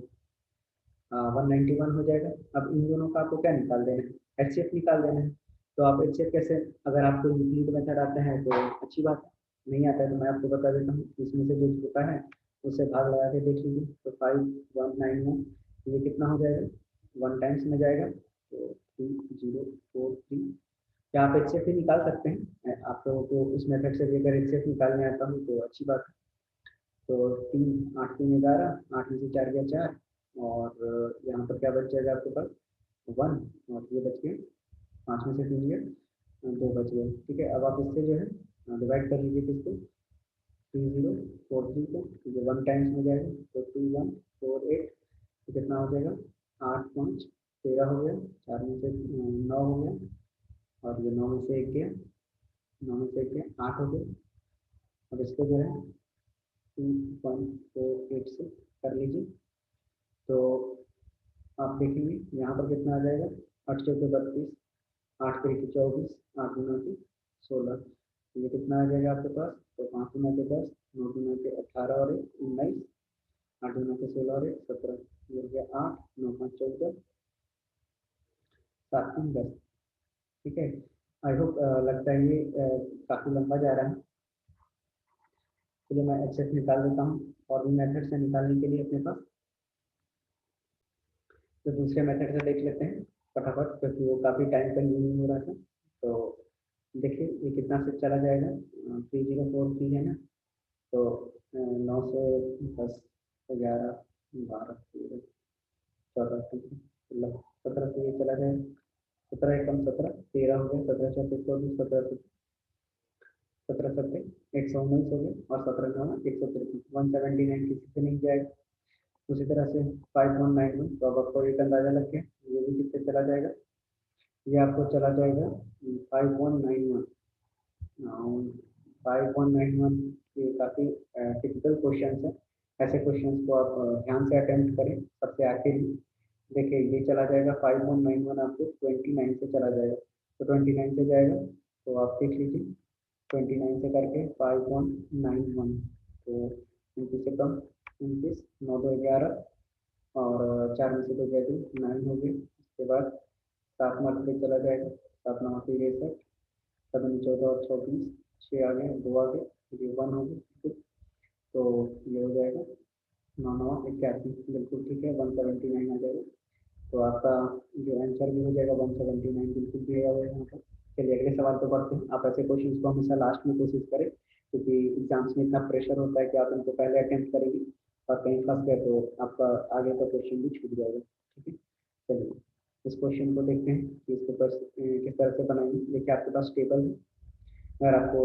191 हो जाएगा। अब इन दोनों का आपको क्या निकाल देना है, एचसीएफ निकाल देना है। तो आप एचसीएफ कैसे, अगर आपको यूक्लिड मेथड आता है तो अच्छी बात है, नहीं आता है तो मैं आपको बता देता हूँ। इसमें से जो होता है उससे भाग लगा के देख लीजिए। तो 5191 ये कितना हो जाएगा, 1 टाइम्स में जाएगा तो 3043। क्या आप एचसीएफ ही निकाल सकते हैं, आप लोगों को उस मेथड से भी अगर एचसीएफ निकालने आता हूँ तो अच्छी बात है। तो 3 8 3 11, 8 में से 4 गया 4, और यहाँ पर क्या बच जाएगा आपके पास 1, और ये बच गए 5 में से 3 गया 2 बच गए। ठीक है, अब आप इससे जो है डिवाइड कर लीजिए किसको, 3043 को, तो ये 1 टाइम्स में जाएगा तो 2148, तो कितना हो जाएगा 8 5 13 हो गया, 4 में से 9 हो गया, और ये 9 में से 1 गया, 9 में से 1 गया 8 हो गया। अब इसको जो है 2.48 से कर लीजिए। तो आप देखेंगे यहाँ पर कितना आ जाएगा, 8 चौके 32, 8 तरीके 24, 8 गुना के 16, ये कितना आ जाएगा आपके पास, तो 5 गुना के 10, 9 गुना के 18 और 1 19, 8 गुना के 16 और 1 17, ये हो गया 8 9 5 14 7 3 10। ठीक है, आई होप लगता है ये काफ़ी लंबा जा रहा है। चलिए मैं एक्सेस निकाल देता हूँ, और भी मेथड से निकालने के लिए अपने पास, तो दूसरे मेथड से देख लेते हैं फटाफट, क्योंकि वो काफ़ी टाइम कंज्यूमिंग हो रहा था। तो देखिए ये कितना से चला जाएगा, 3043 है ना, तो 9 से 10 11 12 13 14 16 17 से ये चला जाएगा, 17 एकम 17 13 हो गया, 17 चौके 24, 17 सत्ते 119 हो गए, और 17 9 153, 179 किसी से नहीं जाएगा। उसी तरह से 5191, तो अब आपको एक अंदाजा लग गया, ये भी कितने चला जाएगा, ये आपको चला जाएगा 5191। 5191 ये काफ़ी टिपिकल क्वेश्चन है, ऐसे क्वेश्चन को आप ध्यान से अटेम्प्ट करें। सबसे आखिर देखिए ये चला जाएगा 5191 आपको 29 से चला जाएगा, तो 29 से जाएगा, तो आप देख लीजिए 29 से करके 5191, तो 29 से कम 29, 9 2 11, और 4 में से 2 गए 9 हो गए। उसके बाद 7 मार्क पे चला जाएगा, 7 9 63, 7 14 और 24, 6 आ गए 2 आ गए, ये 1 हो गए। तो ये हो जाएगा 9 9 81, बिल्कुल ठीक है, 179 आ जाएगा। तो आपका जो आंसर भी हो जाएगा 179, बिल्कुल दिया हुआ है यहाँ पर। चलिए अगले सवाल पे बढ़ते हैं। आप ऐसे क्वेश्चन को हमेशा लास्ट में कोशिश करें, क्योंकि एग्जाम्स में इतना प्रेशर होता है कि आप इनको पहले अटेम्प्ट करेंगे, और कहीं फंस गए तो आपका आगे का क्वेश्चन भी छूट जाएगा। ठीक है, चलिए इस क्वेश्चन को देखते हैं कि इसके पास किस तरह से बनाएंगे। देखिए आपके पास टेबल है, अगर आपको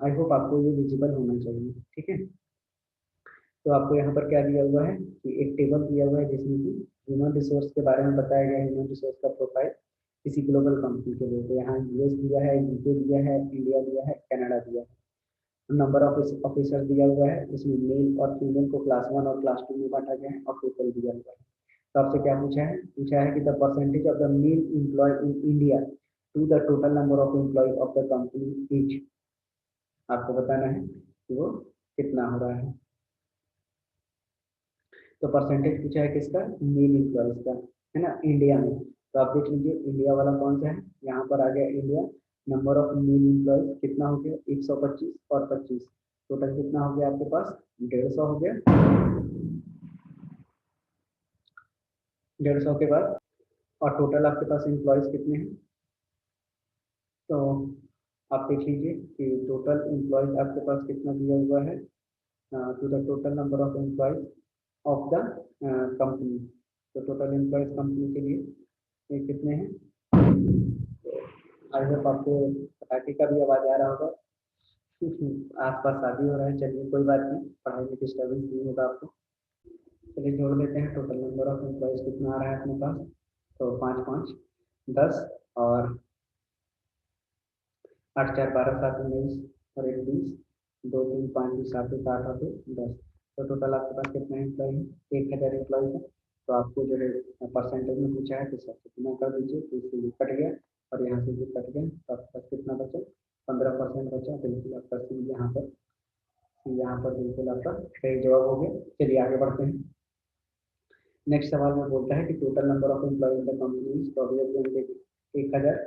आई होप आपको ये विजिबल होना चाहिए। ठीक है, तो आपको यहाँ पर क्या दिया हुआ है कि एक टेबल दिया हुआ है जिसमें कि ह्यूमन रिसोर्स के बारे में बताया गया है, ह्यूमन रिसोर्स का प्रोफाइल किसी ग्लोबल कंपनी के लिए। तो यहाँ यूएस दिया है, यूके दिया है, इंडिया दिया है, कनाडा दिया है। नंबर ऑफ ऑफिसर दिया हुआ है, उसमें मेल और फीमेल को क्लास 1 और क्लास 2 में बांटा गया है, और टोटल दिया हुआ है। तो आपसे क्या पूछा है कि the percentage of the male employee in India to the total number of employee of the company each. आपको बताना है कि वो कितना हो रहा है। तो परसेंटेज पूछा है किसका, मेल एम्प्लॉयज का, है ना, इंडिया में। तो आप देख लीजिए इंडिया वाला कौन सा है, यहाँ पर आ गया India. Number of male employees कितना हो गया, 125 और 25, टोटल कितना हो गया आपके पास, 150 हो गया। 150 के बाद और टोटल आपके पास एम्प्लॉयज कितने हैं, तो आप देख लीजिए कि टोटल एम्प्लॉयज आपके पास कितना दिया हुआ है, to the total number of employees of the company. तो टोटल एम्प्लॉयज कंपनी के लिए ये कितने हैं। तो आई होप आपको पटाखे का भी आवाज आ रहा होगा, आसपास शादी हो रहा है। चलिए कोई बात नहीं, पढ़ाई में डिस्टर्बेंस नहीं होगा आपको। चलिए जोड़ लेते हैं, टोटल नंबर ऑफ एम्प्लॉयज कितना आ रहा है अपने पास, तो 5 5 10, और 8 4 12 7 19, और 1 20, 2 3 5 7 8 8 10। तो टोटल आपके पास कितने एम्प्लॉय हैं, 1000 एम्प्लॉय है। तो आपको जो है परसेंटेज में पूछा है तो सब कितना कर दीजिए, तो इससे ये कट गया और यहाँ से भी कट गया, तो आपके पास कितना बचा 15% बचा, बिल्कुल आपका सी यहाँ पर बिल्कुल आपका सही जवाब हो गया। चलिए आगे बढ़ते हैं। नेक्स्ट सवाल में बोलता है कि total number of employee in the company तो अभी 1000।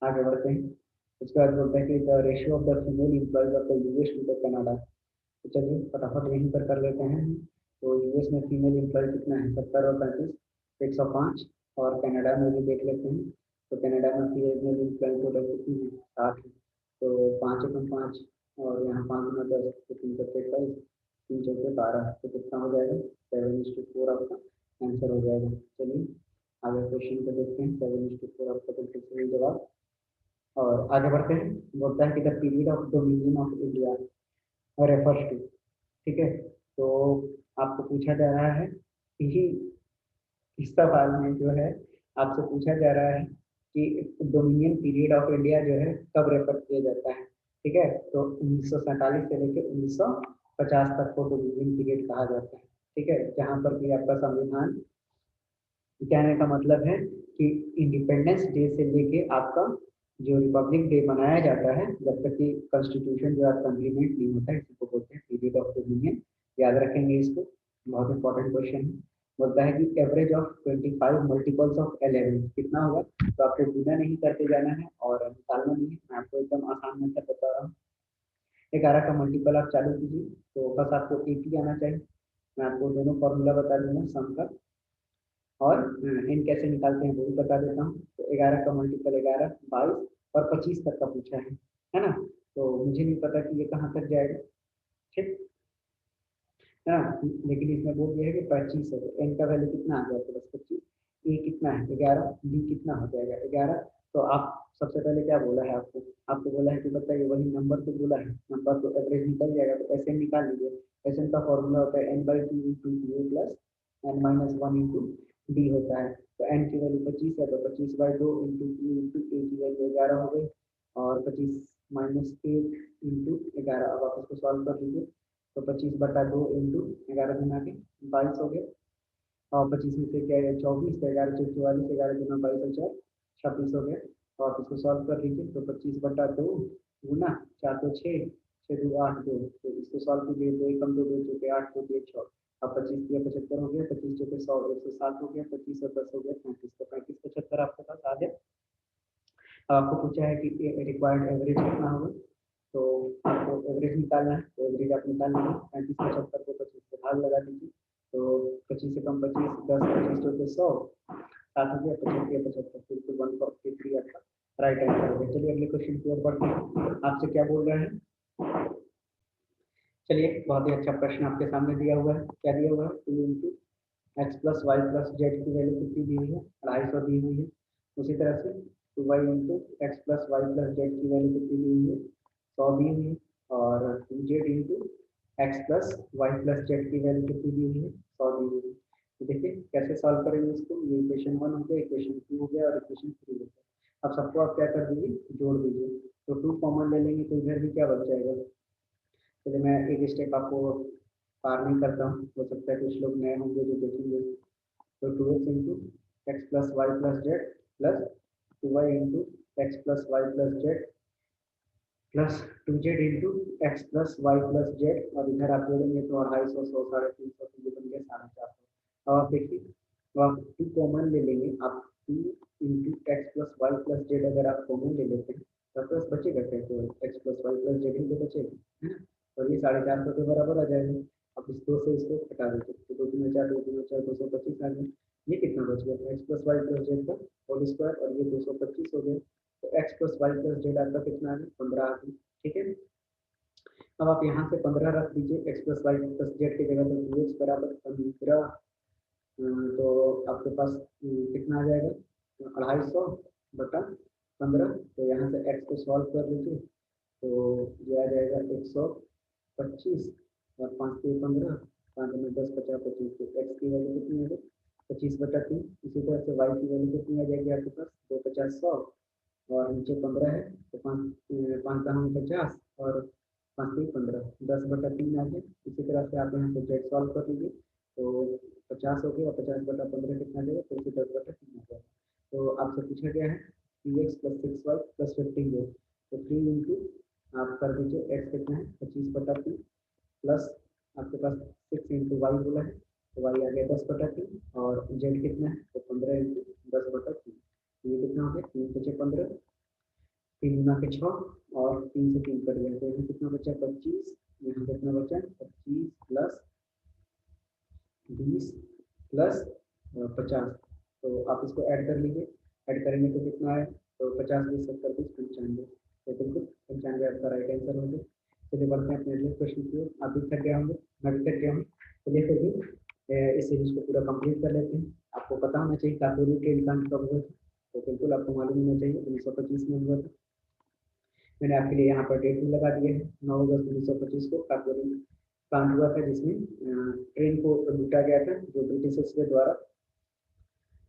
आगे बढ़ते हैं। उसके बाद बोलता है कि the ratio of the female employees of the US to the Canada. तो चलिए फटाफट यहीं पर कर लेते हैं। तो यूएस में फीमेल एम्प्लॉय कितना है, 70 और 35, 105। और कनाडा में भी देख लेते हैं। तो कनाडा में फीमेल एम्प्लॉय टोटल कितनी है, 60। तो 5 एकम 5 और यहाँ 5 गुना 10 तो 323, 3 चौके 12, तो कितना हो जाएगा 7:4 आपका आंसर हो जाएगा। चलिए आगे क्वेश्चन को देखते हैं। 7:4 आपका बिल्कुल सही जवाब। और आगे बढ़ते हैं। बोलता है कि the period of dominion of India refers to. ठीक है, तो आपको पूछा जा रहा है कि इस सवाल में जो है आपसे पूछा जा रहा है कि डोमिनियन पीरियड ऑफ इंडिया जो है कब रेफर किया जाता है। ठीक है, तो 1947 से लेकर 1950 तक को डोमिनियन पीरियड कहा जाता है। ठीक है, जहाँ पर भी आपका संविधान, कहने का मतलब है कि इंडिपेंडेंस डे से लेके आपका जो रिपब्लिक डे मनाया जाता है, जब तक कि कॉन्स्टिट्यूशन जो आपका इम्प्लीमेंट नहीं होता है, इसी को बोलते हैं पीरियड ऑफ डोमिनियन। याद रखेंगे इसको, बहुत इंपॉर्टेंट क्वेश्चन है। बोलता है कि एवरेज ऑफ 25 मल्टीपल्स ऑफ 11 कितना होगा। तो आपको गुना नहीं करके जाना है और निकालना नहीं है, मैं आपको एकदम आसान मेथड बता रहा हूँ। 11 का मल्टीपल आप चालू कीजिए, तो बस आपको 80 आना चाहिए। मैं आपको दोनों फॉर्मूला बता दूंगा, सम का और इन कैसे निकालते हैं वो भी बता देता हूँ। तो 11 का मल्टीपल 11, 22 और 25 तक का पूछा है ना। तो मुझे नहीं पता कि ये कहाँ तक जाएगा, ठीक है ना। लेकिन इसमें बोल दिया है कि 25 है, तो एन का वैल्यू कितना आ जाएगा, बस 25। ए कितना है 11, बी कितना हो जाएगा 11। तो आप सबसे पहले क्या बोला है आपको, आपको बोला है कि बताइए, वही नंबर तो बोला है, नंबर तो एवरेज निकल जाएगा। तो एस एन निकाल लीजिए। एस एन का फॉर्मूला होता है n/2 into A plus n-1 into D होता है। तो एन की वैल्यू 25 है, तो 25/2 इंटू टू इंटू ए की वैल्यू 11 हो गई। और 25 माइनस 8 इंटू 11। अब आप इसको सॉल्व कर लीजिए। तो 25/2 इंटू 11 गुना के 22 हो गए। और 25 में से क्या है 24, तो 11 चौक 44, 11 गुना 22 और 4 26 हो गए। और आप इसको सॉल्व कर लीजिए। तो 25/2 गुना 4 तो 6, 6 2 8 2। तो इसको सॉल्व कीजिए, 2 एकम 2, 2 चौके 8, 2 3 6। अब 25 दिया 75 हो गया, 25 चौके 100, 107 हो गया, 25 और 10 हो गया 35। तो 35 75 आपके पास आ गया। अब आपको पूछा है कि रिक्वायर्ड एवरेज कितना होगा। तो आपको एवरेज निकालना है, तो एवरेज आप निकाल लीजिए। 35 75 को 25 से भाग लगा दीजिए। तो 25 से कम 25, 10 25 चौके 100, 7 हो गया, 75 75, बिल्कुल 143 आपका राइट आंसर हो गया। चलिए अगले क्वेश्चन की ओर बढ़ते हैं। आपसे क्या बोल रहे हैं, चलिए बहुत ही अच्छा प्रश्न आपके सामने दिया हुआ है। क्या दिया हुआ है, 2 into x plus Y plus z की वैल्यू कितनी दी हुई है, 250 दी हुई है। उसी तरह से 2y into x plus Y plus z की वैल्यू कितनी दी हुई है, 100 दी हुई है। और 2z into x plus Y plus z की वैल्यू कितनी दी हुई है, 100 दी हुई है। तो देखिए कैसे सॉल्व करेंगे इसको। ये इक्वेशन 1 हो गया, इक्वेशन 2 हो गया और इक्वेशन 3 हो गया। अब सबको आप क्या कर दीजिए, जोड़ दीजिए। तो 2 कॉमन ले लेंगे, तो इधर भी क्या बच जाएगा। चलिए मैं एक स्टेप आपको पार नहीं करता हूँ, हो सकता है कुछ लोग नए होंगे जो देखेंगे। तो 2x into x plus Y plus z plus 2y into x plus Y plus z plus 2z into x plus Y plus z. और इधर आप जोड़ेंगे तो 250, 100, 350, तो ये बन गया 450। अब आप देखिए, तो आप 2 कॉमन ले लेंगे। आप 2 into x plus Y plus z अगर आप कॉमन ले लेते हैं तो प्लस बचेगा क्या, तो x plus Y plus Z ही तो बचेगा, है ना। और ये 450 के बराबर आ जाएगा। अब इस 2 से इसको हटा देते, तो 2 दूना 4, 2 दूना 4, 225 आ गया। ये कितना बच गया, x plus Y plus z का होल स्क्वायर, और ये 225 हो गया। तो x plus Y plus z आपका कितना आ गया, 15 आ गया। ठीक है, अब आप यहाँ से 15 रख दीजिए, x plus Y plus z की जगह पर 2x बराबर 15। तो आपके पास कितना आ जाएगा, 250/15। तो यहाँ से x को सॉल्व कर लीजिए। तो ये आ जाएगा 125 और 5 से 15, 5 में 10 50 25। तो x की वैल्यू कितनी है, 25/3। इसी तरह से y की वैल्यू कितनी आ जाएगी आपके पास, 250 100 और नीचे 15 है। तो 5 5 का हम 50 और 5 से 15, 10/3 आ गया। इसी तरह से आप यहाँ से जेड सॉल्व कर लीजिए। तो 50 हो गया और 50/15 कितना देगा, फिर से 10/3 आ जाएगा। तो आपसे पूछा गया है 3x प्लस 6y प्लस 15 है। तो 3 इंटू आप कर दीजिए एक्स कितना है 25/3 प्लस आपके पास 6 इंटू वाई बोला है, तो वाई आ गया 10/3 और जेड कितना है तो 15 इंटू 10/3। ये कितना हो गया 3×5 = 15, 3×9 = 6 और 3 से 3 कट गया, तो यहाँ कितना बचा 25, यहाँ कितना बचा 25 प्लस 20 प्लस 50। तो आप इसको ऐड कर लीजिए, ऐड करेंगे तो कितना आए तो 50 20 70 20 95, तो बिल्कुल 95 आपका राइट आंसर हो गया। चलिए बढ़ते हैं अपने अगले क्वेश्चन की ओर। आप भी थक गए होंगे, मैं भी थक गया हूँ, चलिए फिर भी इस सीरीज को पूरा कंप्लीट कर लेते हैं। आपको पता होना चाहिए काकोरी ट्रेन कांड कब हुआ था, तो बिल्कुल आपको मालूम होना चाहिए 1925 में हुआ था। मैंने आपके लिए यहाँ पर डेट भी लगा दी है, 9 अगस्त 1925 को काकोरी कांड हुआ था, जिसमें ट्रेन को लूटा गया था, जो ब्रिटिशर्स के द्वारा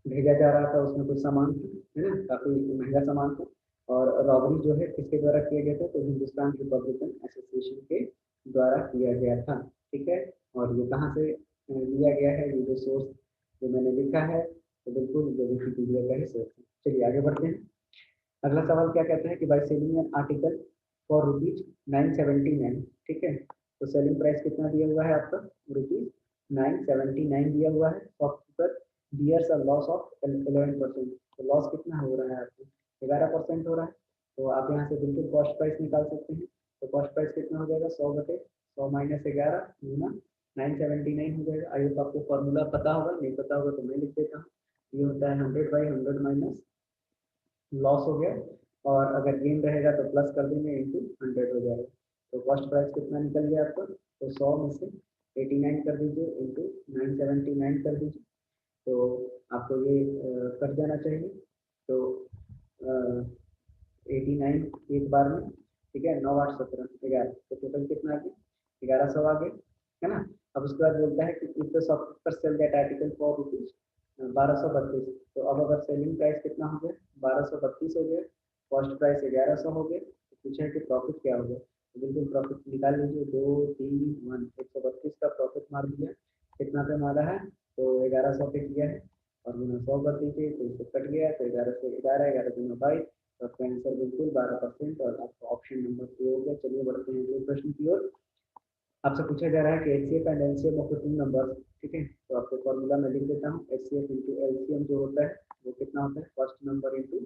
भेजा जा रहा था। उसमें कुछ सामान था, है ना, काफी महंगा सामान था, और रॉबरी जो है किसके द्वारा किया गया था तो हिंदुस्तान रिपब्लिकन एसोसिएशन के द्वारा किया गया था। ठीक है, और ये कहाँ से लिया गया है, ये जो सोर्स जो मैंने लिखा है तो बिल्कुल ये विकिपीडिया का ही सोर्स है। चलिए आगे बढ़ते हैं। अगला सवाल क्या कहता है कि by selling an article for ₹979, ठीक है, तो सेलिंग प्राइस कितना दिया हुआ है आपका ₹979 दिया हुआ है। Shopkeeper bears a loss of 11%, तो लॉस कितना हो रहा है आपको 11% हो रहा है। तो आप यहाँ से बिल्कुल कॉस्ट प्राइस निकाल सकते हैं। तो कॉस्ट प्राइस कितना हो जाएगा 100/100 माइनस 11 गुना 979 हो जाएगा। आई होप आपको फॉर्मूला पता होगा, नहीं पता होगा तो मैं लिख देता हूँ। ये होता है 100/100 माइनस लॉस हो गया, और अगर गेन रहेगा तो प्लस कर देंगे इंटू 100 हो जाएगा। तो कॉस्ट प्राइस कितना निकल गया आपका, तो 100 में से 89 कर दीजिए इंटू 979 कर दीजिए, तो आपको ये कट जाना चाहिए। तो 89 एक बार में, ठीक है, 9 8 17 11, तो टोटल कितना आ गया 1100 आ गया, है ना। अब उसके बाद बोलता है कि if the shopkeeper sell that article for ₹1232, तो अब अगर सेलिंग प्राइस कितना हो गया 1232 हो गया, कॉस्ट प्राइस 1100 हो गया, तो पूछा है कि प्रॉफिट क्या हो गया, तो बिल्कुल प्रॉफिट निकाल लीजिए 2 3 1 132 का प्रॉफिट मार दिया, कितना पे मारा है तो 1100 पे किया है, और गुना 100 कर दीजिए तो इससे कट गया, तो 11 से 11 11 गुना 22, तो आपका आंसर बिल्कुल 12% और आपका ऑप्शन नंबर ए हो गया। चलिए बढ़ते हैं अगले प्रश्न की ओर। आपसे पूछा जा रहा है कि HCF and LCM of two number, ठीक है, तो आपको फॉर्मूला मैं लिख देता हूँ। एचसीएफ इंटू एलसीएम जो होता है वो कितना होता है first number into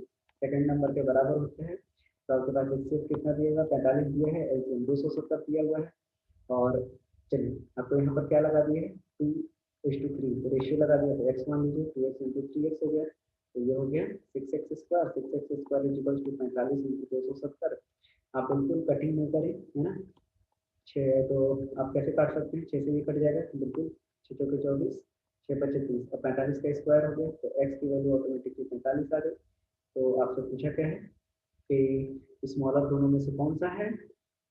second number के बराबर होता है। तो आपके पास एचसीएफ कितना दिएगा 45 दिया है, एलसीएम 270 दिया हुआ है, और चलिए आपको यहाँ पर क्या लगा दिए 2:3, तो रेशियो लगा दिया, तो एक्स मान लीजिए 2x इंटू 3x हो गया, तो ये हो गया 6x², 6x² equal to 45 into 270। आप बिल्कुल कटिंग में करें, है ना, 6 तो आप कैसे काट सकते हैं, 6 से ये कट जाएगा, बिल्कुल 6 चौके 24, 6 25 30, और 45 का स्क्वायर हो गया, तो एक्स की वैल्यू ऑटोमेटिकली 45 आ गई। तो आपसे पूछा क्या है कि स्मॉलर दोनों में से कौन सा है,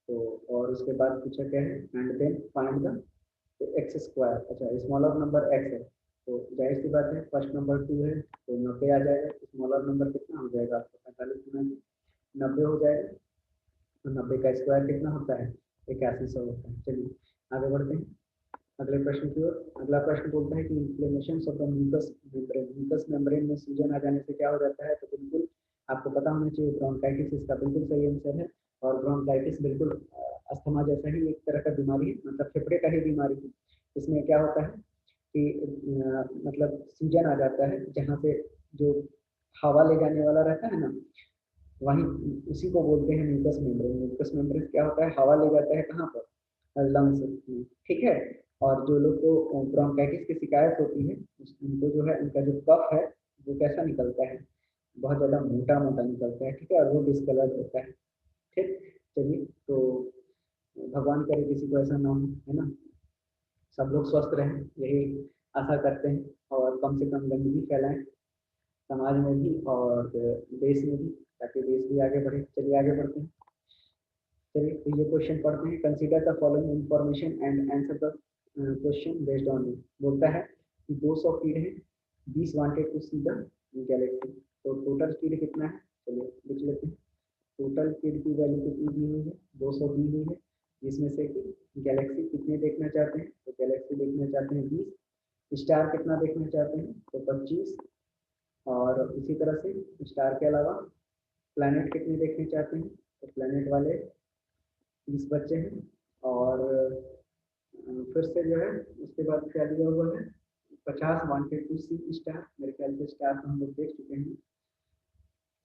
तो और उसके बाद पूछा क्या है and then find the x²। अच्छा स्मॉलर नंबर x है, तो जाहिर सी बात है फर्स्ट नंबर 2 है, तो 90 आ जाएगा, स्मॉलर नंबर कितना हो जाएगा आपका 45 गुना 90 हो जाएगा, तो 90 का स्क्वायर कितना होता है 8100 होता है। चलिए आगे बढ़ते हैं अगले प्रश्न की ओर। अगला प्रश्न बोलता है कि inflammation of the mucus membrane में सूजन आ जाने से क्या हो जाता है, तो बिल्कुल आपको पता होना चाहिए ब्रोंकाइटिस इसका बिल्कुल सही आंसर है। और ब्रोंकाइटिस बिल्कुल अस्थमा जैसा ही एक तरह का बीमारी है, मतलब फेफड़े का ही बीमारी है। इसमें क्या होता है कि मतलब सूजन आ जाता है जहाँ पे जो हवा ले जाने वाला रहता है ना, वहीं उसी को बोलते हैं म्यूकस मेम्ब्रेन। म्यूकस मेम्ब्रेन क्या होता है हवा ले जाता है कहाँ पर लंग्स में, ठीक है। और जो लोग को ब्रोंकाइटिस की शिकायत होती है उनको जो है उनका जो कफ है वो कैसा निकलता है बहुत ज़्यादा मोटा मोटा निकलता है, ठीक है, और वो डिस्कलर होता है। ठीक, चलिए तो भगवान करे किसी को ऐसा ना हो, है ना, सब लोग स्वस्थ रहें यही आशा करते हैं, और कम से कम गंदगी फैलाएं समाज में भी और देश में भी, ताकि देश भी आगे बढ़े। चलिए आगे बढ़ते हैं। चलिए तो ये क्वेश्चन पढ़ते हैं। Consider the following information and answer the question based on it. बोलता है कि 200 कीड़े हैं, 20 wanted to see the galaxy, तो टोटल कीड़े कितना है चलिए लिख लेते हैं। टोटल कीड़े की वैल्यू कितनी दी हुई है 200 दी हुई है, जिसमें से कि गैलेक्सी कितने देखना चाहते हैं, तो गैलेक्सी देखना चाहते हैं 20, स्टार कितना देखना चाहते हैं तो 25, और इसी तरह से स्टार के अलावा प्लैनेट कितने देखने चाहते हैं तो प्लैनेट वाले 30 बच्चे हैं। और फिर से जो है उसके बाद क्या दिया हुआ है, 50 वांटेड टू सी स्टार। मेरे ख्याल से स्टार तो हम लोग देख चुके हैं,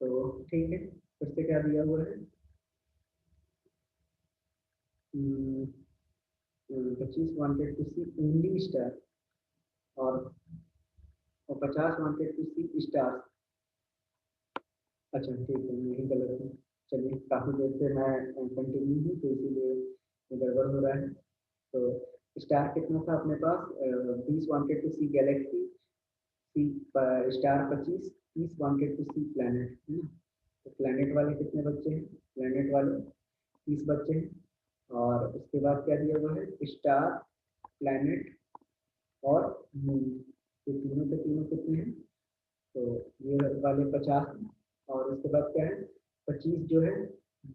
तो ठीक है। फिर से क्या दिया हुआ है, 25 wanted to see only star, और 50 वांटेड टू सी स्टार। अच्छा ठीक है, यही गलत है। चलिए, काफ़ी देर से मैं कंटिन्यू हूँ तो इसीलिए ये गड़बड़ हो रहा है। तो स्टार कितना था अपने पास, 20 wanted to see galaxy, see star 25, 30 wanted to see planet, है ना। तो प्लैनेट वाले कितने बच्चे हैं, प्लैनेट वाले 30 बच्चे हैं। और उसके बाद क्या दिया हुआ है, स्टार, प्लैनेट और मून। ये तीनों के तीनों कितने हैं, तो ये वाले 50 हैं। और उसके बाद क्या है, 25 जो है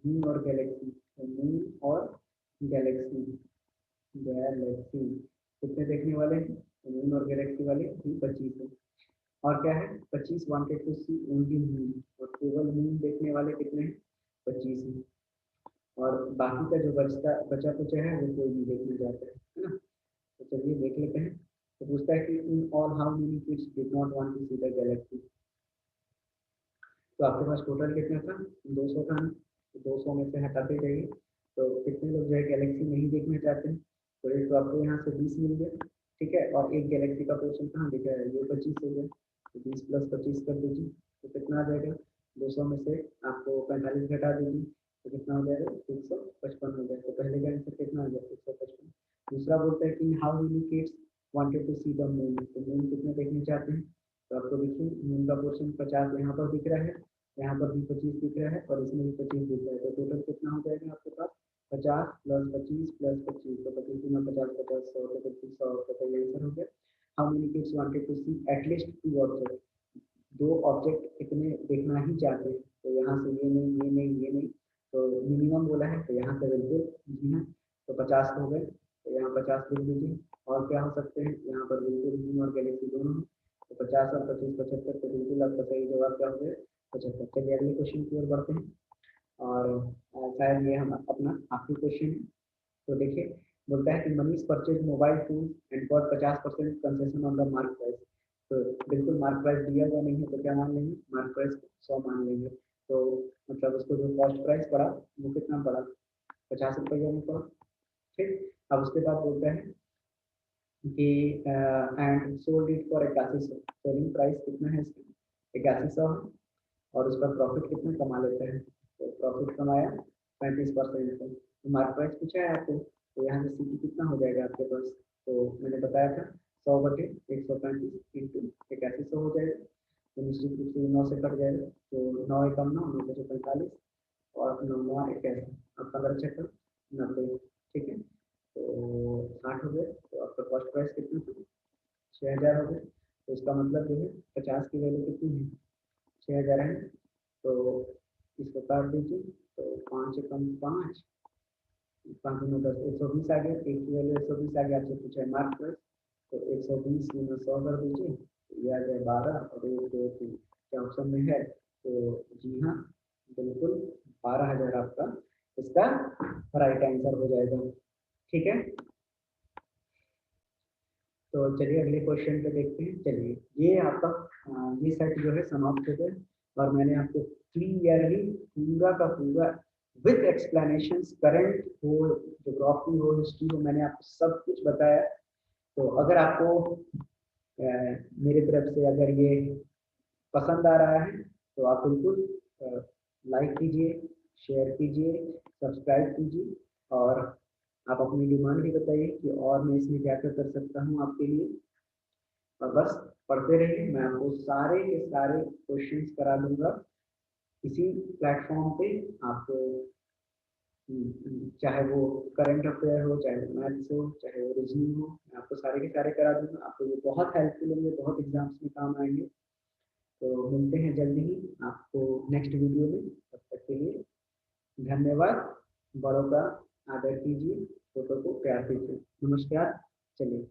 मून और गैलेक्सी। तो मून और गैलेक्सी, गैलेक्सी कितने देखने वाले हैं, तो मून और गैलेक्सी वाले भी 25 है। और क्या है, 25 wanted to see only moon, और केवल मून देखने वाले कितने हैं, 25 हैं। और बाकी का जो बचा कुचा है वो कोई नहीं देखने जाता है ना। तो चलिए देख लेते हैं। तो पूछता है कि in all how many kids did not want to see the galaxy. तो आपके पास टोटल कितना था, 200 था ना। तो 200 में से हटाते जाइए, तो कितने लोग जो है गैलेक्सी नहीं देखना चाहते हैं। तो एक तो आपको यहाँ से 20 मिल गया, ठीक है। और एक गैलेक्सी का पोर्शन कहाँ दिखा है, ये 25 हो गया। तो 20 प्लस 25 कर दीजिए, तो कितना आ जाएगा, 200 में से आपको 45 घटा दीजिए, तो कितना हो जाएगा, 155 हो जाएगा। तो पहले का आंसर कितना आ गया, 155। दूसरा बोलता है कि how many kids wanted to see the moon. तो मून कितने देखना चाहते हैं, तो आपको देखिए मून का पोर्शन 50 यहाँ पर दिख रहा है, यहाँ पर भी 25 दिख रहा है, और इसमें भी 25 दिख रहा है। तो टोटल कितना हो जाएगा आपके पास, 50 प्लस 25 प्लस 25, तो 25 में 50 50 100, तो 25 100 का सही आंसर हो गया। How many kids wanted to see at least 2 object, 2 object कितने देखना ही चाहते हैं। तो यहाँ से ये नहीं, ये नहीं, ये नहीं, तो मिनिमम बोला है, तो यहाँ से बिल्कुल जी हाँ। तो 50 हो गए, तो यहाँ 50 लिख दीजिए। और क्या हो सकते हैं, यहाँ पर बिल्कुल मून और गैलेक्सी दोनों हैं। तो 50 और 25 75, तो बिल्कुल आपका सही जवाब क्या हो गया, 75। चलिए अगले क्वेश्चन की ओर बढ़ते हैं, और शायद ये हम अपना आखिरी क्वेश्चन है। तो देखिए, बोलता है कि Manish purchase mobile phone and got 50% concession on the mark price. तो बिल्कुल मार्क प्राइस दिया हुआ नहीं है, तो क्या मान लेंगे, मार्क प्राइस 100 मान लेंगे। तो मतलब उसको जो कॉस्ट प्राइस पड़ा वो कितना पड़ा, 50 रुपये में पड़ा, ठीक। अब उसके बाद बोलते हैं कि and sold it for 8100। Selling price कितना है इसका, 8100 है। और उसका प्रॉफिट कितना कमा लेते हैं, तो प्रॉफिट कमाया 35% का। तो मार्क प्राइस पूछा है आपको, तो यहाँ से सीपी कितना हो जाएगा आपके पास, तो मैंने बताया था 100/135 इंटू 8100 हो जाएगा। तो निश्चित रूप से 9 से कट जाएगा, तो 9 एकम 9, 9 से 45, और 9 9 81, अब 15 छक्का 90, ठीक है। तो 60 हो गए, तो आपका कॉस्ट प्राइस कितना था, 6000 हो गए। तो इसका मतलब जो है 50 की वैल्यू कितनी है, 6000 है। तो इसको काट दीजिए, तो 5 एकम 5, 5 में 10, 120 आ गया। एक की वैल्यू 120 आ गया, आपसे पूछा है मार्क प्राइस, तो 120 में 100 कर दीजिए, तो ये आ गया 12, और 1 2 3 क्या ऑप्शन में है, तो जी हाँ, बिल्कुल 12,000 आपका इसका राइट आंसर हो जाएगा, ठीक है। तो चलिए अगले क्वेश्चन पे देखते हैं। चलिए, ये आपका ये सेट जो है समाप्त हो गया, और मैंने आपको क्लियरली पूरा का पूरा विद एक्सप्लेनेशंस, करंट हो, ज्योग्राफी हो, हिस्ट्री हो, मैंने आपको सब कुछ बताया। तो अगर आपको मेरी तरफ से अगर ये पसंद आ रहा है, तो आप बिल्कुल लाइक कीजिए, शेयर कीजिए, सब्सक्राइब कीजिए, और आप अपनी डिमांड भी बताइए कि और मैं इसमें क्या क्या कर सकता हूँ आपके लिए। और बस पढ़ते रहिए, मैं आपको सारे के सारे क्वेश्चंस करा दूंगा इसी प्लेटफॉर्म पे। आपको चाहे वो करंट अफेयर हो, चाहे वो मैथ्स हो, चाहे वो रीजनिंग हो, मैं आपको सारे के सारे करा दूंगा। आपको ये बहुत हेल्पफुल होंगे, बहुत एग्जाम्स में काम आएंगे। तो मिलते हैं जल्दी ही आपको नेक्स्ट वीडियो में। तब तक के लिए धन्यवाद। बड़ों का आदर कीजिए, छोटों को प्यार दीजिए। नमस्कार। चलिए।